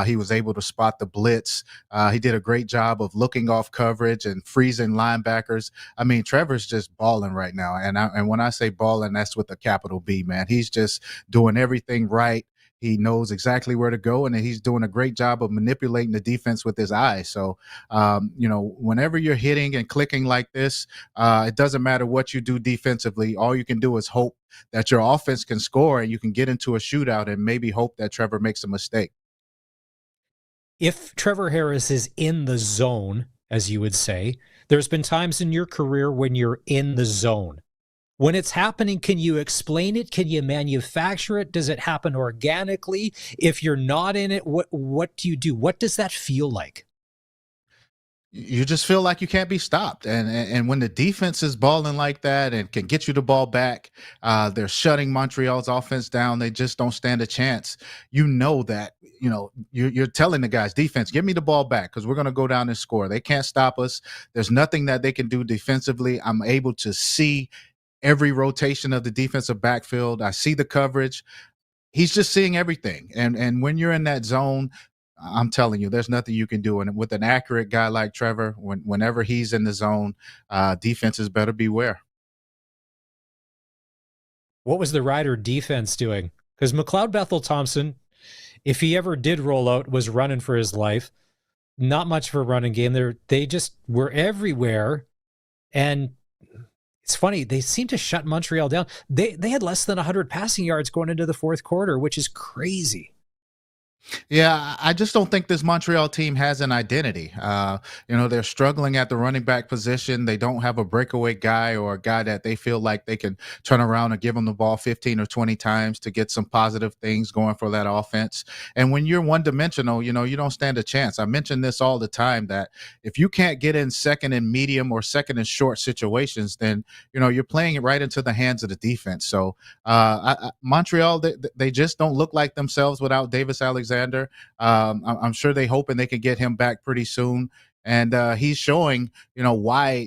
He was able to spot the blitz. He did a great job of looking off coverage and freezing linebackers. I mean, Trevor's just balling right now. And when I say balling, that's with a capital B, man. He's just doing everything right. He knows exactly where to go, and he's doing a great job of manipulating the defense with his eyes. So, whenever you're hitting and clicking like this, it doesn't matter what you do defensively. All you can do is hope that your offense can score and you can get into a shootout and maybe hope that Trevor makes a mistake. If Trevor Harris is in the zone, as you would say, there's been times in your career when you're in the zone. When it's happening, can you explain it? Can you manufacture it? Does it happen organically? If you're not in it, what do you do? What does that feel like? You just feel like you can't be stopped. And when the defense is balling like that and can get you the ball back, they're shutting Montreal's offense down. They just don't stand a chance. You know that, you're telling the guys, defense, give me the ball back because we're going to go down and score. They can't stop us. There's nothing that they can do defensively. I'm able to see every rotation of the defensive backfield. I see the coverage. He's just seeing everything. And when you're in that zone, I'm telling you, there's nothing you can do. And with an accurate guy like Trevor, whenever he's in the zone, defenses better beware. What was the Rider defense doing? Because McLeod Bethel Thompson, if he ever did roll out, was running for his life. Not much for a running game. They just were everywhere. And it's funny, they seem to shut Montreal down. They had less than 100 passing yards going into the fourth quarter, which is crazy. Yeah, I just don't think this Montreal team has an identity. They're struggling at the running back position. They don't have a breakaway guy or a guy that they feel like they can turn around and give them the ball 15 or 20 times to get some positive things going for that offense. And when you're one-dimensional, you don't stand a chance. I mention this all the time that if you can't get in second and medium or second and short situations, then, you're playing it right into the hands of the defense. So Montreal, they just don't look like themselves without Davis Alexander. I'm sure they hoping they can get him back pretty soon. And he's showing, why,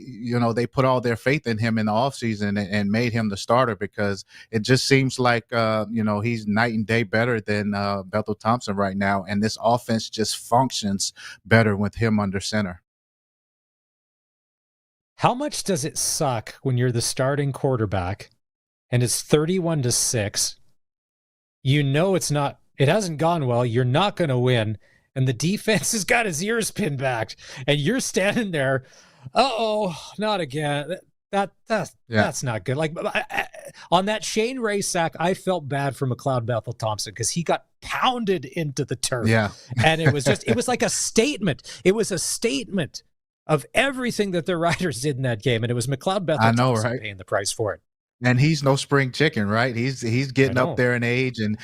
they put all their faith in him in the offseason and made him the starter, because it just seems like, he's night and day better than Bethel Thompson right now. And this offense just functions better with him under center. How much does it suck when you're the starting quarterback and it's 31-6? It hasn't gone well. You're not going to win. And the defense has got his ears pinned back. And you're standing there, not again. That's not good. Like on that Shane Ray sack, I felt bad for McLeod Bethel Thompson because he got pounded into the turf. Yeah. And it was like a statement. It was a statement of everything that the Riders did in that game. And it was McLeod Bethel Thompson paying the price for it. And he's no spring chicken, right? He's getting up there in age, and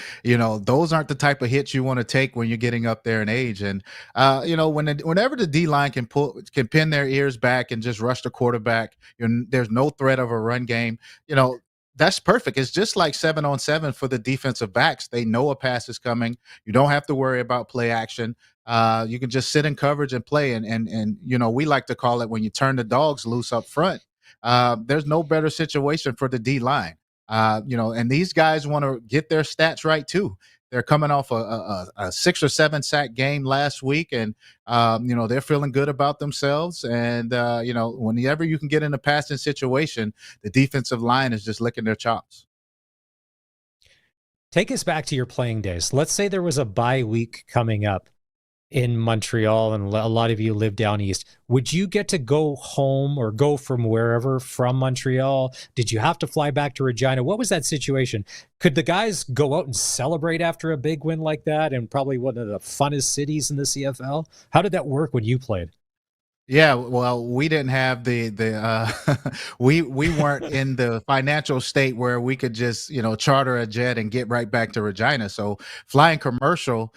those aren't the type of hits you want to take when you're getting up there in age. And whenever the D line can pin their ears back and just rush the quarterback, there's no threat of a run game. That's perfect. It's just like 7-on-7 for the defensive backs. They know a pass is coming. You don't have to worry about play action. You can just sit in coverage and play. And we like to call it when you turn the dogs loose up front. There's no better situation for the D line. And these guys want to get their stats right too. They're coming off a 6 or 7 sack game last week, and they're feeling good about themselves. And whenever you can get in a passing situation, the defensive line is just licking their chops. Take us back to your playing days. Let's say there was a bye week coming up in Montreal, and a lot of you live down east. Would you get to go home or go from wherever from Montreal? Did you have to fly back to Regina? What was that situation? Could the guys go out and celebrate after a big win like that in probably one of the funnest cities in the CFL? How did that work when you played? Yeah, well, we didn't have we weren't in the financial state where we could just, charter a jet and get right back to Regina. So flying commercial,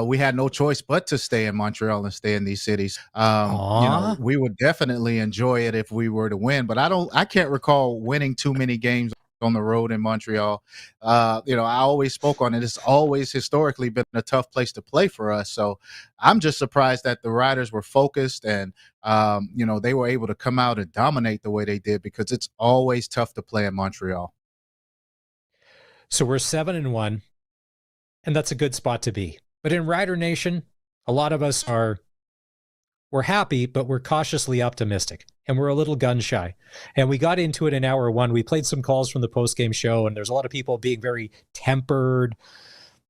we had no choice but to stay in Montreal and stay in these cities. We would definitely enjoy it if we were to win, but I can't recall winning too many games on the road in Montreal. I always spoke on it. It's always historically been a tough place to play for us. So I'm just surprised that the Riders were focused and, they were able to come out and dominate the way they did, because it's always tough to play in Montreal. So we're 7-1. and that's a good spot to be. But in Rider Nation, a lot of us we're happy, but we're cautiously optimistic, and we're a little gun shy. And we got into it in hour one. We played some calls from the post-game show, and there's a lot of people being very tempered.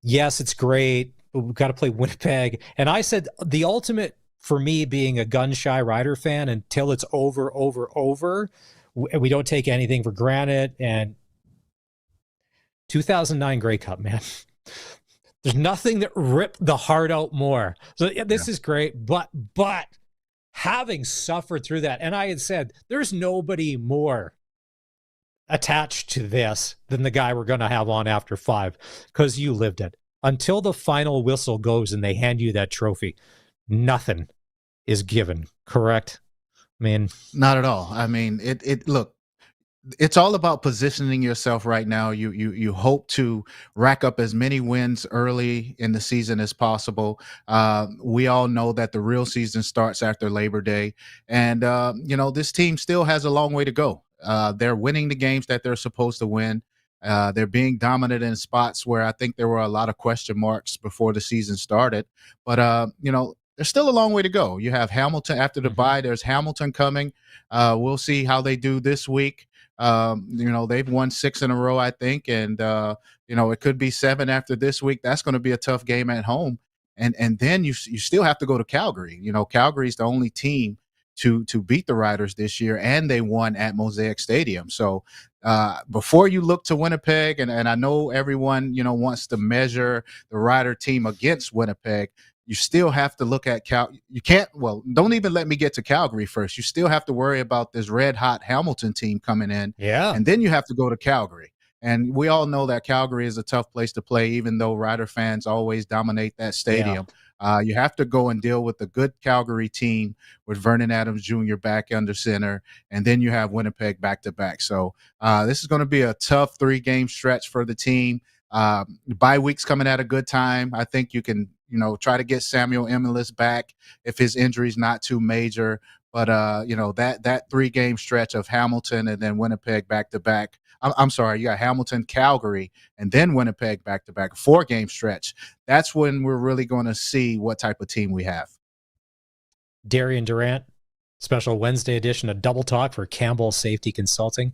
Yes, it's great, but we've got to play Winnipeg. And I said the ultimate for me being a gun shy Rider fan until it's over, we don't take anything for granted. And 2009 Grey Cup, man. There's nothing that ripped the heart out more. So yeah, this is great, but having suffered through that, and I had said there's nobody more attached to this than the guy we're going to have on after 5, because you lived it. Until the final whistle goes and they hand you that trophy, nothing is given, correct? I mean, not at all. I mean, look, it's all about positioning yourself right now. You hope to rack up as many wins early in the season as possible. We all know that the real season starts after Labor Day, and this team still has a long way to go. They're winning the games that they're supposed to win. They're being dominant in spots where I think there were a lot of question marks before the season started. But there's still a long way to go. You have Hamilton after the bye. There's Hamilton coming. We'll see how they do this week. They've won 6 in a row, I think, and it could be 7 after this week. That's going to be a tough game at home, and then you still have to go to Calgary. Calgary's the only team to beat the Riders this year, and they won at Mosaic Stadium. So before you look to Winnipeg, and I know everyone wants to measure the Rider team against Winnipeg, you still have to look at don't even let me get to Calgary first. You still have to worry about this red hot Hamilton team coming in. Yeah. And then you have to go to Calgary. And we all know that Calgary is a tough place to play, even though Rider fans always dominate that stadium. Yeah. You have to go and deal with a good Calgary team with Vernon Adams Jr. back under center. And then you have Winnipeg back to back. So this is going to be a tough 3-game stretch for the team. Bye week's coming at a good time. I think you can try to get Samuel Emilis back if his injury's not too major. But, that 3-game stretch of Hamilton and then Winnipeg back-to-back. I'm sorry, you got Hamilton, Calgary, and then Winnipeg back-to-back, 4-game stretch. That's when we're really going to see what type of team we have. Darian Durant, special Wednesday edition of Double Talk for Campbell Safety Consulting.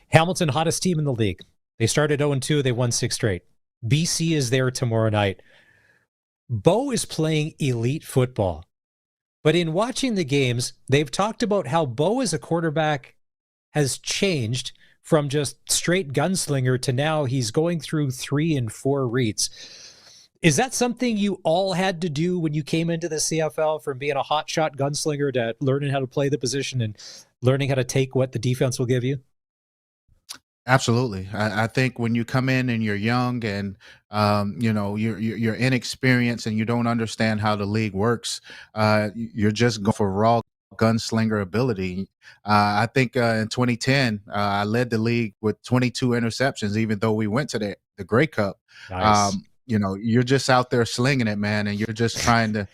Hamilton, hottest team in the league. They started 0-2. They won 6 straight. BC is there tomorrow night. Bo is playing elite football. But in watching the games, they've talked about how Bo as a quarterback has changed from just straight gunslinger to now he's going through 3 and 4 reads. Is that something you all had to do when you came into the CFL, from being a hotshot gunslinger to learning how to play the position and learning how to take what the defense will give you? Absolutely. I think when you come in and you're young and you're inexperienced and you don't understand how the league works, you're just going for raw gunslinger ability. I think in 2010, I led the league with 22 interceptions, even though we went to the Grey Cup. Nice. You're just out there slinging it, man, and you're just trying to,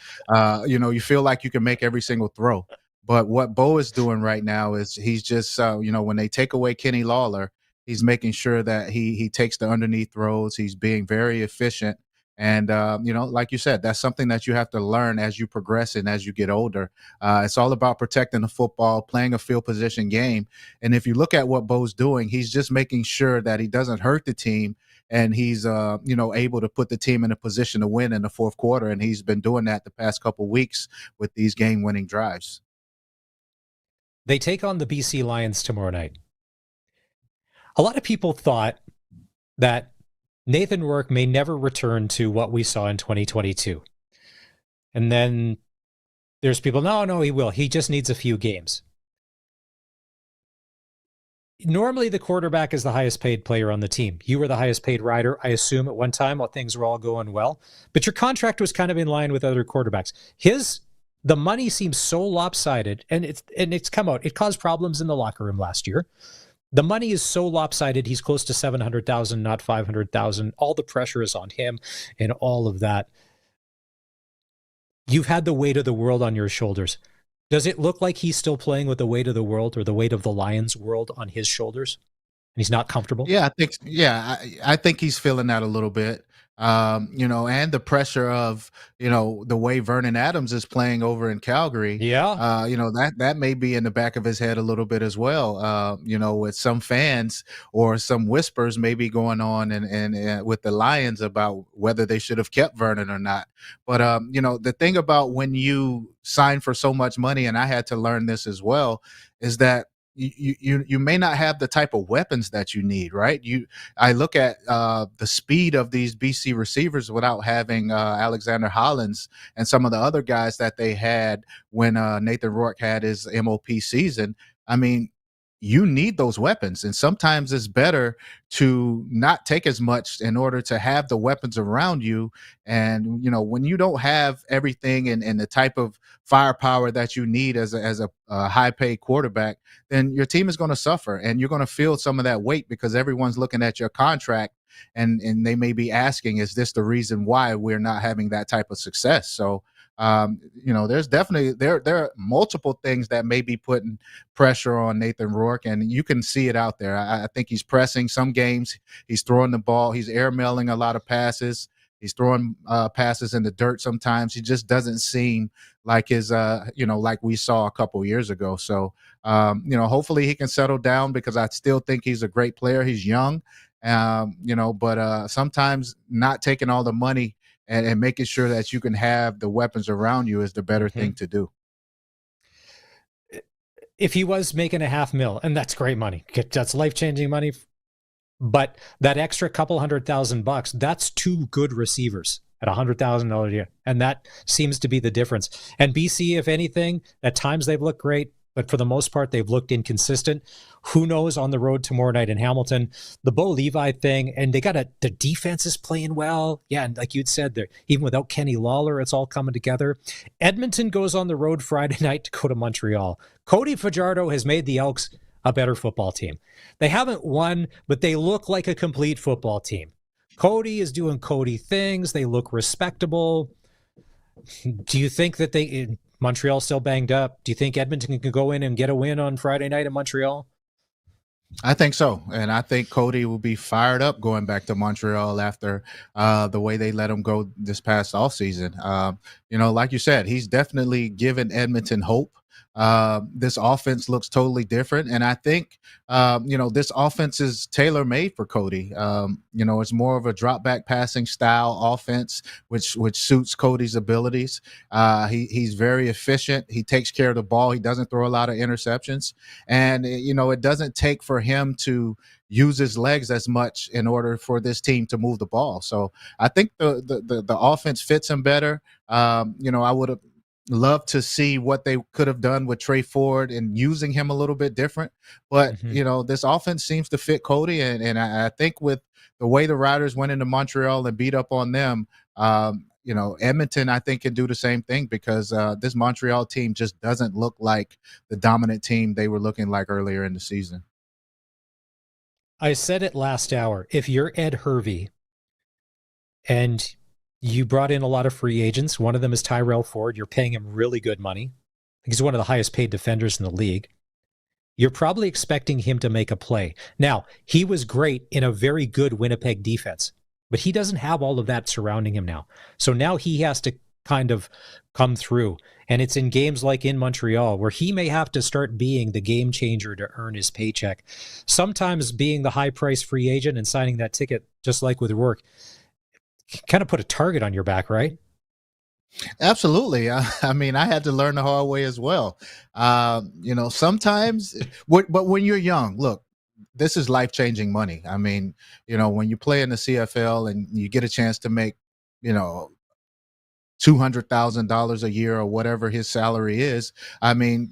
you feel like you can make every single throw. But what Bo is doing right now is he's just, when they take away Kenny Lawler, he's making sure that he takes the underneath throws. He's being very efficient. And, like you said, that's something that you have to learn as you progress and as you get older. It's all about protecting the football, playing a field position game. And if you look at what Bo's doing, he's just making sure that he doesn't hurt the team. And he's, able to put the team in a position to win in the fourth quarter. And he's been doing that the past couple of weeks with these game-winning drives. They take on the BC Lions tomorrow night. A lot of people thought that Nathan Rourke may never return to what we saw in 2022. And then there's people, no, he will. He just needs a few games. Normally, the quarterback is the highest paid player on the team. You were the highest paid rider, I assume, at one time while things were all going well. But your contract was kind of in line with other quarterbacks. The money seems so lopsided, and it's come out. It caused problems in the locker room last year. The money is so lopsided. He's close to $700,000, not $500,000. All the pressure is on him and all of that. You've had the weight of the world on your shoulders. Does it look like he's still playing with the weight of the world or the weight of the Lions world on his shoulders? And he's not comfortable? Yeah, I think he's feeling that a little bit. and the pressure of, the way Vernon Adams is playing over in Calgary. Yeah. That may be in the back of his head a little bit as well. With some fans or some whispers maybe going on and with the Lions about whether they should have kept Vernon or not. But the thing about when you sign for so much money, and I had to learn this as well, is that you may not have the type of weapons that you need, right? I look at the speed of these BC receivers without having Alexander Hollins and some of the other guys that they had when Nathan Rourke had his MOP season. I mean, you need those weapons, and sometimes it's better to not take as much in order to have the weapons around you. And when you don't have everything and the type of firepower that you need as a high paid quarterback, then your team is going to suffer, and you're going to feel some of that weight because everyone's looking at your contract, and they may be asking, is this the reason why we're not having that type of success? So there's definitely there are multiple things that may be putting pressure on Nathan Rourke, and you can see it out there. I think he's pressing some games. He's throwing the ball. He's airmailing a lot of passes. He's throwing passes in the dirt sometimes. He just doesn't seem like his, like we saw a couple years ago. So, hopefully he can settle down because I still think he's a great player. He's young, but sometimes not taking all the money and making sure that you can have the weapons around you is the better thing to do. If he was making $500,000, and that's great money, that's life-changing money, but that extra couple $100,000, that's two good receivers at $100,000 a year, and that seems to be the difference. And BC, if anything, at times they've looked great, but for the most part, they've looked inconsistent. Who knows on the road tomorrow night in Hamilton? The Bo Levi thing, and the defense is playing well. Yeah, and like you'd said, even without Kenny Lawler, it's all coming together. Edmonton goes on the road Friday night to go to Montreal. Cody Fajardo has made the Elks a better football team. They haven't won, but they look like a complete football team. Cody is doing Cody things. They look respectable. Do you think that Montreal's still banged up? Do you think Edmonton can go in and get a win on Friday night in Montreal? I think so. And I think Cody will be fired up going back to Montreal after the way they let him go this past offseason. Like you said, he's definitely given Edmonton hope. This offense looks totally different. And I think, this offense is tailor-made for Cody. It's more of a drop-back passing style offense, which suits Cody's abilities. He's very efficient. He takes care of the ball. He doesn't throw a lot of interceptions. And, it doesn't take for him to use his legs as much in order for this team to move the ball. So I think the offense fits him better. I would have love to see what they could have done with Trey Ford and using him a little bit different. But, this offense seems to fit Cody. And I think with the way the Riders went into Montreal and beat up on them, Edmonton, I think, can do the same thing because this Montreal team just doesn't look like the dominant team they were looking like earlier in the season. I said it last hour. If you're Ed Hervey and you brought in a lot of free agents. One of them is Tyrell Ford. You're paying him really good money. He's one of the highest paid defenders in the league. You're probably expecting him to make a play. Now, he was great in a very good Winnipeg defense, but he doesn't have all of that surrounding him now. So now he has to kind of come through. And it's in games like in Montreal where he may have to start being the game changer to earn his paycheck. Sometimes being the high-priced free agent and signing that ticket, just like with Rourke, kind of put a target on your back, right? Absolutely. I had to learn the hard way as well. Sometimes, but when you're young, look, this is life-changing money. When you play in the CFL and you get a chance to make, $200,000 a year or whatever his salary is.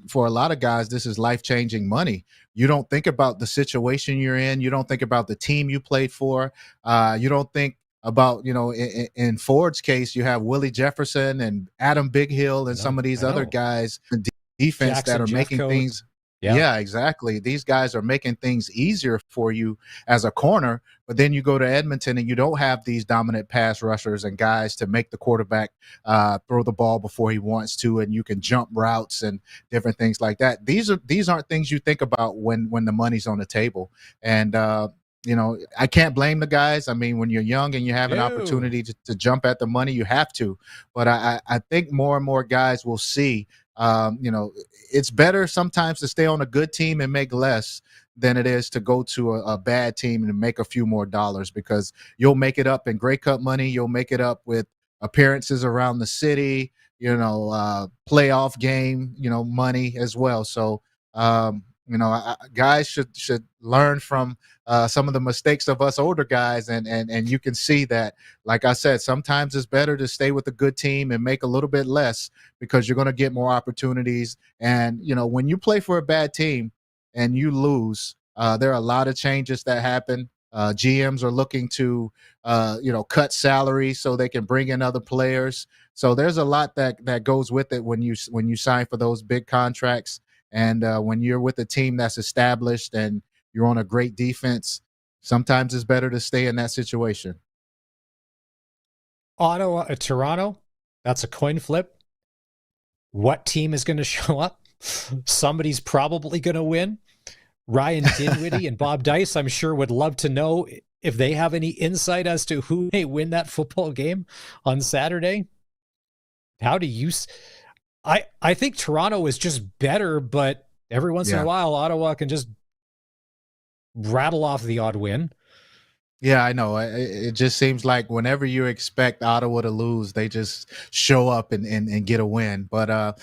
For a lot of guys, this is life-changing money. You don't think about the situation you're in. You don't think about the team you played for. You don't think about, in Ford's case, you have Willie Jefferson and Adam Big Hill and some of these other guys in defense Jackson, that are Jeff making Coates. things. Yeah. Yeah, exactly. These guys are making things easier for you as a corner, but then you go to Edmonton and you don't have these dominant pass rushers and guys to make the quarterback throw the ball before he wants to, and you can jump routes and different things like that. These aren't things you think about when the money's on the table. And I can't blame the guys. I mean, when you're young and you have an opportunity to jump at the money, you have to. But I think more and more guys will see, it's better sometimes to stay on a good team and make less than it is to go to a bad team and make a few more dollars, because you'll make it up in Grey Cup money. You'll make it up with appearances around the city, playoff game, money as well. So, guys should learn from some of the mistakes of us older guys, and you can see that, like I said, sometimes it's better to stay with a good team and make a little bit less, because you're going to get more opportunities. And when you play for a bad team and you lose, there are a lot of changes that happen. GMs are looking to cut salaries so they can bring in other players. So there's a lot that goes with it when you sign for those big contracts. And when you're with a team that's established and you're on a great defense, sometimes it's better to stay in that situation. Toronto, that's a coin flip. What team is going to show up? Somebody's probably going to win. Ryan Dinwiddie and Bob Dice, I'm sure, would love to know if they have any insight as to who may win that football game on Saturday. How do you... I think Toronto is just better, but every once in a while, Ottawa can just rattle off the odd win. Yeah, I know. It just seems like whenever you expect Ottawa to lose, they just show up and get a win. But,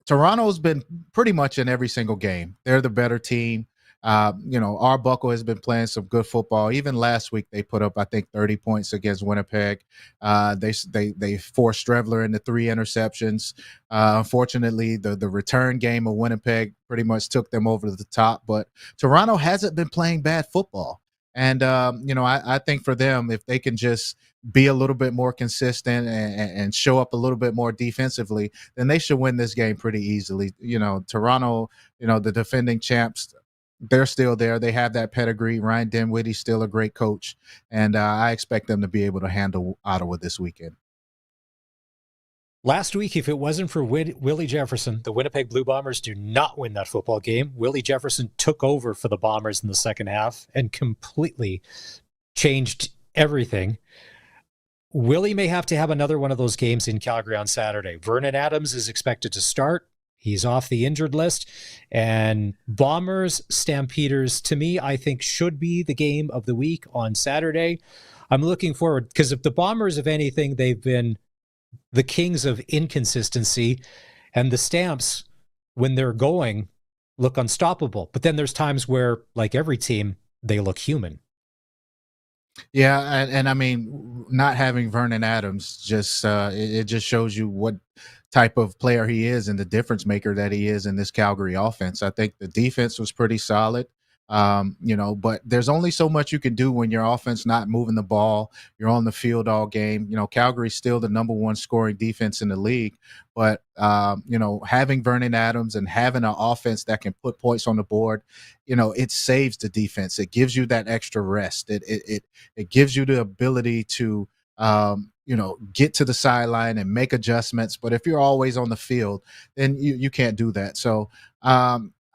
Toronto's been pretty much in every single game. They're the better team. Arbuckle has been playing some good football. Even last week, they put up, I think, 30 points against Winnipeg. They forced Strevler into 3 interceptions. Unfortunately, the return game of Winnipeg pretty much took them over the top. But Toronto hasn't been playing bad football. And, I think for them, if they can just be a little bit more consistent and show up a little bit more defensively, then they should win this game pretty easily. Toronto, the defending champs, they're still there. They have that pedigree. Ryan Dinwiddie's still a great coach. And I expect them to be able to handle Ottawa this weekend. Last week, if it wasn't for Willie Jefferson, the Winnipeg Blue Bombers do not win that football game. Willie Jefferson took over for the Bombers in the second half and completely changed everything. Willie may have to have another one of those games in Calgary on Saturday. Vernon Adams is expected to start. He's off the injured list. And Bombers, Stampeders, to me, I think should be the game of the week on Saturday. I'm looking forward, because if the Bombers, if anything, they've been the kings of inconsistency, and the Stamps, when they're going, look unstoppable. But then there's times where, like every team, they look human. Yeah, and I mean, not having Vernon Adams just it just shows you what type of player he is and the difference maker that he is in this Calgary offense. I think the defense was pretty solid. But there's only so much you can do when your offense not moving the ball. You're on the field all game. Calgary's still the number 1 scoring defense in the league. But, having Vernon Adams and having an offense that can put points on the board, it saves the defense. It gives you that extra rest. It gives you the ability to, get to the sideline and make adjustments. But if you're always on the field, then you can't do that. So,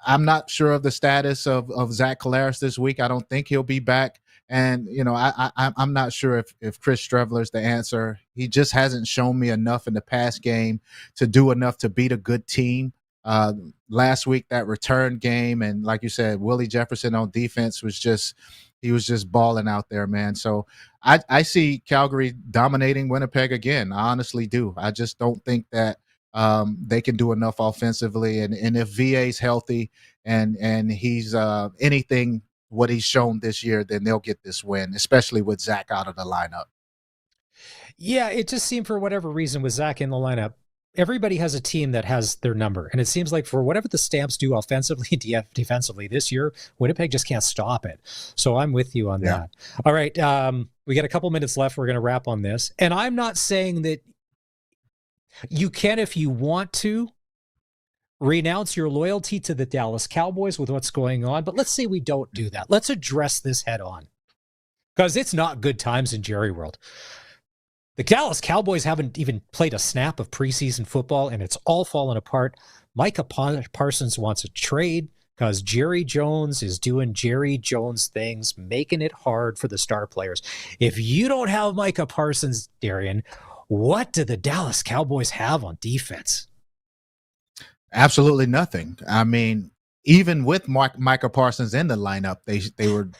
I'm not sure of the status of Zach Collaros this week. I don't think he'll be back. And, I'm not sure if Chris Strevler's the answer. He just hasn't shown me enough in the past game to do enough to beat a good team. Last week, that return game, and like you said, Willie Jefferson on defense was just balling out there, man. So I see Calgary dominating Winnipeg again. I honestly do. I just don't think that they can do enough offensively, and if VA's healthy and he's anything what he's shown this year, then they'll get this win, especially with Zach out of the lineup. Yeah, it just seemed for whatever reason with Zach in the lineup, everybody has a team that has their number, and it seems like for whatever the Stamps do offensively, defensively this year, Winnipeg just can't stop it. So I'm with you on that. All right, we got a couple minutes left. We're going to wrap on this, and I'm not saying that you can, if you want to, renounce your loyalty to the Dallas Cowboys with what's going on. But let's say we don't do that. Let's address this head on, because it's not good times in Jerry World. The Dallas Cowboys haven't even played a snap of preseason football, and it's all fallen apart. Micah Parsons wants a trade because Jerry Jones is doing Jerry Jones things, making it hard for the star players. If you don't have Micah Parsons, Darian, what do the Dallas Cowboys have on defense? Absolutely nothing. I mean, even with Micah Parsons in the lineup, they were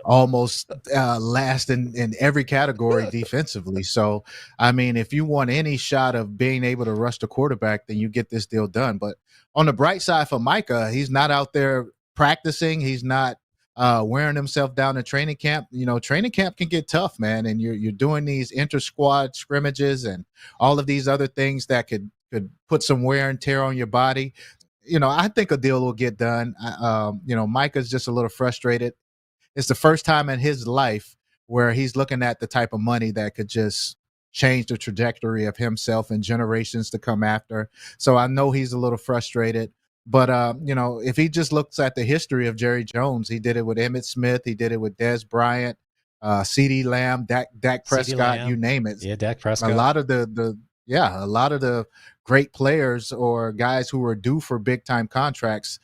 almost last in every category defensively. So, I mean, if you want any shot of being able to rush the quarterback, then you get this deal done. But on the bright side for Micah, he's not out there practicing. He's not wearing himself down in training camp. You know, training camp can get tough, man. And you're doing these inter-squad scrimmages and all of these other things that could put some wear and tear on your body. You know, I think a deal will get done. You know, Micah's just a little frustrated. It's the first time in his life where he's looking at the type of money that could just change the trajectory of himself and generations to come after. So I know he's a little frustrated. But, you know, if he just looks at the history of Jerry Jones, he did it with Emmitt Smith. He did it with Dez Bryant, CeeDee Lamb, Dak Prescott, you name it. Yeah, Dak Prescott. A lot of a lot of the great players or guys who are due for big time contracts,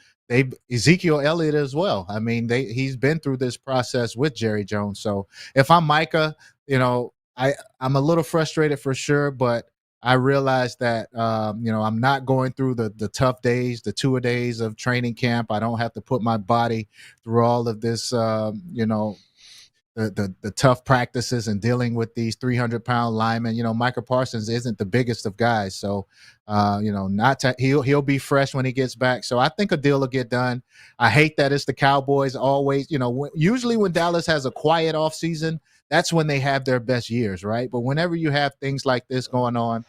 Ezekiel Elliott as well. I mean, he's been through this process with Jerry Jones. So if I'm Micah, you know, I'm a little frustrated for sure, but I realize that, you know, I'm not going through the tough days, the 2 days of training camp. I don't have to put my body through all of this, you know, the tough practices and dealing with these 300-pound linemen. You know, Micah Parsons isn't the biggest of guys. So, you know, he'll be fresh when he gets back. So I think a deal will get done. I hate that it's the Cowboys always, you know, usually when Dallas has a quiet offseason, that's when they have their best years, right? But whenever you have things like this going on,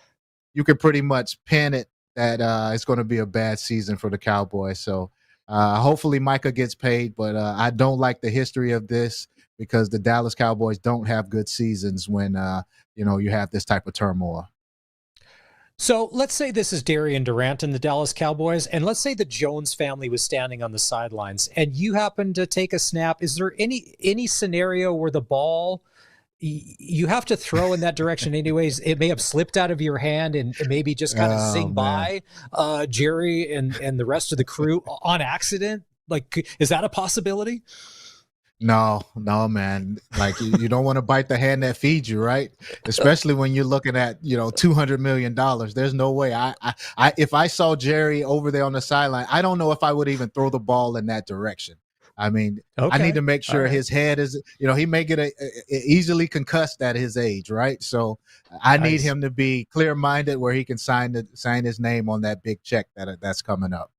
you can pretty much pin it that it's going to be a bad season for the Cowboys. So hopefully Micah gets paid, but I don't like the history of this because the Dallas Cowboys don't have good seasons when, you know, you have this type of turmoil. So let's say this is Darian Durant and the Dallas Cowboys, and let's say the Jones family was standing on the sidelines and you happen to take a snap. Is there any scenario where the ball you have to throw in that direction anyways? It may have slipped out of your hand and maybe just kind of zing by Jerry and the rest of the crew on accident? Like, is that a possibility? No, man. Like you don't want to bite the hand that feeds you, right? Especially when you're looking at, you know, $200 million. There's no way. If I saw Jerry over there on the sideline, I don't know if I would even throw the ball in that direction. I mean, I need to make sure his head is, you know, he may get easily concussed at his age, right? So I need him to be clear-minded where he can sign his name on that big check that's coming up.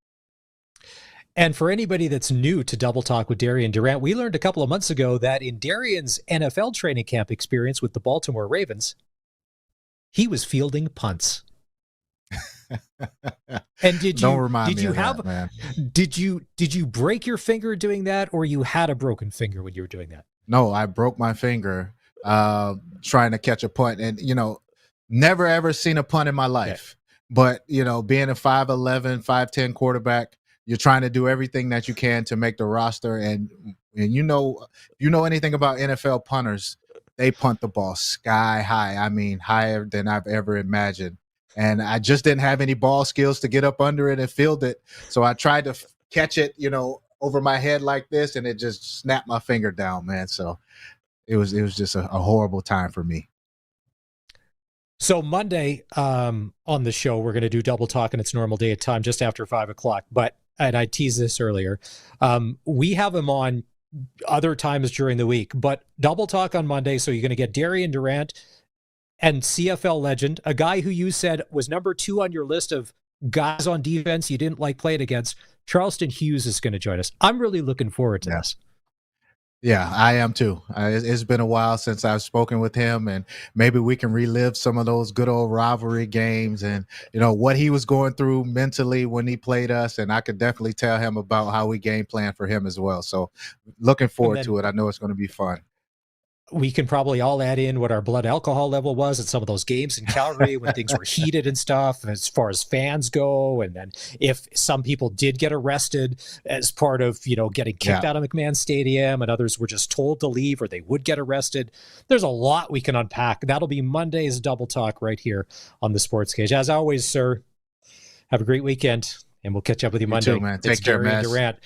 And for anybody that's new to Double Talk with Darian Durant, we learned a couple of months ago that in Darian's NFL training camp experience with the Baltimore Ravens, he was fielding punts. And did you break your finger doing that, or you had a broken finger when you were doing that? No, I broke my finger trying to catch a punt, and you know, never ever seen a punt in my life. Yeah. But you know, being a 5'11", 5'10" quarterback, you're trying to do everything that you can to make the roster, and you know anything about NFL punters, they punt the ball sky high. I mean, higher than I've ever imagined. And I just didn't have any ball skills to get up under it and field it. So I tried to catch it, you know, over my head like this, and it just snapped my finger down, man. So it was just a horrible time for me. So Monday on the show, we're going to do Double Talk in its normal day at time just after 5:00. And I teased this earlier. We have him on other times during the week, but Double Talk on Monday. So you're going to get Darian Durant and CFL legend, a guy who you said was number 2 on your list of guys on defense you didn't like playing against. Charleston Hughes is going to join us. I'm really looking forward to this. Yeah, I am too. It's been a while since I've spoken with him, and maybe we can relive some of those good old rivalry games and, you know, what he was going through mentally when he played us. And I could definitely tell him about how we game plan for him as well. So looking forward to it. I know it's going to be fun. We can probably all add in what our blood alcohol level was at some of those games in Calgary when things were heated and stuff, as far as fans go. And then if some people did get arrested as part of, you know, getting kicked out of McMahon Stadium, and others were just told to leave or they would get arrested. There's a lot we can unpack. That'll be Monday's Double Talk right here on the Sportscage. As always, sir, have a great weekend, and we'll catch up with you Monday. You too, man. Take care, man. Durant.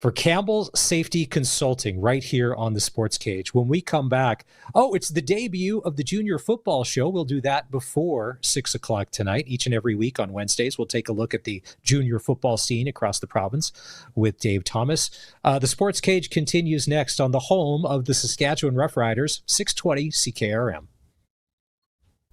for Campbell Safety Consulting right here on the Sports Cage. When we come back, it's the debut of the Junior Football Show. We'll do that before 6 o'clock tonight. Each and every week on Wednesdays, we'll take a look at the junior football scene across the province with Dave Thomas. The Sports Cage continues next on the home of the Saskatchewan Roughriders, 620 CKRM.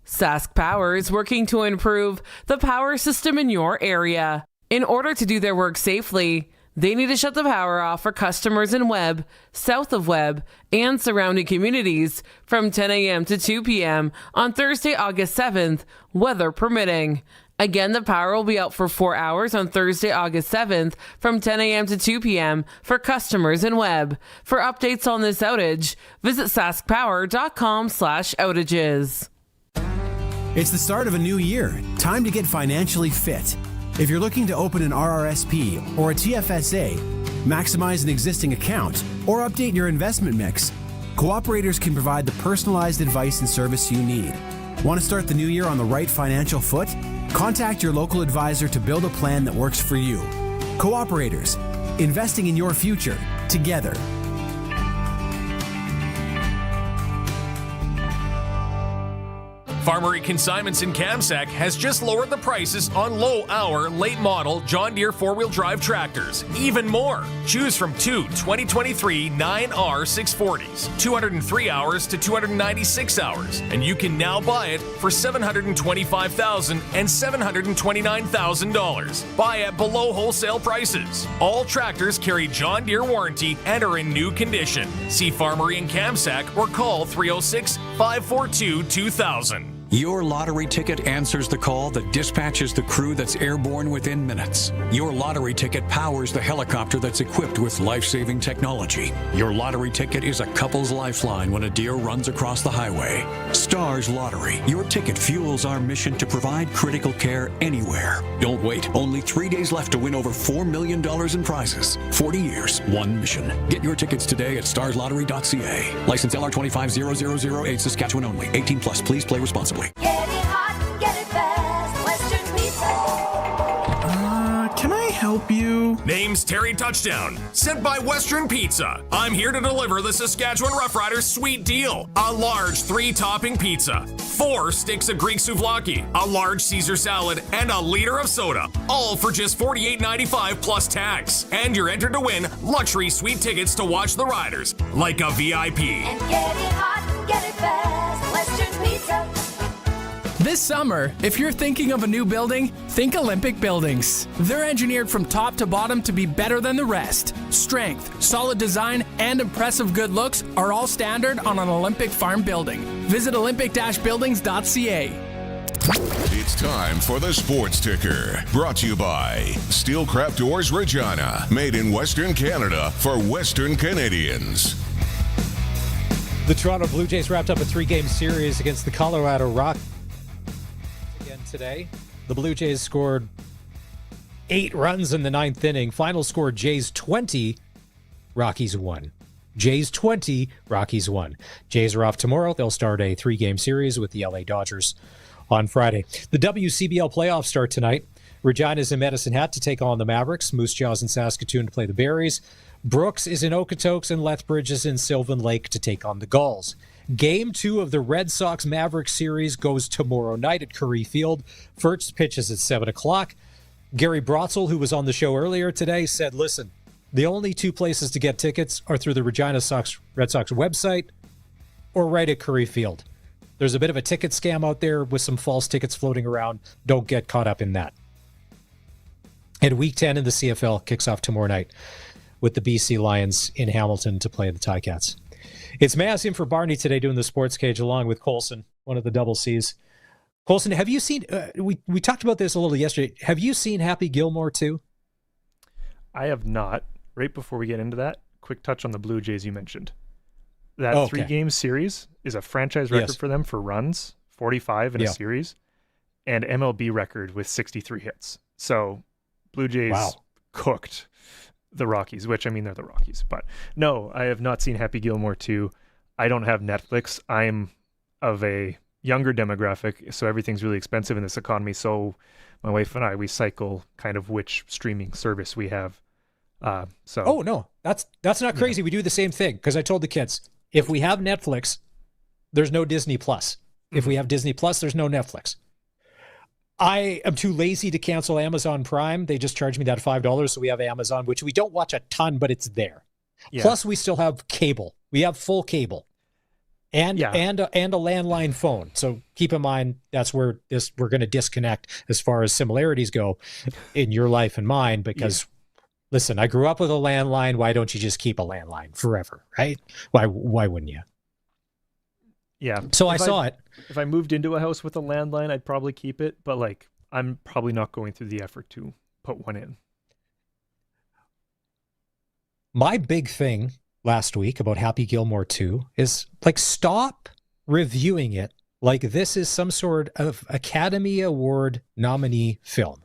Sask Power is working to improve the power system in your area. In order to do their work safely, they need to shut the power off for customers in Webb, south of Webb, and surrounding communities from 10 a.m. to 2 p.m. on Thursday, August 7th, weather permitting. Again, the power will be out for 4 hours on Thursday, August 7th from 10 a.m. to 2 p.m. for customers in Webb. For updates on this outage, visit saskpower.com/outages. It's the start of a new year. Time to get financially fit. If you're looking to open an RRSP or a TFSA, maximize an existing account, or update your investment mix, Cooperators can provide the personalized advice and service you need. Want to start the new year on the right financial foot? Contact your local advisor to build a plan that works for you. Cooperators, investing in your future together. Farmery Consignments in Kamsack has just lowered the prices on low-hour, late-model John Deere four-wheel drive tractors. Even more. Choose from two 2023 9R 640s, 203 hours to 296 hours, and you can now buy it for $725,000 and $729,000. Buy at below wholesale prices. All tractors carry John Deere warranty and are in new condition. See Farmery in Kamsack or call 306-542-2000. Your lottery ticket answers the call that dispatches the crew that's airborne within minutes. Your lottery ticket powers the helicopter that's equipped with life-saving technology. Your lottery ticket is a couple's lifeline when a deer runs across the highway. Stars Lottery. Your ticket fuels our mission to provide critical care anywhere. Don't wait. Only 3 days left to win over $4 million in prizes. 40 years, one mission. Get your tickets today at starslottery.ca. License LR 250008, Saskatchewan only. 18 plus. Please play responsibly. Get it hot, get it fast. Western Pizza. Can I help you? Name's Terry Touchdown, sent by Western Pizza. I'm here to deliver the Saskatchewan Roughriders sweet deal. A large 3-topping pizza, 4 sticks of Greek souvlaki, a large Caesar salad, and a liter of soda. All for just $48.95 plus tax. And you're entered to win luxury suite tickets to watch the Riders, like a VIP. And get it hot, get it fast. Western Pizza. This summer, if you're thinking of a new building, think Olympic Buildings. They're engineered from top to bottom to be better than the rest. Strength, solid design, and impressive good looks are all standard on an Olympic farm building. Visit olympic-buildings.ca. It's time for the Sports Ticker, brought to you by Steelcraft Doors Regina, made in Western Canada for Western Canadians. The Toronto Blue Jays wrapped up a 3-game series against the Colorado Rockies. Today, the Blue Jays scored 8 runs in the 9th inning. Final score, Jays 20, Rockies 1. Jays 20, Rockies 1. Jays are off tomorrow. They'll start a 3-game series with the LA Dodgers on Friday. The WCBL playoffs start tonight. Regina's in Medicine Hat to take on the Mavericks. Moose Jaw's in Saskatoon to play the Berries. Brooks is in Okotoks, and Lethbridge is in Sylvan Lake to take on the Gulls. Game 2 of the Red Sox-Mavericks series goes tomorrow night at Currie Field. First pitches at 7 o'clock. Gary Brotzel, who was on the show earlier today, said, listen, the only 2 places to get tickets are through the Regina Red Sox website or right at Currie Field. There's a bit of a ticket scam out there with some false tickets floating around. Don't get caught up in that. And Week 10 in the CFL kicks off tomorrow night with the BC Lions in Hamilton to play the Ticats. It's Maz in for Barney today doing the Sports Cage along with Colson, one of the double C's. Colson, have you seen, we talked about this a little yesterday. Have you seen Happy Gilmore too? I have not. Right before we get into that, quick touch on the Blue Jays you mentioned. That 3-game series is a franchise record for them for runs, 45 in a series, and MLB record with 63 hits. So Blue Jays cooked the Rockies, which, I mean, they're the Rockies. But no, I have not seen Happy Gilmore 2. I don't have Netflix. I'm of a younger demographic, so everything's really expensive in this economy. So my wife and I, we cycle kind of which streaming service we have. Oh no, that's not crazy. We do the same thing because I told the kids, if we have Netflix, there's no Disney Plus. If we have Disney Plus, there's no Netflix. I am too lazy to cancel Amazon Prime. They just charge me that $5, so we have Amazon, which we don't watch a ton, but it's there. Yeah. Plus, we still have cable. We have full cable, and a landline phone. So keep in mind that's where we're going to disconnect as far as similarities go in your life and mine. Because listen, I grew up with a landline. Why don't you just keep a landline forever, right? Why wouldn't you? Yeah. So I saw it. If I moved into a house with a landline, I'd probably keep it, but like I'm probably not going through the effort to put one in. My big thing last week about Happy Gilmore 2 is like stop reviewing it like this is some sort of Academy Award nominee film.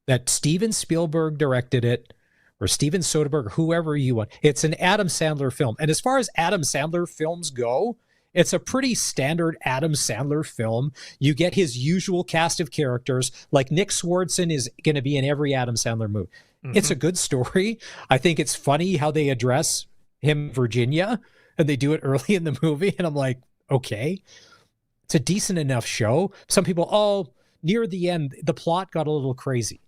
That Steven Spielberg directed it, or Steven Soderbergh, whoever you want. It's an Adam Sandler film. And as far as Adam Sandler films go, it's a pretty standard Adam Sandler film. You get his usual cast of characters, like Nick Swardson is going to be in every Adam Sandler movie. Mm-hmm. It's a good story. I think it's funny how they address him, Virginia, and they do it early in the movie. And I'm like, okay, it's a decent enough show. Some people, near the end, the plot got a little crazy.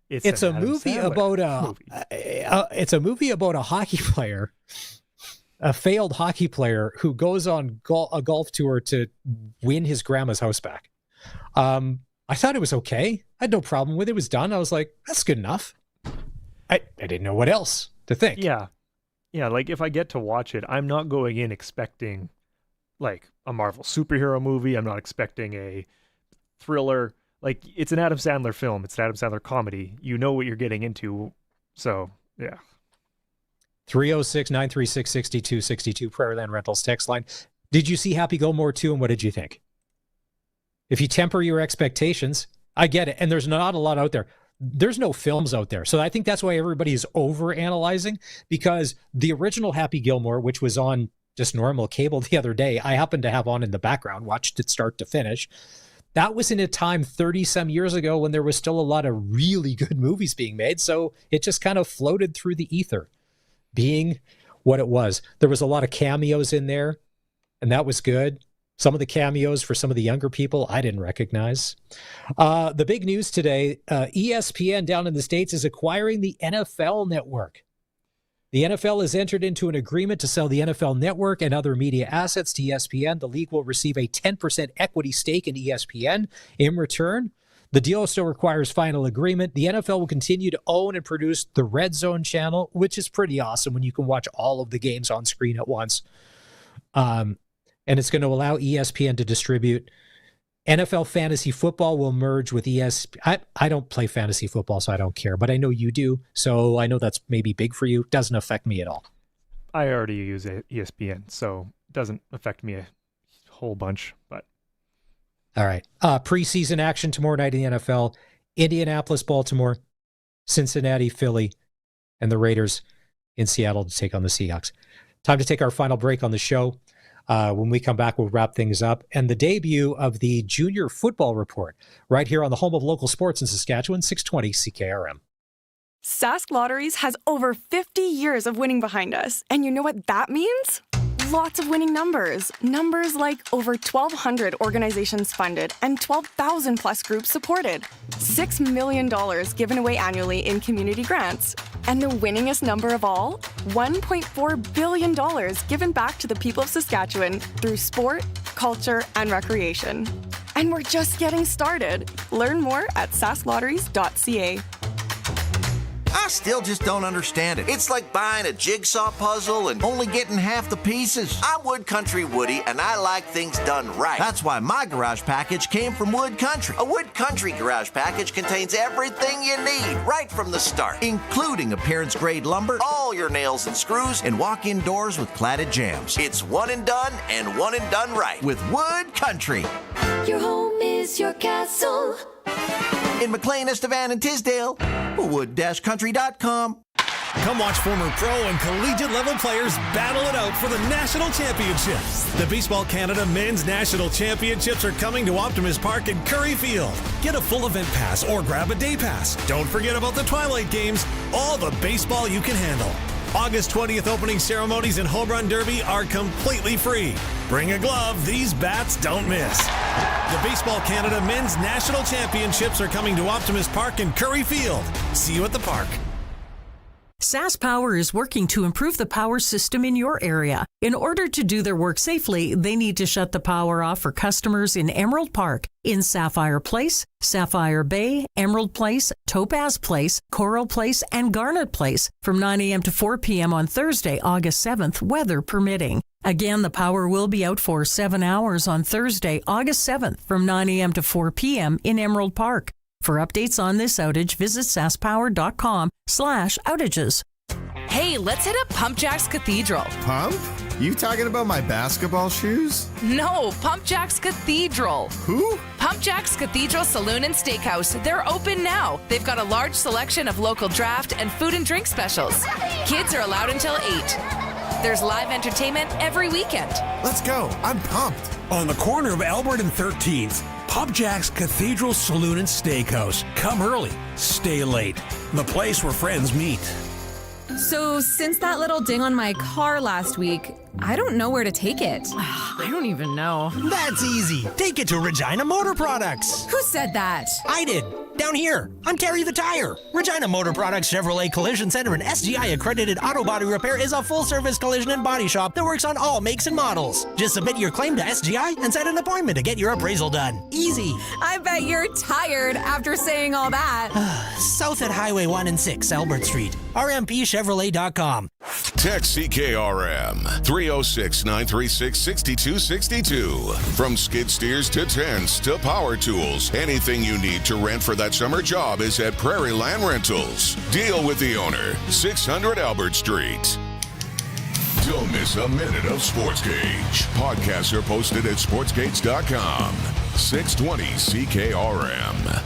It's a movie about it's a movie about a hockey player, a failed hockey player who goes on a golf tour to win his grandma's house back. I thought it was okay. I had no problem with it. It was done. I was like, that's good enough. I didn't know what else to think. Yeah. Yeah, like if I get to watch it, I'm not going in expecting like a Marvel superhero movie. I'm not expecting a thriller. Like it's an Adam Sandler film. It's an Adam Sandler comedy. You know what you're getting into. So, yeah. 306-936-6262 Prairieland Rentals text line. Did you see Happy Gilmore 2 and what did you think? If you temper your expectations, I get it. And there's not a lot out there. There's no films out there. So I think that's why everybody is over-analyzing, because the original Happy Gilmore, which was on just normal cable the other day, I happened to have on in the background, watched it start to finish. That was in a time 30-some years ago when there was still a lot of really good movies being made. So it just kind of floated through the ether, being what it was. There was a lot of cameos in there, and that was good. Some of the cameos for some of the younger people I didn't recognize. The big news today, ESPN down in the States is acquiring the NFL network. The NFL has entered into an agreement to sell the NFL network and other media assets to ESPN. The league will receive a 10% equity stake in ESPN in return. The deal still requires final agreement. The NFL will continue to own and produce the Red Zone channel, which is pretty awesome when you can watch all of the games on screen at once. And it's going to allow ESPN to distribute. NFL fantasy football will merge with ESPN. I don't play fantasy football, so I don't care, but I know you do. So I know that's maybe big for you. Doesn't affect me at all. I already use ESPN, so it doesn't affect me a whole bunch. But all right. Preseason action tomorrow night in the NFL. Indianapolis, Baltimore, Cincinnati, Philly, and the Raiders in Seattle to take on the Seahawks. Time to take our final break on the show. When we come back, we'll wrap things up. And the debut of the Junior Football Report right here on the home of local sports in Saskatchewan, 620 CKRM. Sask Lotteries has over 50 years of winning behind us. And you know what that means? Lots of winning numbers. Numbers like over 1,200 organizations funded and 12,000 plus groups supported. $6 million given away annually in community grants. And the winningest number of all? $1.4 billion given back to the people of Saskatchewan through sport, culture, and recreation. And we're just getting started. Learn more at sasklotteries.ca. I still just don't understand it. It's like buying a jigsaw puzzle and only getting half the pieces. I'm Wood Country Woody, and I like things done right. That's why my garage package came from Wood Country. A Wood Country garage package contains everything you need right from the start, including appearance-grade lumber, all your nails and screws, and walk-in doors with cladded jambs. It's one and done right with Wood Country. Your home is your castle. In McLean, Estevan, and Tisdale, wood-country.com. Come watch former pro and collegiate level players battle it out for the national championship. The Baseball Canada Men's National Championships are coming to Optimus Park in Curry Field. Get a full event pass or grab a day pass. Don't forget about the Twilight Games. All the baseball you can handle. August 20th opening ceremonies and Home Run Derby are completely free. Bring a glove, these bats don't miss. The Baseball Canada Men's National Championships are coming to Optimus Park in Curry Field. See you at the park. SaskPower is working to improve the power system in your area. In order to do their work safely, they need to shut the power off for customers in Emerald Park, in Sapphire Place, Sapphire Bay, Emerald Place, Topaz Place, Coral Place, and Garnet Place from 9 a.m. to 4 p.m. on Thursday, August 7th, weather permitting. Again, the power will be out for 7 hours on Thursday, August 7th from 9 a.m. to 4 p.m. in Emerald Park. For updates on this outage, visit saskpower.com/outages. Hey, let's hit up Pump Jack's Cathedral. Pump? You talking about my basketball shoes? No, Pump Jack's Cathedral. Who? Pump Jack's Cathedral Saloon and Steakhouse. They're open now. They've got a large selection of local draft and food and drink specials. Kids are allowed until 8. There's live entertainment every weekend. Let's go. I'm pumped. On the corner of Albert and 13th, Pump Jack's Cathedral Saloon and Steakhouse. Come early, stay late. The place where friends meet. So, since that little ding on my car last week, I don't know where to take it. I don't even know. That's easy. Take it to Regina Motor Products. Who said that? I did. Down here. I'm Terry the Tire. Regina Motor Products Chevrolet Collision Center and SGI accredited auto body repair is a full-service collision and body shop that works on all makes and models. Just submit your claim to SGI and set an appointment to get your appraisal done. Easy. I bet you're tired after saying all that. South at Highway 1 and 6, Albert Street. RMPChevrolet.com. Text CKRM 306-936-6262. From skid steers to tents to power tools, anything you need to rent for that summer job is at Prairie Land Rentals. Deal with the owner, 600 Albert Street. Don't miss a minute of Sportscage. Podcasts are posted at sportscage.com. 620 CKRM.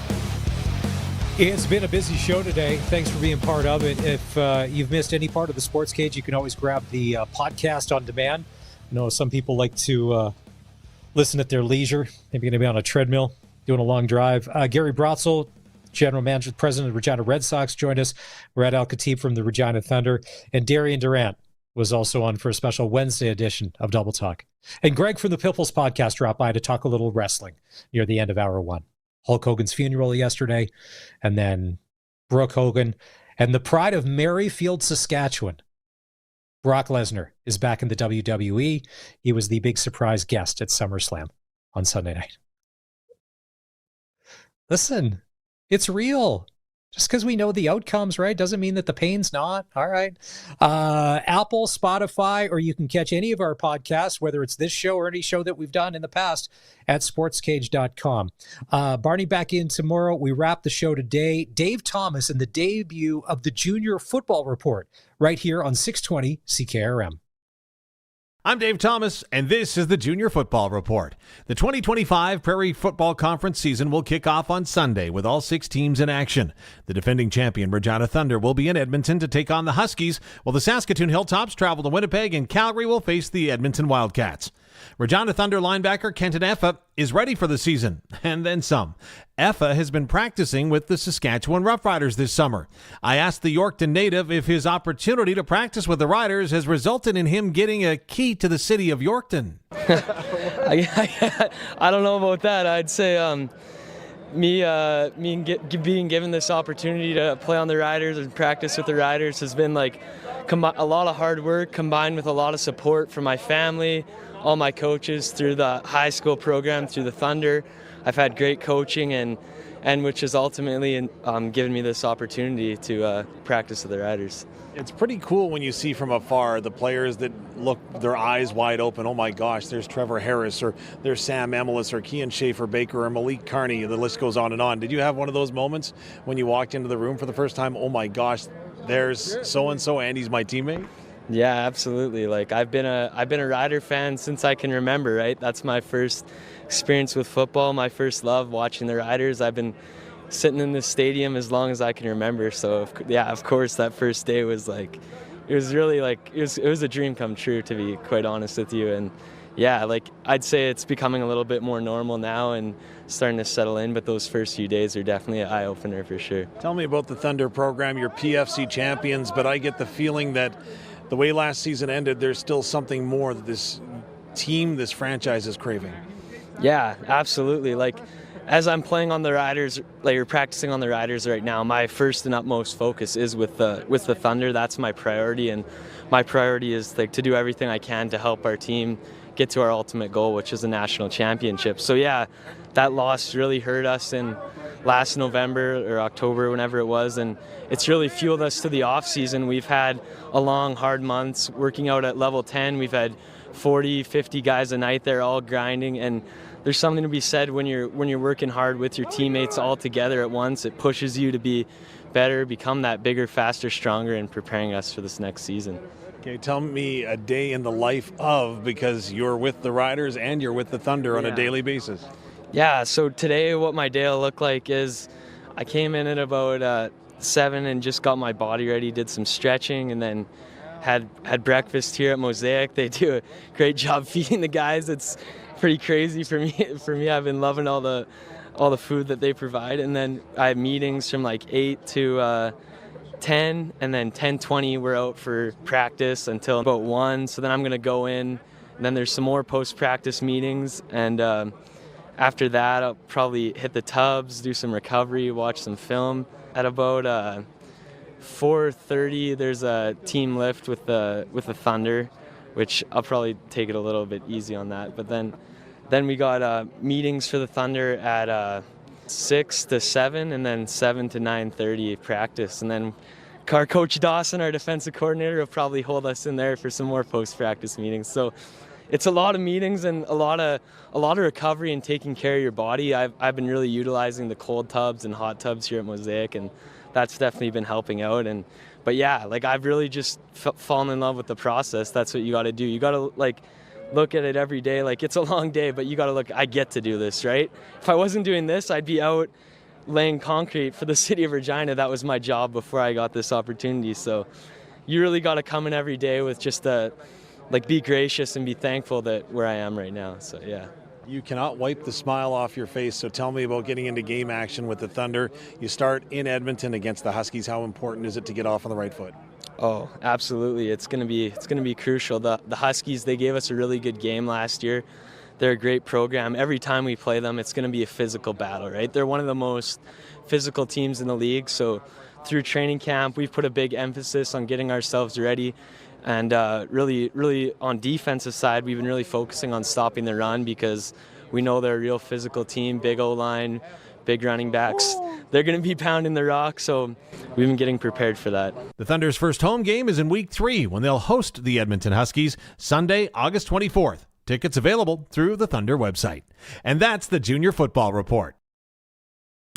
It's been a busy show today. Thanks for being part of it. If you've missed any part of the Sports Cage, you can always grab the podcast on demand. I know some people like to listen at their leisure. Maybe going to be on a treadmill, doing a long drive. Gary Brotzel, General Manager, President of Regina Red Sox, joined us. Brad Al-Khatib from the Regina Thunder. And Darian Durant was also on for a special Wednesday edition of Double Talk. And Greg from the Piffles podcast dropped by to talk a little wrestling near the end of hour one. Hulk Hogan's funeral yesterday, and then Brooke Hogan, and the pride of Merrifield, Saskatchewan. Brock Lesnar is back in the WWE. He was the big surprise guest at SummerSlam on Sunday night. Listen, it's real. Just because we know the outcomes, right, doesn't mean that the pain's not. All right. Apple, Spotify, or you can catch any of our podcasts, whether it's this show or any show that we've done in the past, at sportscage.com. Barney back in tomorrow. We wrap the show today. Dave Thomas and the debut of the Junior Football Report right here on 620 CKRM. I'm Dave Thomas, and this is the Junior Football Report. The 2025 Prairie Football Conference season will kick off on Sunday with all 6 teams in action. The defending champion Regina Thunder will be in Edmonton to take on the Huskies, while the Saskatoon Hilltops travel to Winnipeg, and Calgary will face the Edmonton Wildcats. Regina Thunder linebacker Kenton Effa is ready for the season, and then some. Effa has been practicing with the Saskatchewan Roughriders this summer. I asked the Yorkton native if his opportunity to practice with the Riders has resulted in him getting a key to the city of Yorkton. I don't know about that. I'd say being given this opportunity to play on the Riders and practice with the Riders has been like a lot of hard work combined with a lot of support from my family, all my coaches through the high school program, through the Thunder. I've had great coaching and which has ultimately given me this opportunity to practice with the Riders. It's pretty cool when you see from afar the players that look their eyes wide open. Oh my gosh, there's Trevor Harris, or there's Sam Emelis, or Kean Schaefer-Baker, or Malik Carney. The list goes on and on. Did you have one of those moments when you walked into the room for the first time? Oh my gosh, there's so-and-so, and he's my teammate? Yeah, absolutely. Like I've been a Rider fan since I can remember, right? That's my first experience with football, my first love watching the Riders. I've been sitting in this stadium as long as I can remember. So of course that first day was like, it was really like, it was a dream come true, to be quite honest with you. And yeah, like I'd say it's becoming a little bit more normal now and starting to settle in, but those first few days are definitely an eye-opener for sure. Tell me about the Thunder program. You're PFC champions, but I get the feeling that the way last season ended, there's still something more that this team, this franchise is craving. Yeah, absolutely. Like, as I'm playing on the Riders, like you're practicing on the Riders right now, my first and utmost focus is with the Thunder. That's my priority, and my priority is like to do everything I can to help our team get to our ultimate goal, which is a national championship. So yeah, that loss really hurt us in last November or October, whenever it was, and it's really fueled us to the off season. We've had a long, hard months working out at level 10. We've had 40, 50 guys a night there all grinding, and there's something to be said when you're working hard with your teammates all together at once. It pushes you to be better, become that bigger, faster, stronger, and preparing us for this next season. Okay, tell me a day in the life of, because you're with the Riders and you're with the Thunder on a daily basis. Yeah, so today what my day will look like is I came in at about 7 and just got my body ready, did some stretching, and then had breakfast here at Mosaic. They do a great job feeding the guys. It's pretty crazy for me. I've been loving all the food that they provide, and then I have meetings from like 8 to 10, and then 10:20 we're out for practice until about 1. So then I'm gonna go in, and then there's some more post-practice meetings, and after that I'll probably hit the tubs, do some recovery, watch some film. At about 4:30 there's a team lift with the Thunder, which I'll probably take it a little bit easy on that. But then we got meetings for the Thunder at 6 to 7, and then 7 to 9:30 practice. And then our coach Dawson, our defensive coordinator, will probably hold us in there for some more post-practice meetings. So it's a lot of meetings and a lot of recovery and taking care of your body. I've been really utilizing the cold tubs and hot tubs here at Mosaic, and that's definitely been helping out. But yeah, like I've really just fallen in love with the process. That's what you got to do. You got to like look at it every day. Like it's a long day, but you got to look, I get to do this, right? If I wasn't doing this, I'd be out laying concrete for the city of Regina. That was my job before I got this opportunity. So you really got to come in every day with just be gracious and be thankful that where I am right now. So yeah. You cannot wipe the smile off your face, so tell me about getting into game action with the Thunder. You start in Edmonton against the Huskies. How important is it to get off on the right foot? Oh, absolutely. It's gonna be crucial. The Huskies, they gave us a really good game last year. They're a great program. Every time we play them, it's gonna be a physical battle, right? They're one of the most physical teams in the league. So through training camp, we've put a big emphasis on getting ourselves ready. And really on defensive side, we've been really focusing on stopping the run because we know they're a real physical team, big O-line, big running backs. They're going to be pounding the rock, so we've been getting prepared for that. The Thunder's first home game is in Week 3 when they'll host the Edmonton Huskies Sunday, August 24th. Tickets available through the Thunder website. And that's the Junior Football Report.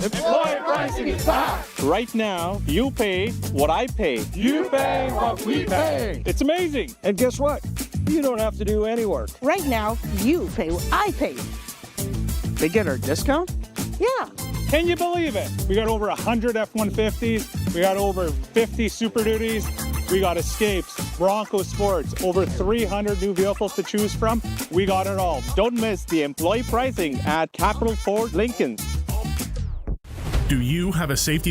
Employer pricing is back! Right now, you pay what I pay. You pay what we pay. It's amazing. And guess what? You don't have to do any work. Right now, you pay what I pay. They get our discount? Yeah. Can you believe it? We got over 100 F-150s. We got over 50 Super Duties. We got Escapes, Bronco Sports, over 300 new vehicles to choose from. We got it all. Don't miss the employee pricing at Capital Ford Lincoln. Do you have a safety